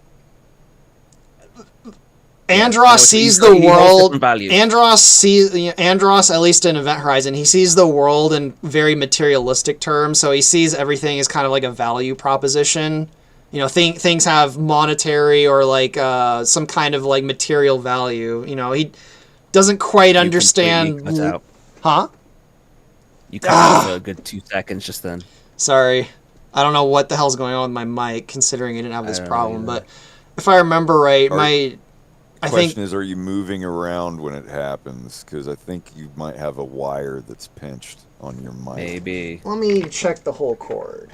Andros sees the world. Andros, at least in Event Horizon, he sees the world in very materialistic terms. So he sees everything as kind of like a value proposition. You know, things have monetary or like some kind of like material value. You know, he doesn't quite understand. Cut out. Huh? You cut out for a good 2 seconds just then. Sorry. I don't know what the hell's going on with my mic, considering I didn't have this problem. But if I remember right, Question is, are you moving around when it happens? Because I think you might have a wire that's pinched on your mic. Maybe. Let me check the whole cord.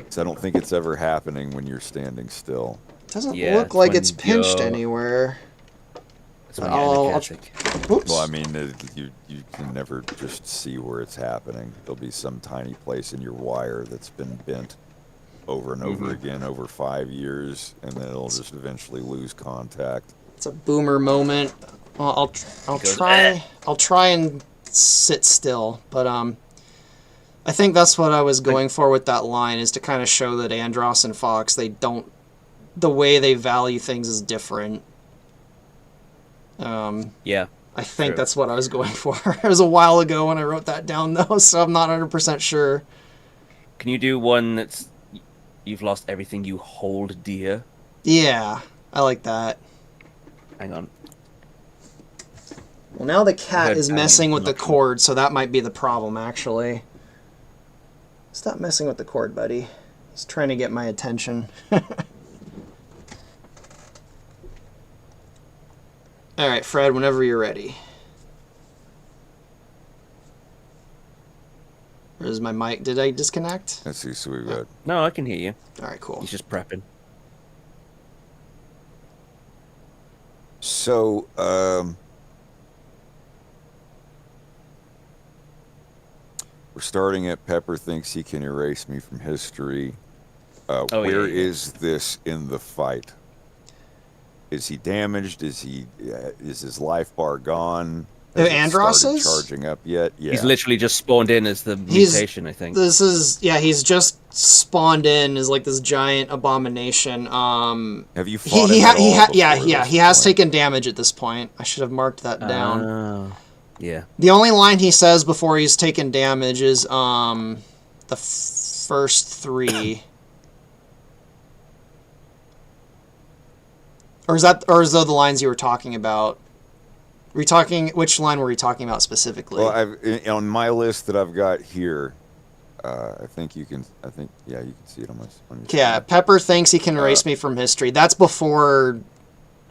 So I don't think it's ever happening when you're standing still. It doesn't Yeah, look it's like when it's pinched anywhere. That's when you're energetic. Oops. Well, I mean, you can never just see where it's happening. There'll be some tiny place in your wire that's been bent over and over again over 5 years, and then it'll just eventually lose contact. It's a boomer moment. Well, I'll try and sit still, but I think that's what I was going for with that line, is to kind of show that Andros and Fox, the way they value things is different. Yeah. I think True. that's what I was going for. It was a while ago when I wrote that down, though, so I'm not 100% sure. Can you do one that's you've lost everything you hold dear? Yeah, I like that. Hang on. Well, now the cat Good. is messing with the cord, so that might be the problem, actually. Stop messing with the cord, buddy. He's trying to get my attention. Alright, Fred, whenever you're ready. Or is my mic... Did I disconnect? Let's see, so we've got... No, I can hear you. Alright, cool. He's just prepping. So, we're starting at Pepper thinks he can erase me from history. Where is this in the fight? Is he damaged? Is his life bar gone? Has it Andros started is? charging up yet? Yeah. He's literally just spawned in as the mutation, I think. He's just spawned in as like this giant abomination. Have you fought him at all he has taken damage at this point. I should have marked that down. Yeah. The only line he says before he's taken damage is the first three. Or is those the lines you were talking about? Which line were you talking about specifically? Well, on my list that I've got here, I think you can see it on my screen. Yeah, Pepper thinks he can erase me from history. That's before...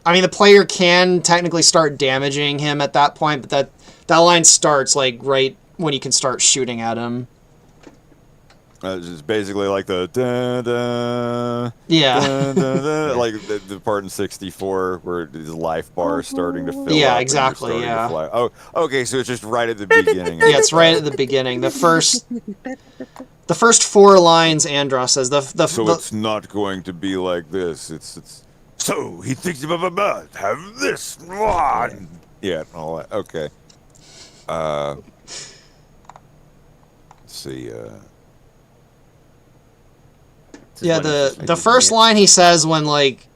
I mean, the player can technically start damaging him at that point, but that line starts, like, right when you can start shooting at him. It's basically like the da-da, yeah, da-da, like the part in 64 where his life bar is starting to fill up. Yeah, exactly. Yeah. Oh, okay. So it's just right at the beginning. Yeah, it's right at the beginning. The first 4 lines Andros says. So it's not going to be like this. It's. So he thinks about have this. Yeah, all that. Okay. Let's see. Yeah, the first line he says when, like,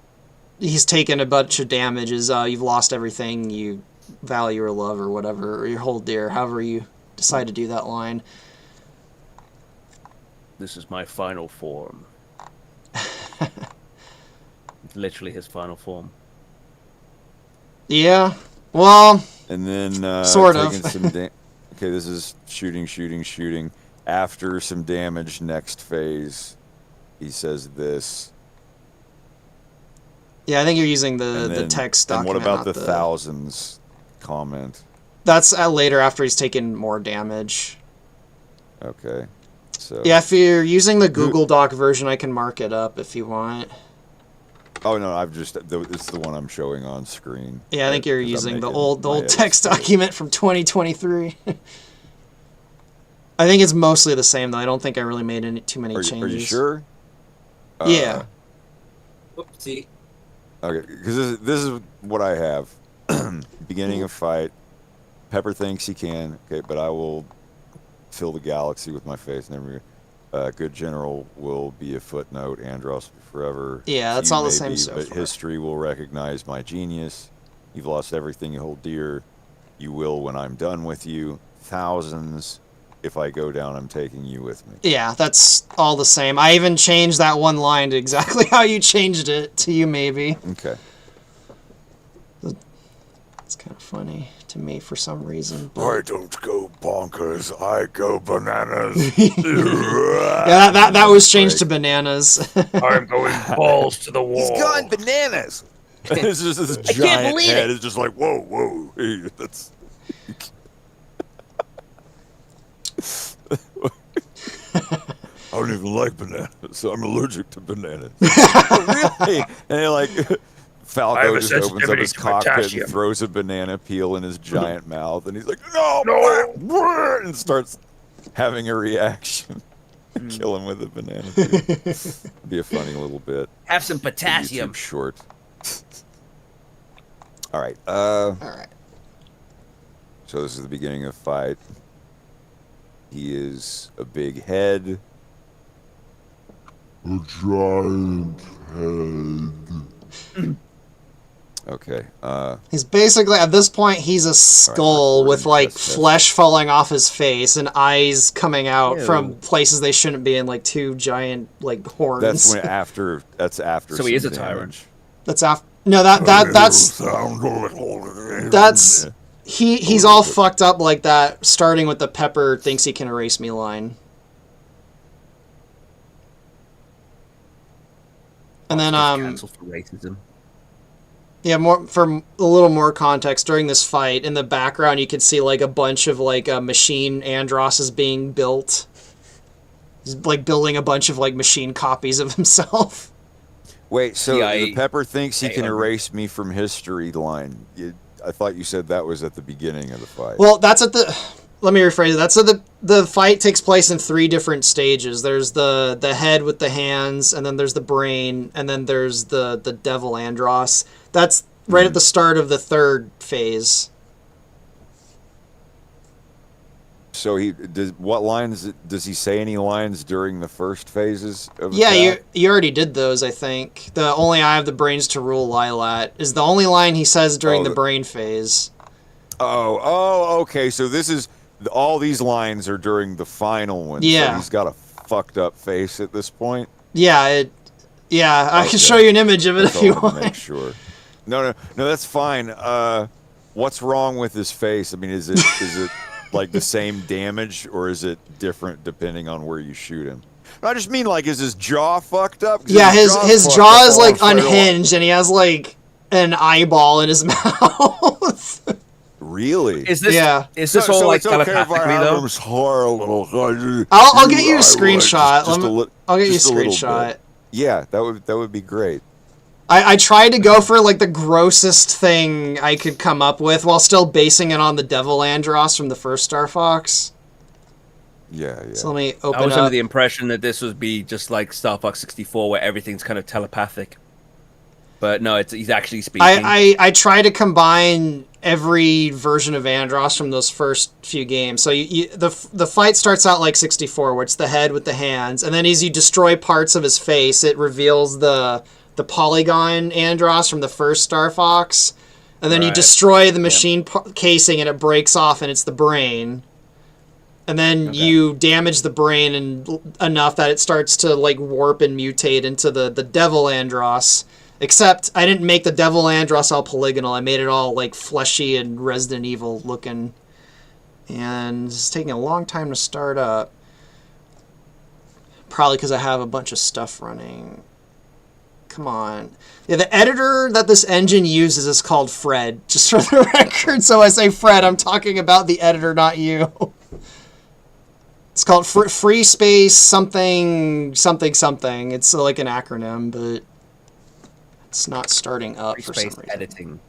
he's taken a bunch of damage is, you've lost everything you value or love or whatever, or you hold dear, however you decide to do that line. This is my final form. It's literally his final form. Yeah, well... And then, sort of. Okay, this is shooting. After some damage, next phase... He says this. Yeah, I think you're using And the then- text And what document. about not the thousands comment? That's later after he's taken more damage. Okay. So. Yeah, if you're using the Google Doc version, I can mark it up if you want. Oh no, it's the one I'm showing on screen. Yeah, I think you're 'Cause I'm using the making old my edits text to it. document from 2023. I think it's mostly the same though. I don't think I really made too many changes. Are you sure? Yeah. Whoopsie. Okay, because this is what I have. Beginning of fight. Pepper thinks he can. Okay, but I will fill the galaxy with my face. Never. Good general will be a footnote. Andros will be forever. Yeah, that's Few all the may same be, so but far. history will recognize my genius. You've lost everything you hold dear. You will when I'm done with you. Thousands. If I go down, I'm taking you with me. Yeah, that's all the same. I even changed that one line to exactly how you changed it to you, maybe. Okay. It's kind of funny to me for some reason. But... I don't go bonkers, I go bananas. Yeah, that was changed to bananas. I'm going balls to the wall. He's gone bananas. It's just this giant believe head it. is just like, whoa, whoa. Hey, that's. I don't even like bananas, so I'm allergic to bananas. Really? And like, I have Falco a just opens up sensitivity his to cockpit potassium. and throws a banana peel in his giant mouth, and he's like, no, No. and starts having a reaction. Kill him with a banana peel. Be a funny little bit. Have some A potassium. YouTube short. All right. All right. So this is the beginning of fight. He is a big head. A giant head. Okay. He's basically, at this point, he's a skull recording with, like, test test. flesh falling off his face and eyes coming out Ew. from places they shouldn't be in, like, two giant, like, horns. That's when after. That's after. So he some is a tyrant. damage. That's after... No, that's... Sound a little. That's... He's all fucked up like that, starting with the Pepper thinks he can erase me line. And then, Cancel for racism. yeah, for a little more context, during this fight, in the background you could see, like, a bunch of, like, machine Androsses being built. He's, like, building a bunch of, like, machine copies of himself. Wait. So Yeah, the Pepper thinks he can I- erase me from history line. I thought you said that was at the beginning of the fight. Well, that's at the... Let me rephrase it. That's so the fight takes place in 3 different stages. There's the head with the hands, and then there's the brain, and then there's the devil Andros. That's right at the start of the 3rd phase. So what lines does he say? Any lines during the first phases of Yeah, attack? you already did those, I think. The only I have the brains to rule Lilat is the only line he says during Oh, the the- brain phase. Oh, okay. So this is all these lines are during the final one. Yeah. So he's got a fucked up face at this point. Yeah, I Okay. can show you an image of it That's if you all I wanna want. make sure. No, that's fine. What's wrong with his face? I mean, is it like the same damage, or is it different depending on where you shoot him? No, I just mean, like, is his jaw fucked up? 'Cause Yeah, his fucked jaw up is all like the way along. unhinged, and he has like an eyeball in his mouth. Really? Is this Yeah. is this all like it's okay if I telepathically have though? him swirl a little. I'll get you a I would. screenshot. Just I'll get you a just little screenshot. bit. Yeah, that would be great. I tried to go for like the grossest thing I could come up with while still basing it on the Devil Andros from the first Star Fox. Yeah. So let me I open was under up. the impression that this would be just like Star Fox 64, where everything's kind of telepathic. But no, he's actually speaking. I try to combine every version of Andros from those first few games. So the fight starts out like 64, where it's the head with the hands, and then as you destroy parts of his face, it reveals the polygon Andros from the first Star Fox, and then you Right. destroy the machine casing, and it breaks off, and it's the brain. And then you damage the brain enough that it starts to like warp and mutate into the devil Andros. Except I didn't make the devil Andros all polygonal. I made it all like fleshy and Resident Evil looking. And it's taking a long time to start up. Probably because I have a bunch of stuff running. Come on. Yeah, the editor that this engine uses is called Fred, just for the record. So I say Fred, I'm talking about the editor, not you. It's called Free Space something something something. It's like an acronym, but it's not starting up Free for space some reason. editing.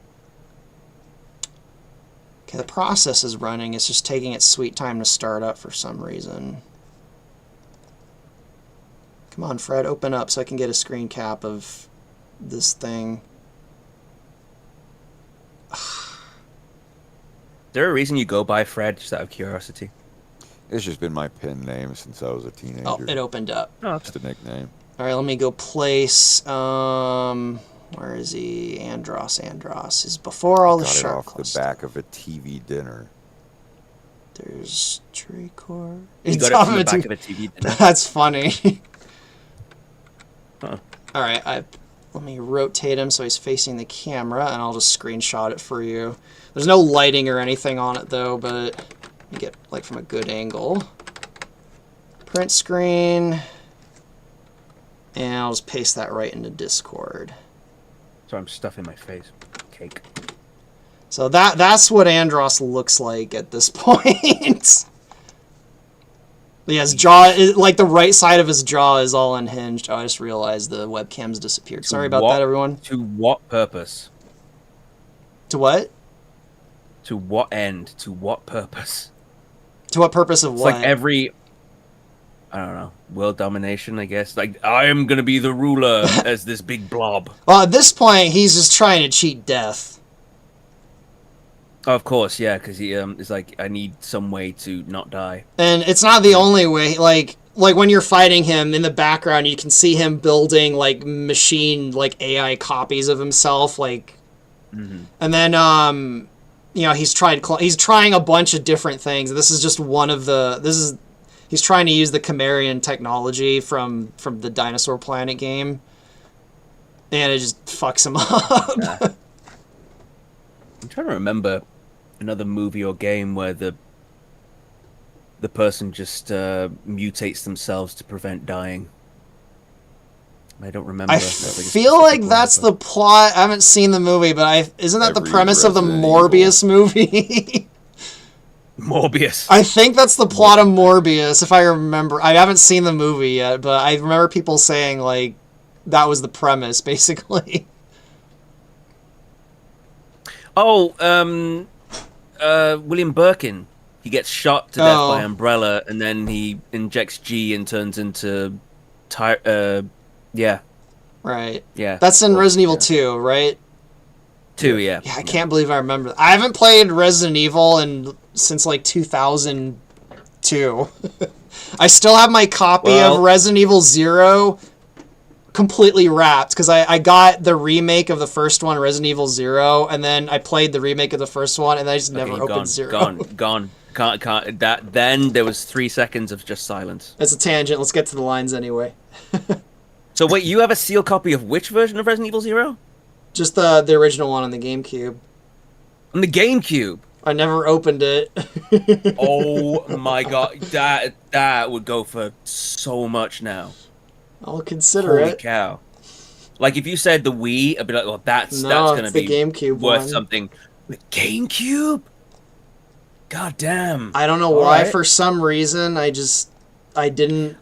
Okay, the process is running. It's just taking its sweet time to start up for some reason. Come on, Fred, open up so I can get a screen cap of this thing. Is there a reason you go by Fred, just out of curiosity? It's just been my pen name since I was a teenager. Oh, it opened up. Oh, Just a nickname. All right, let me go place. Where is he? Andros is before all the Got it sharp off the claws. back of a TV dinner. There's tree core. you It's got it off from the of back of a TV. Dinner. That's funny. Huh. All right, let me rotate him so he's facing the camera, and I'll just screenshot it for you. There's no lighting or anything on it though, but you get like from a good angle. Print screen, and I'll just paste that right into Discord. So I'm stuffing my face. Cake. So that's what Andros looks like at this point. Yeah, his jaw, like the right side of his jaw is all unhinged. Oh, I just realized the webcam's disappeared. Sorry about that, everyone. To what purpose? To what? To what end? To what purpose? To what purpose of It's what? like every, I don't know, world domination, I guess. Like, I am going to be the ruler as this big blob. Well, at this point, he's just trying to cheat death. Oh, of course, yeah, because he is like, I need some way to not die. And it's not the only way. Like when you're fighting him in the background, you can see him building like machine, like AI copies of himself. Like, and then you know, he's trying a bunch of different things. This is just one of the. He's trying to use the Chimerian technology from the Dinosaur Planet game, and it just fucks him up. Yeah. I'm trying to remember another movie or game where the person just mutates themselves to prevent dying. I don't remember. I That's like a feel like specific that's one, the plot. I haven't seen the movie, but isn't that the Every premise of the Resident Morbius movie? but Morbius. I think that's the plot of Morbius, if I remember. I haven't seen the movie yet, but I remember people saying like that was the premise, basically. Oh, William Birkin. He gets shot to death by Umbrella, and then he injects G and turns into yeah. Right. Yeah. That's in Resident Evil 2, right? 2, yeah. Yeah, I can't believe I remember. I haven't played Resident Evil since like 2002. I still have my copy of Resident Evil 0 completely wrapped because I got the remake of the first one, Resident Evil 0, and then I played the remake of the first one, and I just never opened 0. Gone. Can't. Then there was 3 seconds of just silence. That's a tangent. Let's get to the lines anyway. So wait, you have a sealed copy of which version of Resident Evil 0? Just the original one on the GameCube. On the GameCube. I never opened it. Oh my god, that would go for so much now. I'll consider Holy it. cow! Like if you said the Wii, I'd be like, well, that's gonna it's be the GameCube worth one. something. The GameCube. God damn. I don't know why. For some reason, I didn't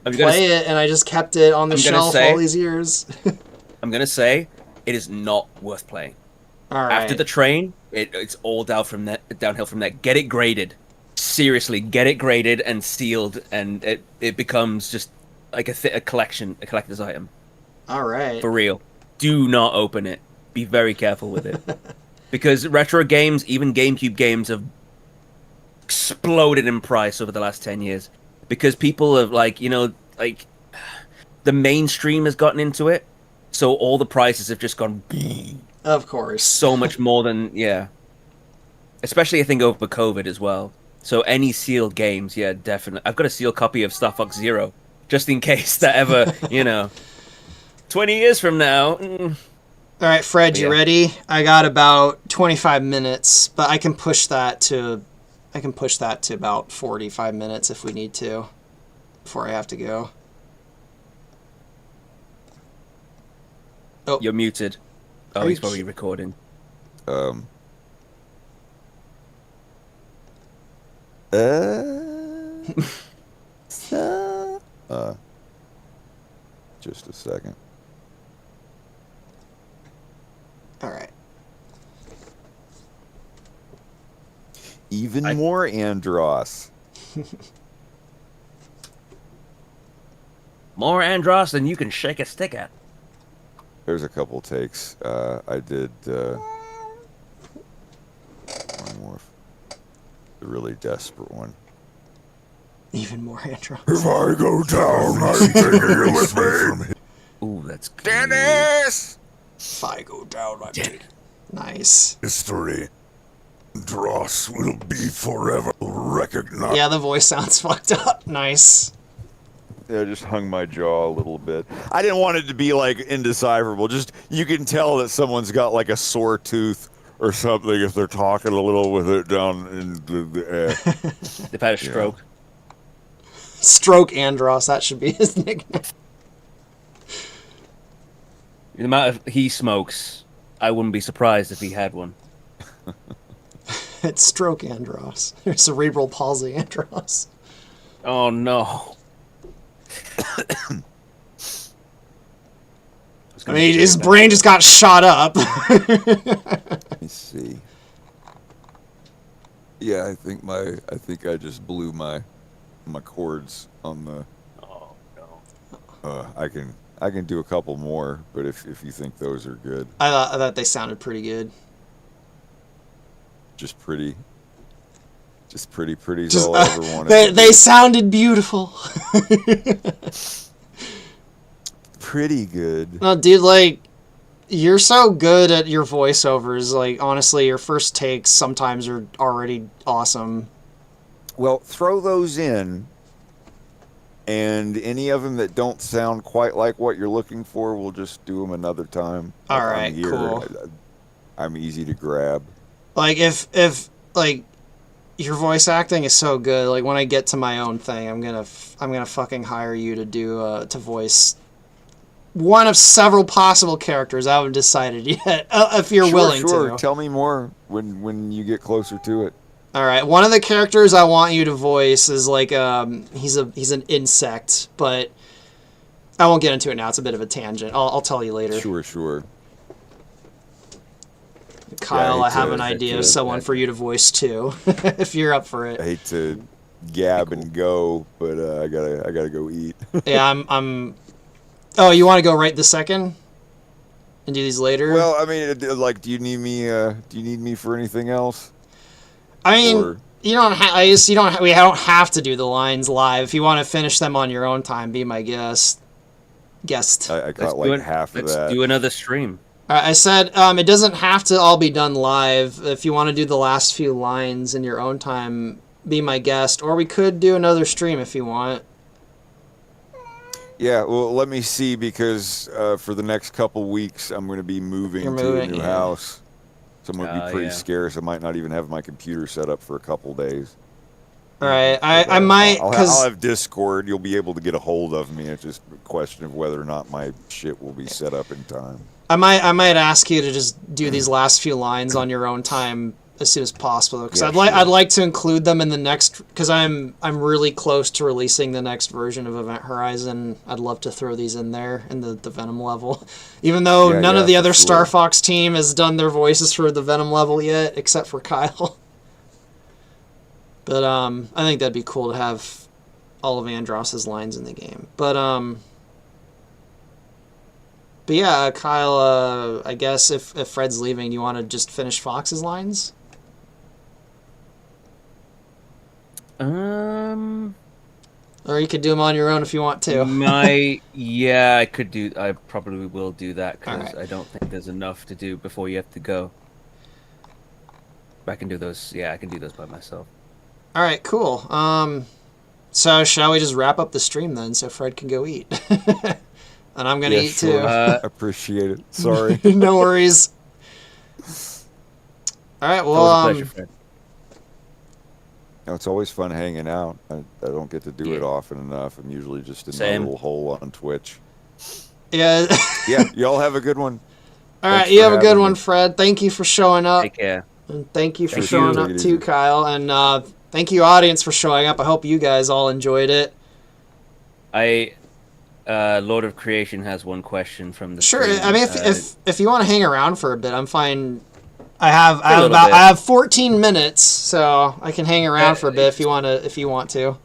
play it, and I just kept it on the shelf all these years. I'm gonna say it is not worth playing. All right. After the train, it's all downhill from that. Get it graded. Seriously, get it graded and sealed, and it becomes just like a collector's item. All right. For real. Do not open it. Be very careful with it. Because retro games, even GameCube games, have exploded in price over the last 10 years. Because people have, the mainstream has gotten into it. So all the prices have just gone... Of course. So much more than... Yeah. Especially, I think, over COVID as well. So any sealed games, yeah, definitely. I've got a sealed copy of Star Fox Zero. Just in case that ever, 20 years from now... All right, Fred, you ready? I got about 25 minutes, but I can push that to about 45 minutes if we need to before I have to go. Oh. You're muted. Oh, he's probably recording. Um. Just a second. All right. Even more Andross. More Andros than you can shake a stick at. There's a couple takes. I did one more. The really desperate one. Even more Andros. If I go down, I'm taking you with me. Ooh, that's good. Dennis! If I go down, I'm taking. Nice. History. Dross will be forever recognized. Yeah, the voice sounds fucked up. Nice. Yeah, I just hung my jaw a little bit. I didn't want it to be like indecipherable. Just you can tell that someone's got like a sore tooth or something if they're talking a little with it down in the air. They've had a stroke. Stroke Andros, that should be his nickname. The amount of he smokes, I wouldn't be surprised if he had one. It's Stroke Andros. Cerebral palsy Andros. Oh no. I mean, his brain just got shot up. Let me see. Yeah, I think I just blew my chords on the. Oh no. I can do a couple more, but if you think those are good, I thought they sounded pretty good. just pretty is Just, all I ever wanted. they sounded beautiful. Pretty good. No, dude, like, you're so good at your voiceovers. Like, honestly, your first takes sometimes are already awesome. Well, throw those in, and any of them that don't sound quite like what you're looking for, we'll just do them another time. All I'm right, here. cool. I'm easy to grab. Like, if like, your voice acting is so good. Like, when I get to my own thing, I'm gonna fucking hire you to do to voice one of several possible characters. I haven't decided yet. If you're willing Sure. to. Tell me more when you get closer to it. All right, one of the characters I want you to voice is like he's an insect, but I won't get into it now. It's a bit of a tangent. I'll tell you later. Sure. Kyle, Yeah, I have an idea of someone for you to voice too, if you're up for I it. hate to gab and go, but I gotta go eat. Yeah, I'm. Oh, you want to go right this second and do these later? Well, I mean, like, do you need me for anything else? I mean, or- you don't. You don't. We don't have to do the lines live. If you want to finish them on your own time, be my guest. I caught like half of that. Let's do another stream. I said it doesn't have to all be done live. If you want to do the last few lines in your own time, be my guest. Or we could do another stream if you want. Yeah, well, let me see, because for the next couple weeks, I'm going to be moving You're to moving, a new yeah. house. So I'm going to be pretty yeah. scarce. I might not even have my computer set up for a couple days. All right, But, I might I'll because have Discord. You'll be able to get a hold of me. It's just a question of whether or not my shit will be set up in time. I might ask you to just do these last few lines on your own time as soon as possible, because Yeah, I'd sure. like to include them in the next, because I'm really close to releasing the next version of Event Horizon. I'd love to throw these in there in the Venom level, even though none of the for other sure. Star Fox team has done their voices for the Venom level yet, except for Kyle. But I think that'd be cool to have all of Andross's lines in the game. But yeah, Kyle, I guess if Fred's leaving, you want to just finish Fox's lines? Or you could do them on your own if you want to. I could do. I probably will do that because Alright. I don't think there's enough to do before you have to go. But I can do those. Yeah, I can do those by myself. All right, cool. So shall we just wrap up the stream then, so Fred can go eat? And I'm gonna eat sure. too. Appreciate it. Sorry. No worries. All right, well, Always a pleasure, Fred. It's always fun hanging out. I don't get to do it Yeah. often enough. I'm usually just in Same. my little hole on Twitch. Yeah. Yeah, y'all have a good one. All right, Thanks you for have a good having one, me. Fred. Thank you for showing up. Take care. And thank you for Thank showing you. up Take it too, easy. Kyle. And thank you, audience, for showing up. I hope you guys all enjoyed it. Lord of Creation has one question from the Sure. stream. I mean, if you want to hang around for a bit, I'm fine. A little bit. I have 14 minutes, so I can hang around for a bit if you want to.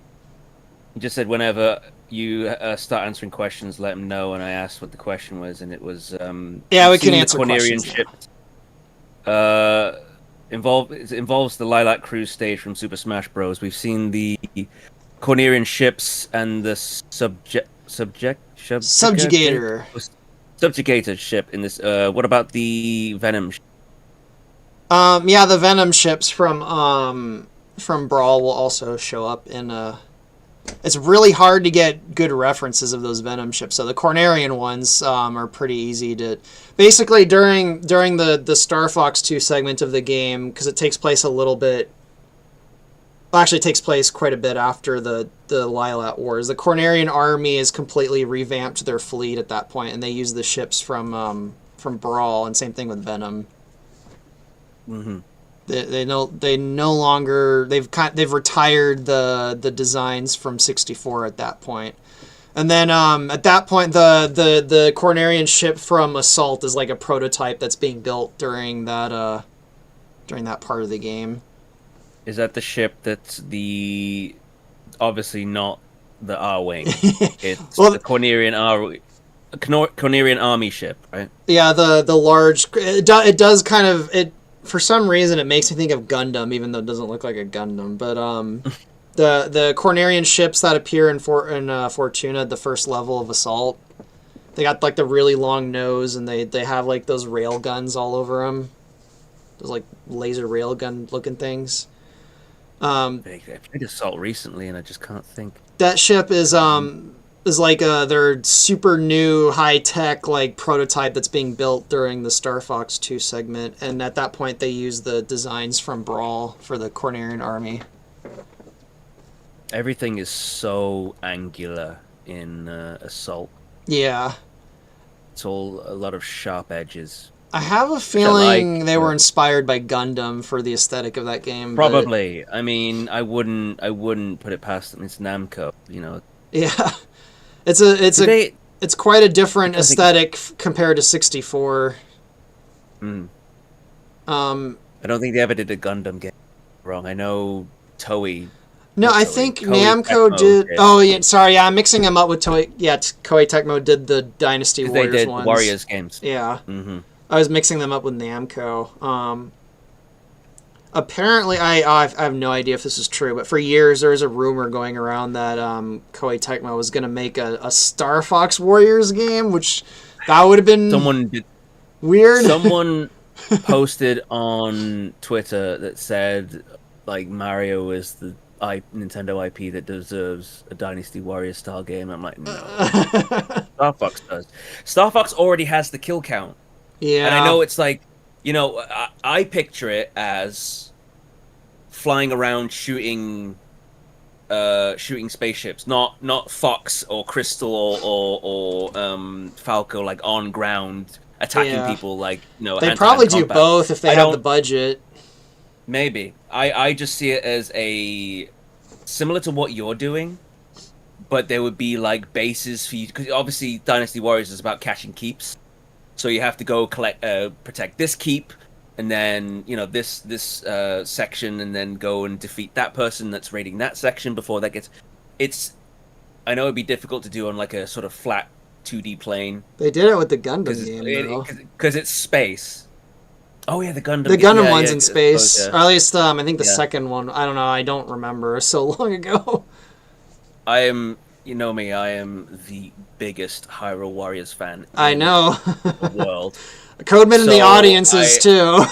He just said whenever you start answering questions, let him know. And I asked what the question was, and it was Yeah, you've we can seen answer the Cornerian questions now. ships. It involves the Lilac Cruise stage from Super Smash Bros. We've seen the Cornerian ships and the Subjugator. subjugator ship in this. What about the Venom? Yeah, the Venom ships from Brawl will also show up in It's really hard to get good references of those Venom ships. So the Cornerian ones are pretty easy to. Basically, during the Star Fox 2 segment of the game, because it takes place a little bit. Well, actually, it takes place quite a bit after the Lilac Wars. The Cornerian army has completely revamped their fleet at that point, and they use the ships from Brawl, and same thing with Venom. Mm-hmm. They no longer they've retired the designs from 64 at that point. And then at that point the Cornerian ship from Assault is like a prototype that's being built during that part of the game. Is that the ship that's obviously not the R-Wing? It's Well, the Cornerian army ship, right? Yeah, the large it does kind of it for some reason it makes me think of Gundam, even though it doesn't look like a Gundam. But the Cornerian ships that appear in Fortuna, the first level of Assault, they got like the really long nose, and they have like those rail guns all over them, those like laser rail gun looking things. I played Assault recently, and I just can't think. That ship is like their super new high tech like prototype that's being built during the Star Fox 2 segment, and at that point they use the designs from Brawl for the Cornerian army. Everything is so angular in Assault. Yeah, It's all a lot of sharp edges. I have a feeling they were inspired by Gundam for the aesthetic of that game. Probably. I mean, I wouldn't put it past them. It's Namco, you know. Yeah, it's quite a different aesthetic compared to 64. I don't think they ever did a Gundam game wrong. I know Toei. No, I think Namco did. Oh, yeah, sorry, yeah, I'm mixing them up with Toei. Yeah, Koei Tecmo did the Dynasty Warriors they did ones. Warriors games. Yeah. Mm-hmm. I was mixing them up with Namco. Apparently, I have no idea if this is true, but for years there was a rumor going around that Koei Tecmo was going to make a Star Fox Warriors game, which that would have been weird. Someone posted on Twitter that said like Mario is the Nintendo IP that deserves a Dynasty Warriors style game. I'm like, no. Star Fox does. Star Fox already has the kill count. Yeah. And I know it's like, you know, I picture it as flying around shooting spaceships, not Fox or Crystal or Falco like on ground attacking people like, you know, they probably do both if they have the budget. Maybe. I just see it as similar to what you're doing, but there would be like bases for you, because obviously Dynasty Warriors is about catching keeps. So you have to go protect this keep, and then, you know, this section, and then go and defeat that person that's raiding that section before that gets. I know it'd be difficult to do on like a sort of flat 2D plane. They did it with the Gundam game, because it's space. Oh yeah, the Gundam. The Gundam one's in space, suppose, or at least I think the second one. I don't know. I don't remember. So long ago. You know me, I am the biggest Hyrule Warriors fan I know. the world. Codeman in the audience is too.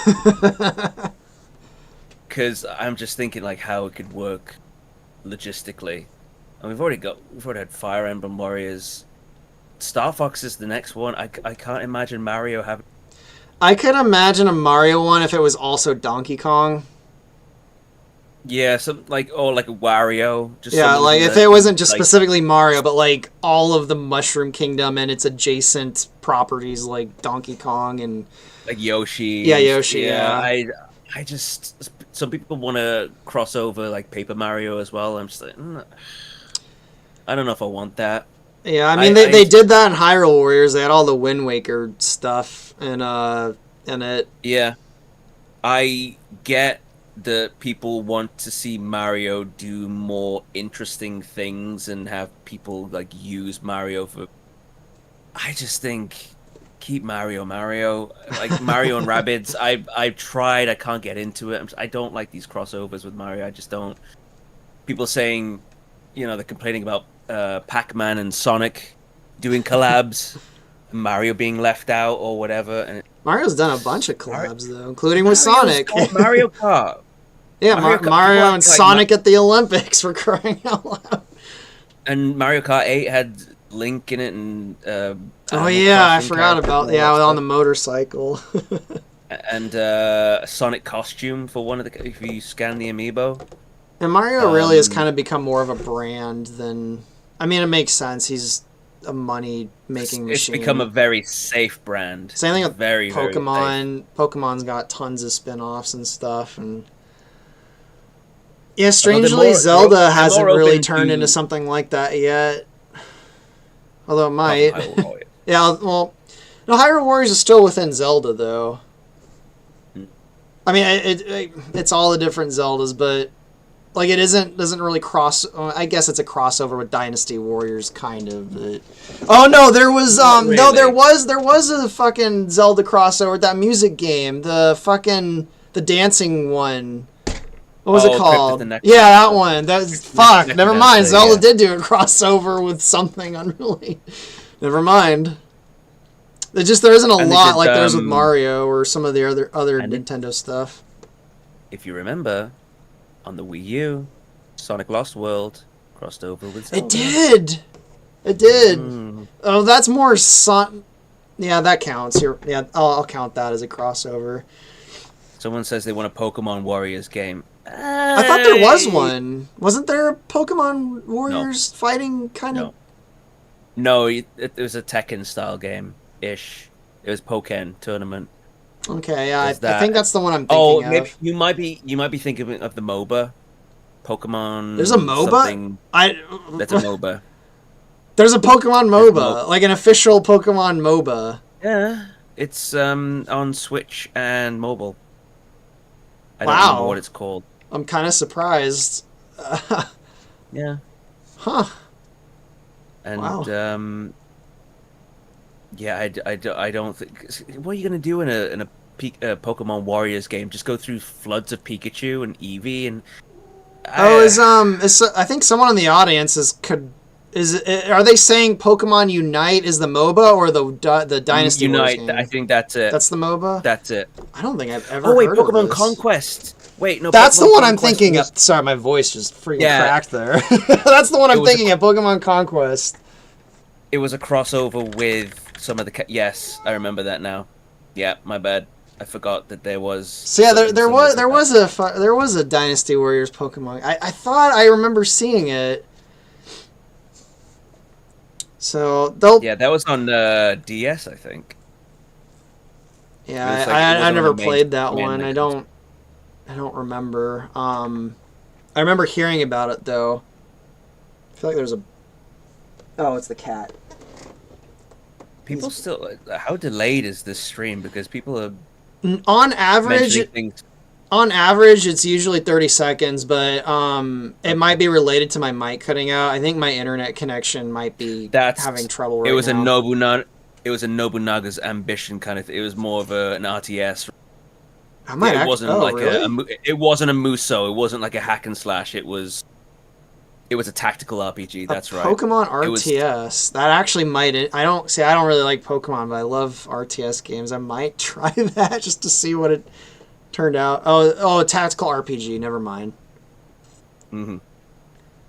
Because I'm just thinking like how it could work logistically. And we've already had Fire Emblem Warriors. Star Fox is the next one. I can't imagine Mario having. I could imagine a Mario one if it was also Donkey Kong. Yeah, some like like Wario. Just Yeah, someone like from if the, it wasn't just like, specifically Mario, but like all of the Mushroom Kingdom and its adjacent properties like Donkey Kong and like Yoshi. yeah, And Yoshi, yeah, yeah. I just some people want to cross over like Paper Mario as well. I'm just like, I don't know if I want that. Yeah, I mean I they did that in Hyrule Warriors. They had all the Wind Waker stuff and it. yeah, I get that people want to see Mario do more interesting things and have people like use Mario for. I just think keep Mario. Like Mario and Rabbids, I've tried. I can't get into it. I don't like these crossovers with Mario. I just don't. People saying, they're complaining about Pac-Man and Sonic doing collabs, Mario being left out or whatever. And Mario's done a bunch of Mario- collabs though, including with Mario's Sonic. called Mario Kart. Yeah, Mario Kart- people Mario act and like Sonic at the Olympics for crying out loud. And Mario Kart 8 had Link in it and Oh Animal yeah, I Crossing forgot characters about and all that on the stuff. motorcycle. And a Sonic costume for one of the if you scan the amiibo. And Mario really has kind of become more of a brand than. I mean, it makes sense. He's a money making It's machine. become a very safe brand. Same thing with very Pokemon. Pokemon's got tons of spin-offs and stuff, and yeah, strangely, Zelda they're hasn't more really open turned to- into something like that yet. Although it Oh, might. Hyrule Warriors. Yeah, well, no, Hyrule Warriors is still within Zelda though. Hmm. I mean, it's all the different Zeldas, but like it doesn't really cross. I guess it's a crossover with Dynasty Warriors, kind of. But, oh no, there was Not no, there really. was a fucking Zelda crossover with that music game, the dancing one. What was it Crypt of called? the Necromancer. Yeah, that one. That's fuck. Never mind. Necromancer, Zelda yeah. did do a crossover with something unruly. Never mind. There isn't a And they lot did, like there's with Mario or some of the other and it- Nintendo stuff. If you remember, on the Wii U, Sonic Lost World crossed over with Zelda. It did. It did. Mm. Oh, that's more Son. Yeah, that counts. I'll count that as a crossover. Someone says they want a Pokemon Warriors game. I thought there was one. Wasn't there a Pokemon Warriors fighting kind of? No, it was a Tekken style game ish. It was Pokken tournament. Okay, yeah, I Is that- think that's the one I'm Oh, thinking maybe of. you might be thinking of the MOBA, Pokemon. There's a MOBA. something I That's a MOBA. There's a Pokemon There's MOBA, like an official Pokemon MOBA. Yeah, it's on Switch and mobile. I don't Wow. remember what it's called. I'm kind of surprised. Yeah, Huh. and Wow. yeah, I don't think. What are you gonna do in a Pokemon Warriors game? Just go through floods of Pikachu and Eevee and. I think someone in the audience are they saying Pokemon Unite is the MOBA or the Dynasty Wars Unite? game? I think that's it. That's the MOBA. That's it. I don't think I've ever. Oh wait, heard of Pokemon this. Conquest. Wait, no. That's the Pokemon one I'm Conquest thinking was- of. Sorry, my voice just freaking Yeah. cracked there. That's the one I'm was a- thinking of. Pokemon Conquest. It was a crossover with some of the. Yes, I remember that now. Yeah, my bad. I forgot that there was. So yeah, something there similar was to there was a Dynasty Warriors Pokemon. I thought I remember seeing it. So they'll that. Yeah, that was on DS, I think. yeah. It was like- it I wasn't never on the played that main one. I console. don't remember. I remember hearing about it though. I feel like there's a. Oh, it's the cat. People still. How delayed is this stream? Because people are On average, mentioning things. on average, it's usually 30 seconds, but it might be related to my mic cutting out. I think my internet connection might be having trouble right It was now. a Nobunaga. It was a Nobunaga's ambition kind of. It was more of an RTS. I might It wasn't like really? it wasn't a Muso. It wasn't like a hack and slash. It was a tactical RPG. That's right. Pokemon It was- RTS. That actually might. I don't really like Pokemon, but I love RTS games. I might try that just to see what it turned out. Oh, a tactical RPG. Never mind. Mhm.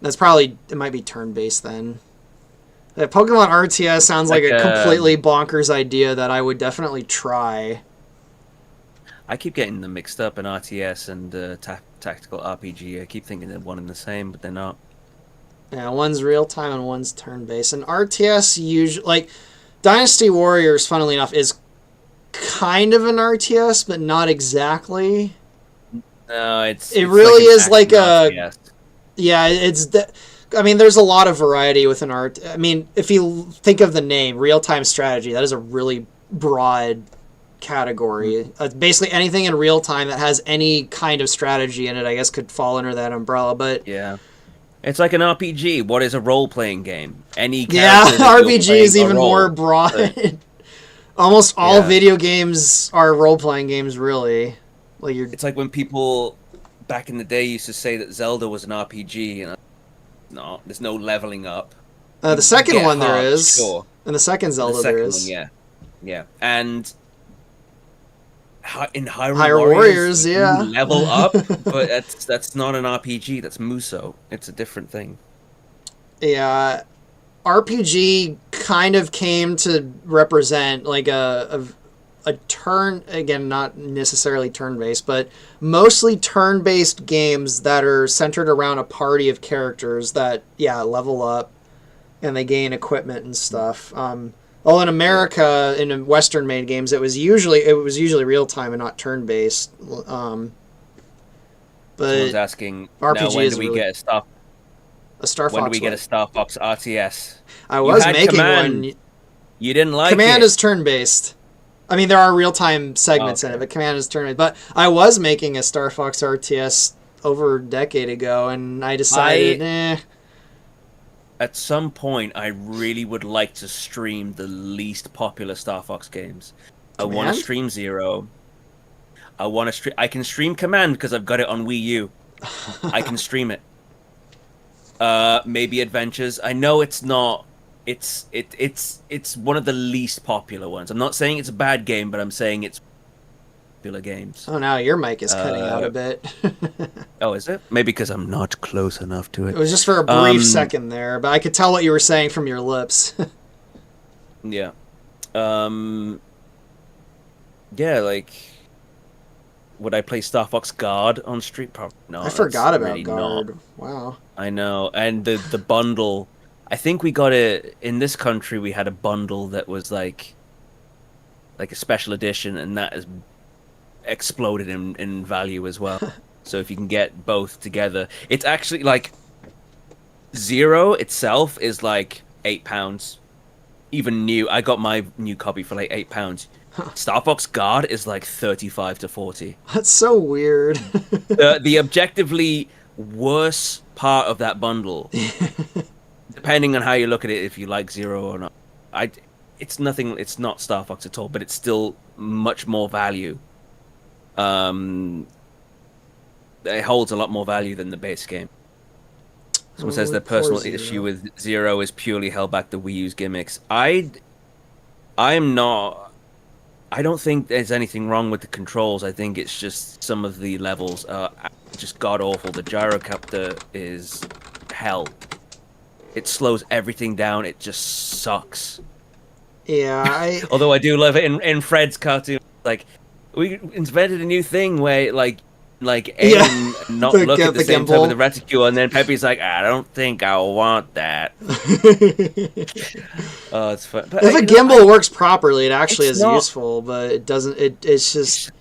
That's probably it. Might be turn based then. Pokemon RTS sounds like Like a a- completely bonkers idea that I would definitely try. I keep getting them mixed up in RTS and tactical RPG. I keep thinking they're one and the same, but they're not. Yeah, one's real time and one's turn based. And RTS usually like Dynasty Warriors, funnily enough, is kind of an RTS, but not exactly. No, it's really like an is like action a RTS. yeah. I mean, there's a lot of variety with an art. I mean, if you think of the name, real time strategy, that is a really broad category. Basically, anything in real time that has any kind of strategy in it, I guess, could fall under that umbrella. But Yeah. It's like an RPG. What is a role-playing game? Any yeah, character that you're RPG playing is a even role. more broad. Almost all Yeah. video games are role-playing games, really. Like you're It's like when people back in the day used to say that Zelda was an RPG, and no, there's no leveling up. the second Get one there hard, is, sure. and the second Zelda The second there one, is. yeah, and in Hyrule Hyrule Warriors, you yeah. level up, but that's not an RPG. That's Muso. It's a different thing. Yeah, RPG kind of came to represent like a turn, again, not necessarily turn-based, but mostly turn-based games that are centered around a party of characters that level up and they gain equipment and stuff. Well, in America, in Western-made games, it was usually real time and not turn-based. Someone's But asking RPG now, when is do we really- get a Star? a Star Fox. When do we get a what? Star Fox RTS? I was had making Command. one. You didn't like Command it. is turn-based. I mean, there are real-time segments in it, Okay. but Command is turn-based. But I was making a Star Fox RTS over a decade ago, and I decided, At some point, I really would like to stream the least popular Star Fox games. I want Command? to stream Zero. I want to stream. I can stream Command because I've got it on Wii U. I can stream it. Maybe Adventures. I know it's not. It's one of the least popular ones. I'm not saying it's a bad game, but I'm saying it's popular games. oh, now your mic is cutting out a bit. Oh, is it? Maybe because I'm not close enough to It it. was just for a brief second there, but I could tell what you were saying from your lips. Yeah. Yeah, like, would I play Star Fox Guard on Street? Probably not. I forgot That's about really Guard. not. Wow. I know, and the bundle. I think we got it in this country. We had a bundle that was like a special edition, and that has exploded in value as well. So if you can get both together, it's actually like Zero itself is like £8. Even new, I got my new copy for like £8. Star Fox Guard is like 35 to 40. That's so weird. The objectively worse part of that bundle, depending on how you look at it, if you like Zero or not, it's nothing. It's not Star Fox at all, but it's still much more value. It holds a lot more value than the base game. Someone says their poor personal Zero. issue with Zero is purely held back the Wii U's gimmicks. I'm not. I don't think there's anything wrong with the controls. I think it's just some of the levels are just god awful. The gyrocopter is hell. It slows everything down. It just sucks. Yeah, Although I do love it in Fred's cartoon. Like, we invented a new thing where like aim Yeah. and not The look at the the same time with gimbal. the reticule, and then Pepe's like, I don't think I want that. Oh, it's fun. But, if a gimbal works properly, it actually it's is not- useful, but it doesn't. It's just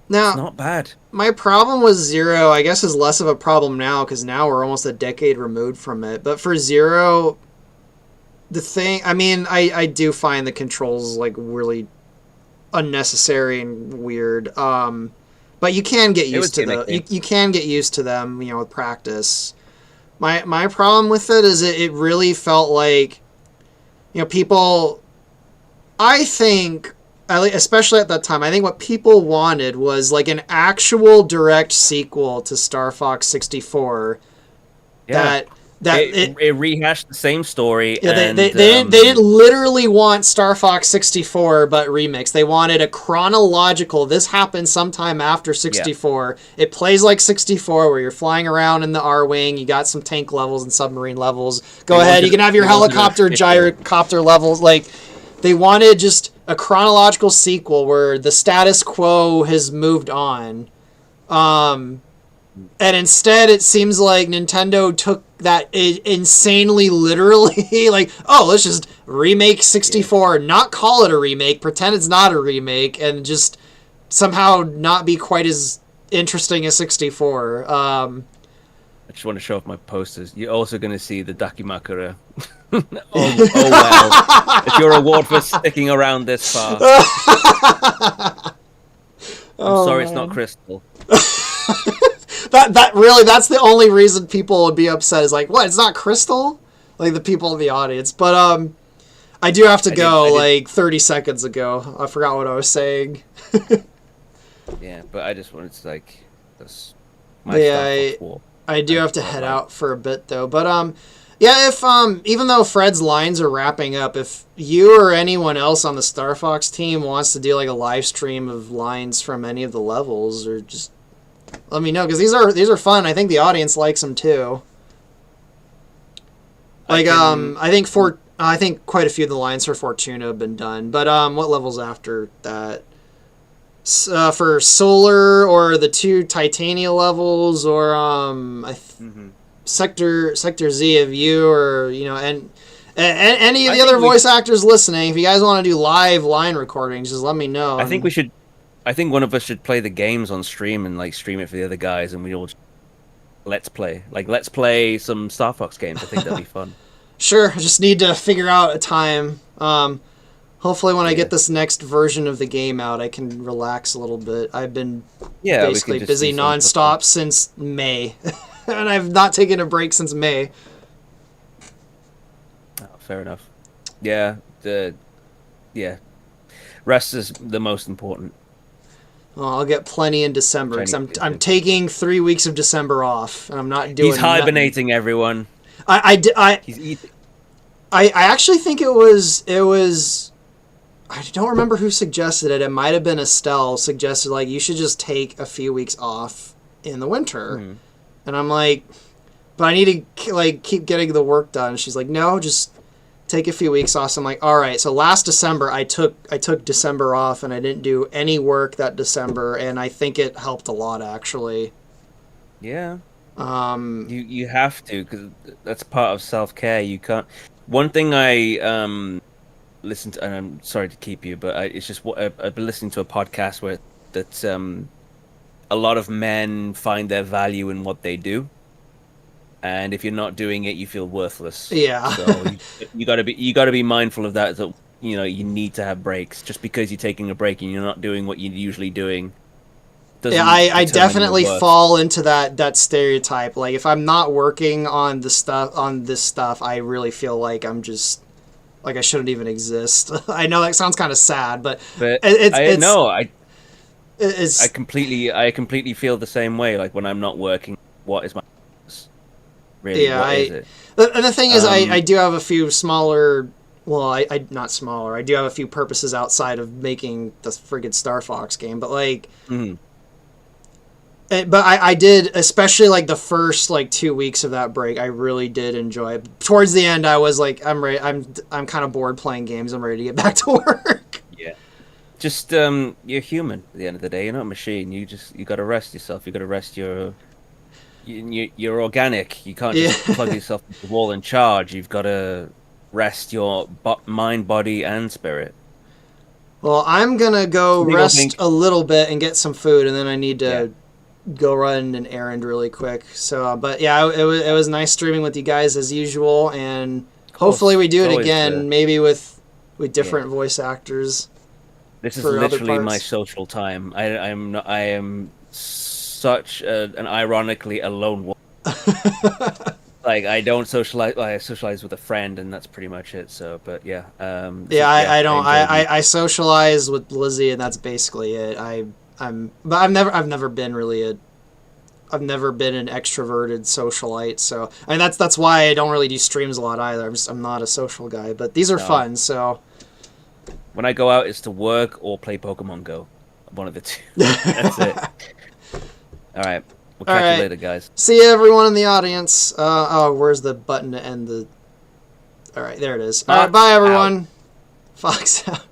now. It's not bad. My problem with Zero, I guess, is less of a problem now because now we're almost a decade removed from it. But for Zero, the thing, I mean, I do find the controls like really unnecessary and weird. But you can get used to them. You can get used to them, with practice. My problem with it is it really felt like, people. I think, especially at that time, I think what people wanted was like an actual direct sequel to Star Fox 64. Yeah. It rehashed the same story. Yeah, and, they didn't literally want Star Fox 64, but remix. They wanted a chronological. This happened sometime after 64. Yeah. It plays like 64, where you're flying around in the R-wing. You got some tank levels and submarine levels. Go ahead, you can have your helicopter, gyrocopter levels. Like, they wanted just a chronological sequel where the status quo has moved on. And instead, it seems like Nintendo took that insanely literally. Like, oh, let's just remake 64, not call it a remake, pretend it's not a remake, and just somehow not be quite as interesting as 64. I just want to show off my posters. You're also going to see the Dakimakura. oh well. It's your award for sticking around this far. I'm sorry, it's not Crystal. That's the only reason people would be upset is like, what, it's not Crystal? Like the people in the audience. But I do have to go. Like 30 seconds ago, I forgot what I was saying. Yeah, but I just wanted to like, that's my I do have to head out for a bit though. But yeah, if even though Fred's lines are wrapping up, if you or anyone else on the Star Fox team wants to do like a live stream of lines from any of the levels, or just let me know, because these are fun. I think the audience likes them too. Like I think quite a few of the lines for Fortuna have been done. But what levels after that? For Solar or the 2 Titania levels, or Sector Z of you, or and any of the other voice actors listening, if you guys want to do live line recordings, just let me know. I think one of us should play the games on stream and like stream it for the other guys, and we all let's play some Star Fox games. I think that'd be fun. Sure, I just need to figure out a time. Hopefully when I get this next version of the game out, I can relax a little bit. I've been basically busy nonstop since May. And I've not taken a break since May. Oh, fair enough. Yeah, rest is the most important. Well, I'll get plenty in December, because I'm taking 3 weeks of December off, and I'm not doing. He's hibernating, nothing. Everyone. He's eating. I actually think it was. I don't remember who suggested it. It might have been Estelle suggested, like, you should just take a few weeks off in the winter. Mm-hmm. And I'm like, but I need to like keep getting the work done. She's like, no, just take a few weeks off. So I'm like, all right. So last December, I took December off, and I didn't do any work that December, and I think it helped a lot, actually. Yeah. You have to, because that's part of self-care. You can't. One thing I listened to, and I'm sorry to keep you, but it's just what I've been listening to a podcast where a lot of men find their value in what they do, and if you're not doing it, you feel worthless. Yeah. So you gotta be mindful of that. That you need to have breaks. Just because you're taking a break and you're not doing what you're usually doing. Yeah, I definitely fall into that stereotype. Like, if I'm not working on this stuff, I really feel like I'm just like I shouldn't even exist. I know that sounds kind of sad, but I completely feel the same way. Like, when I'm not working, what is my purpose? Really? Yeah, what is it? The thing is, I do have a few smaller. Well, I not smaller. I do have a few purposes outside of making the friggin' Star Fox game, but like. Mm-hmm. But I did, especially like the first like 2 weeks of that break, I really did enjoy it. Towards the end, I was like, I'm ready. I'm kind of bored playing games. I'm ready to get back to work. Yeah, just you're human at the end of the day. You're not a machine. You got to rest yourself. You got to rest you're organic. You can't just plug yourself into the wall and charge. You've got to rest your mind, body, and spirit. Well, I'm gonna go rest a little bit and get some food, and then I need to. Go run an errand really quick. So, but yeah, it was nice streaming with you guys as usual, and hopefully we do it again, maybe with different voice acters. This is literally my social time. I am such an ironically alone wolf. Like, I don't socialize. I socialize with a friend, and that's pretty much it. So, but yeah, I don't. I socialize with Lizzie, and that's basically it. But I've never been an extroverted socialite, so I mean that's why I don't really do streams a lot either. I'm not a social guy, but these are fun. So when I go out, it's to work or play Pokemon Go, one of the two. That's it. All right, we'll catch you later, guys. See you, everyone in the audience. Where's the button to end the? All right, there it is. All right, bye everyone. Fox out.